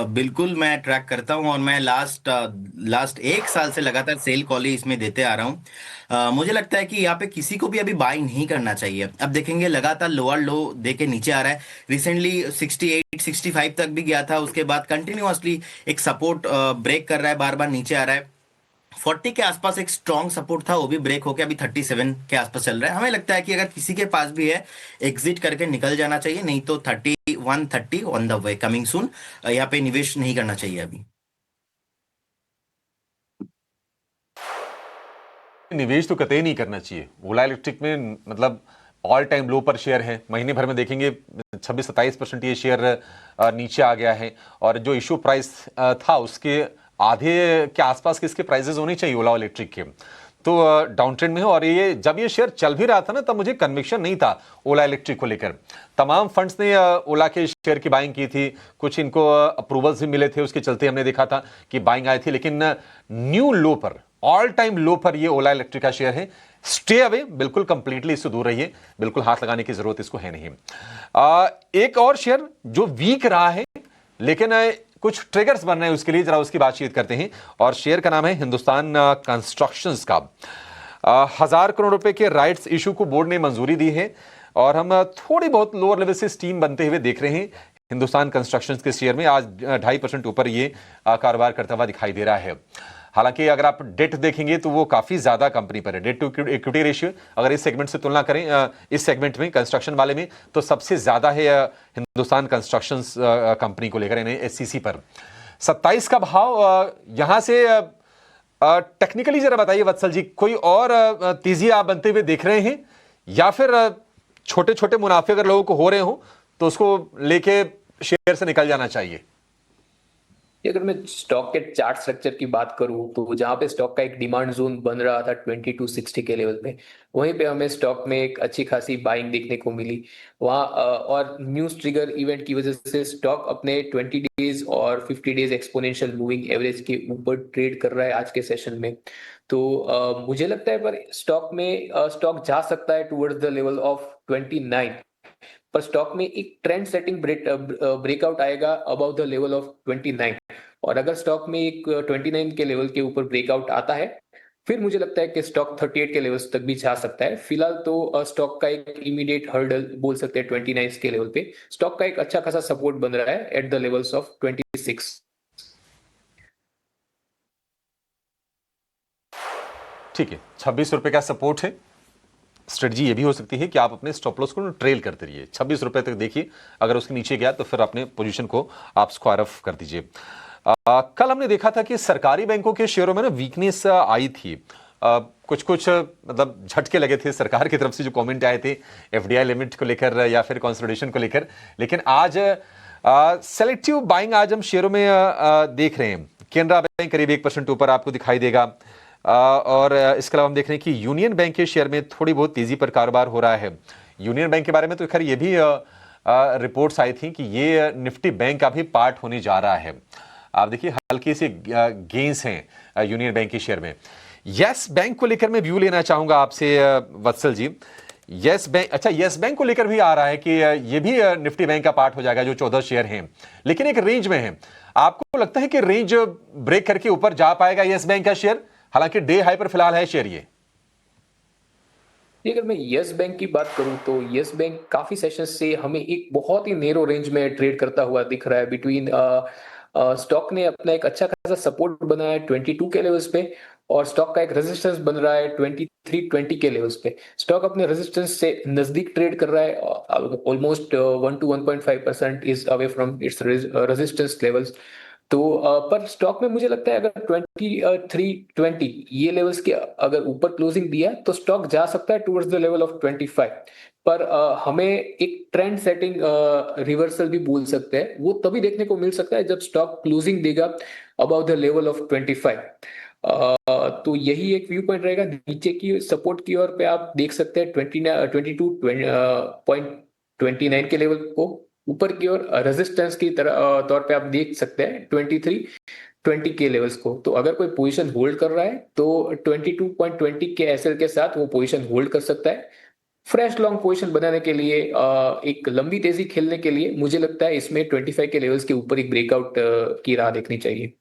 बिल्कुल मैं ट्रैक करता हूं, और मैं लास्ट 1 साल से लगातार सेल कॉल ही इसमें देते आ रहा हूं। मुझे लगता है कि यहाँ पे किसी को भी अभी बाय नहीं करना चाहिए। अब देखेंगे लगातार लोअर लो देके नीचे आ रहा है। रिसेंटली 68 65 तक भी गया था, उसके बाद कंटिन्यूअसली एक सपोर्ट ब्रेक कर रहा है, बार बार नीचे आ रहा है। 40 के आसपास एक स्ट्रॉन्ग सपोर्ट था, वो भी ब्रेक होकर अभी 37 के आसपास चल रहा है। हमें लगता है कि अगर किसी के पास भी है, एग्जिट करके निकल जाना चाहिए, नहीं तो 3130 on the way coming soon. यहाँ पे निवेश नहीं करना चाहिए अभी। निवेश तो कतई नहीं करना चाहिए। ओला इलेक्ट्रिक में मतलब ऑल टाइम लो पर शेयर है, महीने भर में देखेंगे 26-27% ये शेयर नीचे आ गया है। और जो इशू प्राइस था उसके आधे के आसपास के इसके प्राइसेस होने चाहिए ओला इलेक्ट्रिक के, तो डाउन ट्रेंड में है। और ये जब ये शेयर चल भी रहा था ना, तब मुझे कन्विक्शन नहीं था ओला इलेक्ट्रिक को लेकर। तमाम फंड्स ने ओला के शेयर की बाइंग की थी, कुछ इनको अप्रूवल्स भी मिले थे, उसके चलते हमने देखा था कि बाइंग आई थी। लेकिन न्यू लो पर, ऑल टाइम लो पर ये ओला इलेक्ट्रिक का शेयर है। स्टे अवे, बिल्कुल कंप्लीटली इससे दूर रहिए, बिल्कुल हाथ लगाने की जरूरत इसको है नहीं। एक और शेयर जो वीक रहा है लेकिन कुछ ट्रिगर्स बन रहे हैं उसके लिए, जरा उसकी बातचीत करते हैं। और शेयर का नाम है हिंदुस्तान कंस्ट्रक्शंस का। 1000 करोड़ रुपए के राइट्स इशू को बोर्ड ने मंजूरी दी है, और हम थोड़ी बहुत लोअर लेवल से स्टीम बनते हुए देख रहे हैं। हिंदुस्तान कंस्ट्रक्शन के शेयर में आज 2.5% ऊपर ये कारोबार करता हुआ दिखाई दे रहा है। हालांकि अगर आप डेट देखेंगे तो वो काफी ज्यादा कंपनी पर है। डेट टू इक्विटी रेशियो अगर इस सेगमेंट से तुलना करें, इस सेगमेंट में कंस्ट्रक्शन वाले में, तो सबसे ज्यादा है हिंदुस्तान कंस्ट्रक्शन कंपनी को लेकर, यानी एचसीसी पर 27 का भाव। यहां से टेक्निकली जरा बताइए वत्सल जी, कोई और तेजी आप बनते हुए देख रहे हैं या फिर छोटे छोटे मुनाफे अगर लोगों को हो रहे हो तो उसको लेके शेयर से निकल जाना चाहिए? अगर मैं स्टॉक के चार्ट स्ट्रक्चर की बात करूं तो जहां पे स्टॉक का एक डिमांड जोन बन रहा था 2260 के लेवल पे, वहीं पे हमें स्टॉक में एक अच्छी खासी बाइंग देखने को मिली वहां। और न्यूज ट्रिगर इवेंट की वजह से स्टॉक अपने 20 डेज और 50 डेज एक्सपोनेंशियल मूविंग एवरेज के ऊपर ट्रेड कर रहा है आज के सेशन में। तो मुझे लगता है पर स्टॉक जा सकता है टुवर्ड्स द लेवल ऑफ 29, पर स्टॉक में एक ट्रेंड सेटिंग ब्रेकआउट आएगा अबव द लेवल ऑफ 29। और अगर स्टॉक में एक 29 के लेवल के ऊपर ब्रेकआउट आता है, फिर मुझे लगता है कि स्टॉक 38 के लेवल्स तक भी जा सकता है। फिलहाल तो स्टॉक का एक इमीडिएट हर्डल बोल सकते हैं 29 के लेवल पे। स्टॉक का एक अच्छा खासा सपोर्ट बन रहा है एट द लेवल्स ऑफ 26। ठीक है, 26 रुपए का सपोर्ट है। स्ट्रेटजी ये भी हो सकती है कि आप अपने स्टॉप लॉस को ट्रेल करते रहिए, 26 रुपए तक देखिए, अगर उसके नीचे गया तो फिर अपने पोजीशन को आप स्क्वायर ऑफ कर दीजिए। कल हमने देखा था कि सरकारी बैंकों के शेयरों में ना वीकनेस आई थी। कुछ मतलब झटके लगे थे सरकार की तरफ से, जो कमेंट आए थे एफडीआई लिमिट को लेकर या फिर कंसोलिडेशन को लेकर। लेकिन आज सेलेक्टिव बाइंग आज हम शेयरों में देख रहे हैं। केनरा बैंक करीब 1% ऊपर आपको दिखाई देगा, और इसके अलावा हम देख रहे हैं कि यूनियन बैंक के शेयर में थोड़ी बहुत तेजी पर कारोबार हो रहा है। यूनियन बैंक के बारे में तो खैर ये भी रिपोर्ट्स आई थी कि ये निफ्टी बैंक का भी पार्ट होने जा रहा है। आप देखिए हल्के से गेंस हैं यूनियन बैंक के शेयर में। यस बैंक को लेकर मैं व्यू लेना चाहूंगा आपसे वत्सल जी। यस बैंक, अच्छा यस बैंक को लेकर भी आ रहा है कि ये भी निफ्टी बैंक का पार्ट हो जाएगा, जो 14 शेयर हैं, लेकिन एक रेंज में है। आपको लगता है कि रेंज ब्रेक करके ऊपर जा पाएगा यस बैंक का शेयर? हालांकि डे हाई पर फिलहाल है शेयर ये। अगर मैं यस बैंक की बात करूं तो यस बैंक काफी सेशन से हमें एक बहुत ही नेरो रेंज में ट्रेड करता हुआ दिख रहा है। बिटवीन स्टॉक ने अपना एक अच्छा खासा सपोर्ट बनाया है 22 के लेवल्स पे, और स्टॉक का एक रेजिस्टेंस बन रहा है 2320 के लेवल्स पे। स्टॉक अपने रेजिस्टेंस से नजदीक ट्रेड कर रहा है, almost 1 to 1.5% is away from its resistance levels. तो पर स्टॉक में मुझे लगता है अगर 2320 ये लेवल्स के अगर ऊपर क्लोजिंग दिया तो स्टॉक जा सकता है टुवर्ड्स द लेवल ऑफ 25। पर हमें एक ट्रेंड सेटिंग रिवर्सल भी बोल सकते हैं, वो तभी देखने को मिल सकता है जब स्टॉक क्लोजिंग देगा अबव द लेवल ऑफ 25। तो यही एक व्यू पॉइंट रहेगा। नीचे की सपोर्ट की ओर पे आप देख सकते हैं 22.29 के लेवल को, ऊपर की ओर रेजिस्टेंस की तौर पे आप देख सकते हैं 2320 के लेवल्स को। तो अगर कोई पोजीशन होल्ड कर रहा है तो 22.20 के एसएल के साथ वो पोजीशन होल्ड कर सकता है। फ्रेश लॉन्ग पोजीशन बनाने के लिए, एक लंबी तेजी खेलने के लिए मुझे लगता है इसमें 25 के लेवल्स के ऊपर एक ब्रेकआउट की राह देखनी चाहिए।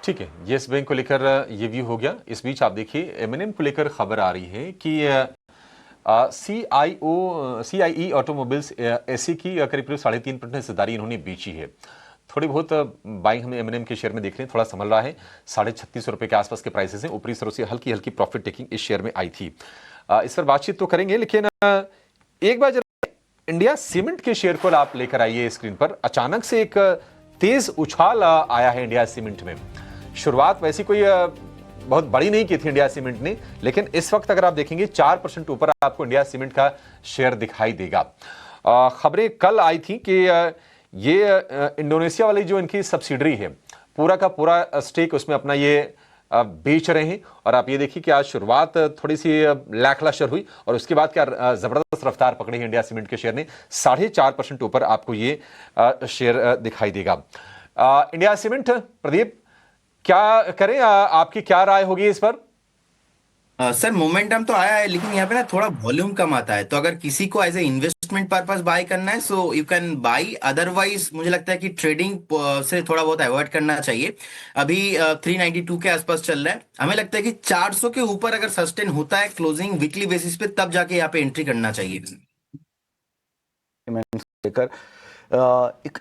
ठीक है, येस बैंक को लेकर ये व्यू हो गया। इस बीच आप देखिए एमएनएम को लेकर खबर आ रही है कि CIE ऑटोमोबाइल्स एसी की करीब 3.5% हिस्सेदारी इन्होंने बेची है। थोड़ी बहुत बाइंग हमें एमएनएम के शेयर में देख रहे हैं, थोड़ा संभल रहा है। 36.5 रुपए के आसपास के प्राइसेस हैं। ऊपरी स्तरों से हल्की हल्की प्रॉफिट टेकिंग इस शेयर में आई थी। इस पर बातचीत तो करेंगे, लेकिन एक बार जरा इंडिया सीमेंट के शेयर को आप लेकर आइए स्क्रीन पर। अचानक से एक तेज उछाल आया है इंडिया सीमेंट में। शुरुआत वैसी कोई बहुत बड़ी नहीं की थी इंडिया सीमेंट ने, लेकिन इस वक्त अगर आप देखेंगे 4% ऊपर आपको इंडिया सीमेंट का शेयर दिखाई देगा। खबरें कल आई थी कि ये इंडोनेशिया वाली जो इनकी सब्सिडरी है, पूरा का पूरा स्टेक उसमें अपना ये बेच रहे हैं। और आप ये देखिए कि आज शुरुआत थोड़ी सी लैकलशर हुई और उसके बाद क्या जबरदस्त रफ्तार पकड़ी है इंडिया सीमेंट के शेयर ने। 4.5% ऊपर आपको ये शेयर दिखाई देगा। इंडिया सीमेंट, प्रदीप क्या करें, आपकी क्या राय होगी इस पर? सर मोमेंटम तो आया है, लेकिन यहाँ पे ना थोड़ा वॉल्यूम कम आता है। तो अगर किसी को as a investment investment purpose buy करना है so you can buy, otherwise मुझे लगता है कि ट्रेडिंग से थोड़ा बहुत अवॉइड करना चाहिए। अभी 392 के आसपास चल रहा है, हमें लगता है कि 400 के ऊपर अगर सस्टेन होता है क्लोजिंग वीकली बेसिस पे तब जाके यहाँ पे एंट्री करना चाहिए। लेकर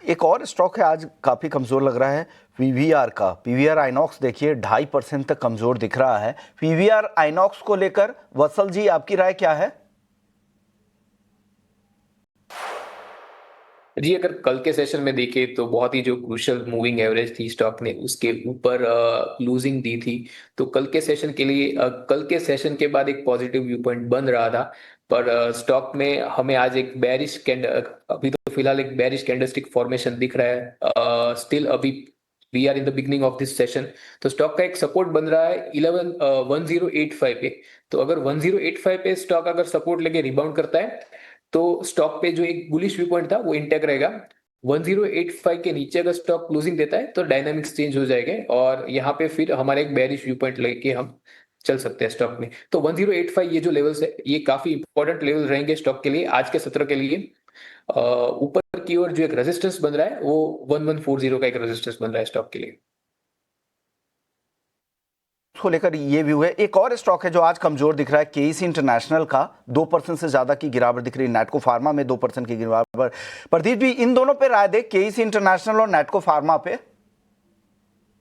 एक और स्टॉक है आज काफी कमजोर लग रहा है, पीवीआर का। पीवीआर आइनॉक्स देखिए 2.5% तक कमजोर दिख रहा है। पीवीआर आइनॉक्स को लेकर वत्सल जी आपकी राय क्या है? जी, अगर कल के सेशन में देखें तो बहुत ही जो क्रूशियल मूविंग एवरेज थी स्टॉक ने उसके ऊपर लूजिंग दी थी। तो कल के सेशन के लिए कल के सेशन के बाद एक पॉजिटिव व्यू पॉइंट बन रहा था, पर स्टॉक में हमें आज एक बेरिश अभी तो फिलहाल एक बेरिश कैंडलस्टिक फॉर्मेशन दिख रहा है। स्टिल अभी we are in the beginning of this session, तो स्टॉक का एक सपोर्ट बन रहा है 1085 पे। तो अगर 1085 पे स्टॉक अगर सपोर्ट लेके रिबाउंड करता है तो स्टॉक पे जो एक बुलिश व्यू पॉइंट था वो इंटैक्ट रहेगा। 1085 के नीचे अगर स्टॉक क्लोजिंग देता है तो डायनामिक्स चेंज हो जाएंगे और यहाँ पे फिर हमारे एक बेरिश व्यू पॉइंट लेके हम चल सकते हैं स्टॉक में। तो 1085 ये जो लेवल्स है ये काफी इंपॉर्टेंट लेवल रहेंगे स्टॉक के लिए आज के सत्र के लिए। ऊपर की ओर जो एक रेजिस्टेंस बन रहा है वो 1140 का एक रेजिस्टेंस बन रहा है स्टॉक के लिए। को लेकर ये व्यू है। एक और स्टॉक है जो आज कमजोर दिख रहा है, केईसी इंटरनेशनल का 2% से ज्यादा की गिरावट दिख रही है। नेटको फार्मा में 2% की गिरावट। प्रदीप जी इन दोनों पे राय दे, केईसी इंटरनेशनल और नेटको फार्मा पे।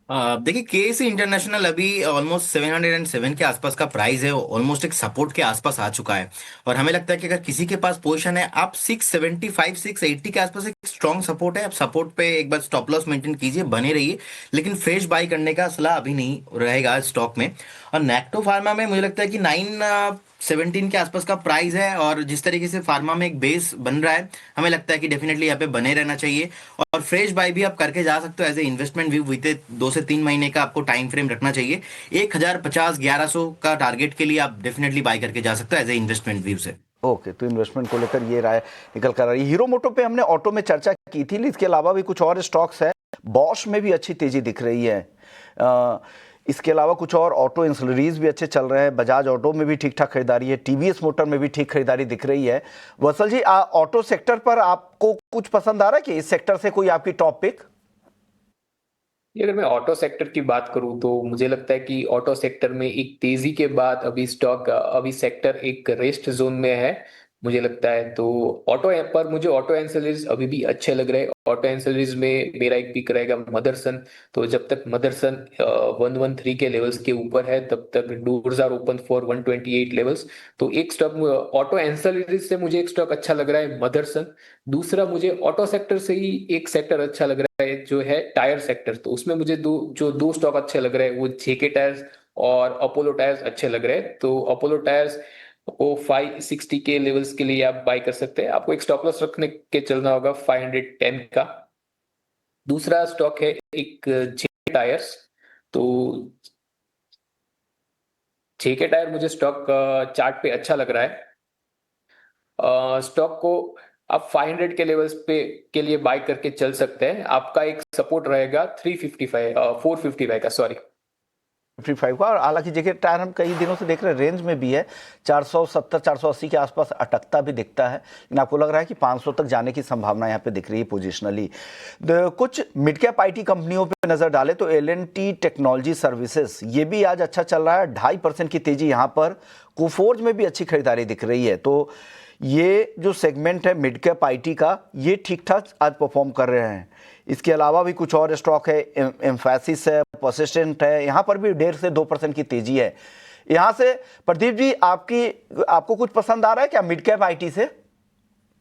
देखिए केएसी इंटरनेशनल अभी ऑलमोस्ट 707 के आसपास का प्राइस है, ऑलमोस्ट एक सपोर्ट के आसपास आ चुका है और हमें लगता है कि अगर किसी के पास पोजीशन है आप 675 680 के आसपास एक स्ट्रॉन्ग सपोर्ट है, आप सपोर्ट पे एक बार स्टॉप लॉस मेंटेन कीजिए, बने रहिए, लेकिन फ्रेश बाई करने का सलाह अभी नहीं रहेगा स्टॉक में। और नेक्टो फार्मा में मुझे लगता है कि 917 के आसपास का प्राइस है और जिस तरीके से फार्मा में एक बेस बन रहा है हमें लगता है कि डेफिनेटली यहाँ पे बने रहना चाहिए और फ्रेश बाय भी आप करके जा सकते हो एज ए इन्वेस्टमेंट व्यू। बीते 2 से 3 महीने का आपको टाइम फ्रेम रखना चाहिए। 1050 1100 का टारगेट के लिए आप डेफिनेटली बाय करके जा सकते हो एज ए इन्वेस्टमेंट व्यू से। ओके, तो इन्वेस्टमेंट को लेकर ये राय निकल कर रही है। हीरो मोटो पे हमने ऑटो में चर्चा की थी, इसके अलावा भी कुछ और स्टॉक्स है। बॉश में भी अच्छी तेजी दिख रही है। इसके अलावा कुछ और ऑटो इंसलरीज भी अच्छे चल रहे हैं। बजाज ऑटो में भी ठीक ठाक खरीदारी है, टीवीएस मोटर में भी ठीक खरीदारी दिख रही है। वत्सल जी ऑटो सेक्टर पर आपको कुछ पसंद आ रहा है कि इस सेक्टर से कोई आपकी टॉप पिक? अगर मैं ऑटो सेक्टर की बात करूं तो मुझे लगता है कि ऑटो सेक्टर में एक तेजी के बाद अभी सेक्टर एक रेस्ट जोन में है मुझे लगता है। तो मुझे ऑटो एंसिलरीज अभी भी अच्छे लग रहे हैं। ऑटो एंसिलरीज में मेरा एक पिक रहेगा मदरसन। तो जब तक मदरसन 113 के लेवल्स के ऊपर है तब तक doors are open for 128 levels. तो एक स्टॉक ऑटो एंसिलरीज से मुझे एक स्टॉक अच्छा लग रहा है मदरसन। दूसरा मुझे ऑटो सेक्टर से ही एक सेक्टर अच्छा लग रहा है जो है टायर सेक्टर। तो उसमें मुझे दो स्टॉक अच्छे लग रहे हैं, वो जेके टायर्स और अपोलो टायर्स अच्छे लग रहे हैं। तो अपोलो टायर्स वो 560 के लेवल्स के लिए आप बाय कर सकते हैं। आपको एक स्टॉप लॉस रखने के चलना होगा 510 का। दूसरा स्टॉक है एक जेके टायर्स। तो जेके टायर मुझे स्टॉक चार्ट पे अच्छा लग रहा है। स्टॉक को आप 500 के लेवल्स पे के लिए बाय करके चल सकते हैं। आपका एक सपोर्ट रहेगा 455 का, सॉरी 55 का। और हालांकि जेके टायर हम कई दिनों से देख रहे हैं रेंज में भी है, 470 480 के आसपास अटकता भी दिखता है, लेकिन आपको लग रहा है कि 500 तक जाने की संभावना यहाँ पे दिख रही है पोजिशनली। कुछ मिड कैप आईटी कंपनियों पे नजर डाले तो एल&टी टेक्नोलॉजी सर्विसेज ये भी आज अच्छा चल रहा है, 2.5% की तेजी यहाँ पर। कोफोर्ज में भी अच्छी खरीदारी दिख रही है। तो ये जो सेगमेंट है मिड कैप आईटी का ये ठीक ठाक आज परफॉर्म कर रहे हैं। इसके अलावा भी कुछ और स्टॉक है, एम्फैसिस है, पर्सिस्टेंट है, यहाँ पर भी 1.5 से 2% की तेजी है। यहाँ से प्रदीप जी आपको कुछ पसंद आ रहा है क्या मिड कैप आईटी से?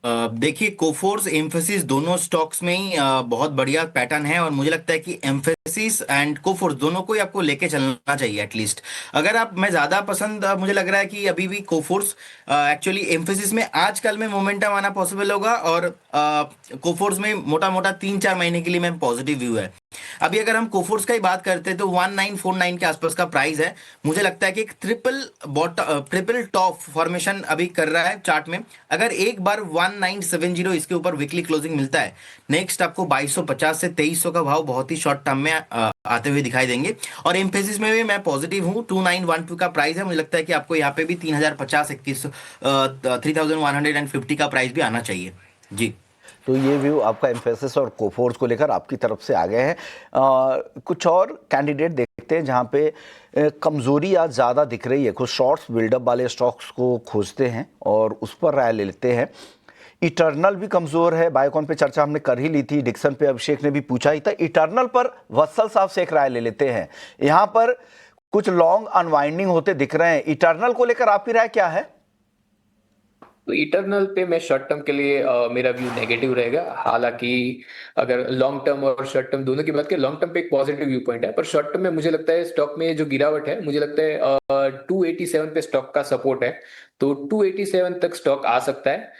देखिए कोफोर्स एम्फेसिस दोनों स्टॉक्स में ही बहुत बढ़िया पैटर्न है और मुझे लगता है कि एम्फेसिस एंड कोफोर्स दोनों को ही आपको लेके चलना चाहिए एटलीस्ट। अगर आप मैं ज्यादा पसंद मुझे लग रहा है कि अभी भी कोफोर्स एक्चुअली एम्फेसिस में आजकल में मोमेंटम आना पॉसिबल होगा और कोफोर्स में मोटा मोटा 3-4 महीने के लिए मैं पॉजिटिव व्यू है। अभी अगर हम कोफोर्स का ही बात करते हैं तो 1949 के आसपास का प्राइस है। मुझे लगता है कि एक ट्रिपल टॉप फॉर्मेशन अभी कर रहा है चार्ट में। अगर एक बार 1970 इसके ऊपर वीकली क्लोजिंग मिलता है, नेक्स्ट आपको 2250 से 2300 का भाव बहुत ही शॉर्ट टर्म में आते हुए दिखाई देंगे। और एम्फेसिस में भी मैं पॉजिटिव हूँ, 2912 का प्राइस है। मुझे लगता है कि आपको यहाँ पे भी 3150 का प्राइस भी आना चाहिए जी। तो ये व्यू आपका एम्फेसिस और कोफोर्स को लेकर आपकी तरफ से आ गए हैं। कुछ और कैंडिडेट देखते हैं जहां पे कमजोरी आज ज़्यादा दिख रही है। कुछ शॉर्ट्स बिल्डअप वाले स्टॉक्स को खोजते हैं और उस पर राय ले लेते हैं। इटर्नल भी कमज़ोर है, बायोकॉन पे चर्चा हमने कर ही ली थी, डिक्सन पे अभिषेक ने भी पूछा ही था। इटर्नल पर वत्सल साहब से एक राय ले लेते हैं। यहाँ पर कुछ लॉन्ग अनवाइंडिंग होते दिख रहे हैं, इटर्नल को लेकर आपकी राय क्या है? तो इटर्नल पे मैं शॉर्ट टर्म के लिए मेरा व्यू नेगेटिव रहेगा। हालांकि अगर लॉन्ग टर्म और शॉर्ट टर्म दोनों की बात करें, लॉन्ग टर्म पे एक पॉजिटिव व्यू पॉइंट है, पर शॉर्ट टर्म में मुझे लगता है स्टॉक में जो गिरावट है, मुझे लगता है 287 पे स्टॉक का सपोर्ट है, तो 287 तक स्टॉक आ सकता है।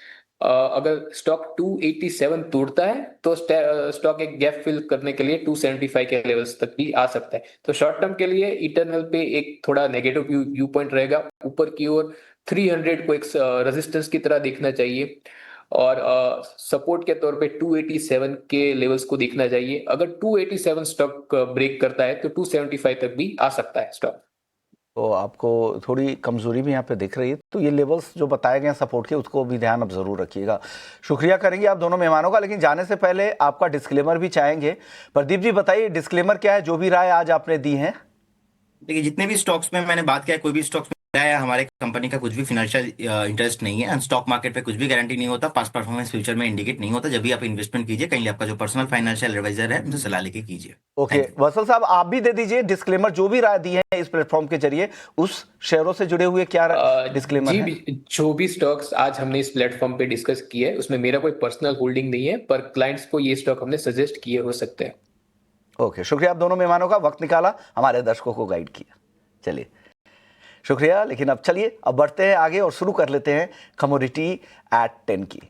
अगर स्टॉक 287 तोड़ता है तो स्टॉक एक गैप फिल करने के लिए 275 के लेवल्स तक भी आ सकता है। तो शॉर्ट टर्म के लिए इटर्नल पे एक थोड़ा नेगेटिव व्यू पॉइंट रहेगा। ऊपर की ओर 300 को एक रेजिस्टेंस की तरह देखना चाहिए और सपोर्ट के तौर पे 287 के लेवल्स को देखना चाहिए। अगर 287 स्टॉक ब्रेक करता है तो 275 तक भी आ सकता है स्टॉक। तो आपको थोड़ी कमजोरी भी यहाँ पे दिख रही है, तो ये लेवल्स जो बताए गए हैं सपोर्ट के, उसको भी ध्यान अब जरूर रखिएगा। शुक्रिया करेंगे आप दोनों मेहमानों का, लेकिन जाने से पहले आपका डिस्क्लेमर भी चाहेंगे। प्रदीप जी बताइए डिस्क्लेमर क्या है, जो भी राय आज आपने दी है। देखिए, जितने भी स्टॉक्स में मैंने बात किया, कोई भी स्टॉक्स में है हमारे कंपनी का कुछ भी फिनेंशियल इंटरेस्ट नहीं है। स्टॉक मार्केट पे कुछ भी गारंटी नहीं होता, पास्ट परफॉर्मेंस फ्यूचर में इंडिकेट नहीं होता। जब भी आप इन्वेस्टमेंट कीजिए, कहीं आपका जो पर्सनल फाइनेंशियल एडवाइजर है उनसे सलाह लेके कीजिए। ओके वत्सल साहब, आप भी दे दीजिए डिस्क्लेमर, जो भी राय दी है इस प्लेटफॉर्म के जरिए उस शेयरों से जुड़े हुए क्या डिस्क्लेमर है? जो भी स्टॉक्स आज हमने इस प्लेटफॉर्म पे डिस्कस किए है, उसमें मेरा कोई पर्सनल होल्डिंग नहीं है, पर क्लाइंट्स को ये स्टॉक हमने सजेस्ट किए हो सकते हैं। ओके, शुक्रिया आप दोनों मेहमानों का, वक्त निकाला, हमारे दर्शकों को गाइड किया। चलिए शुक्रिया। लेकिन अब चलिए अब बढ़ते हैं आगे और शुरू कर लेते हैं कमोडिटी एट 10 की।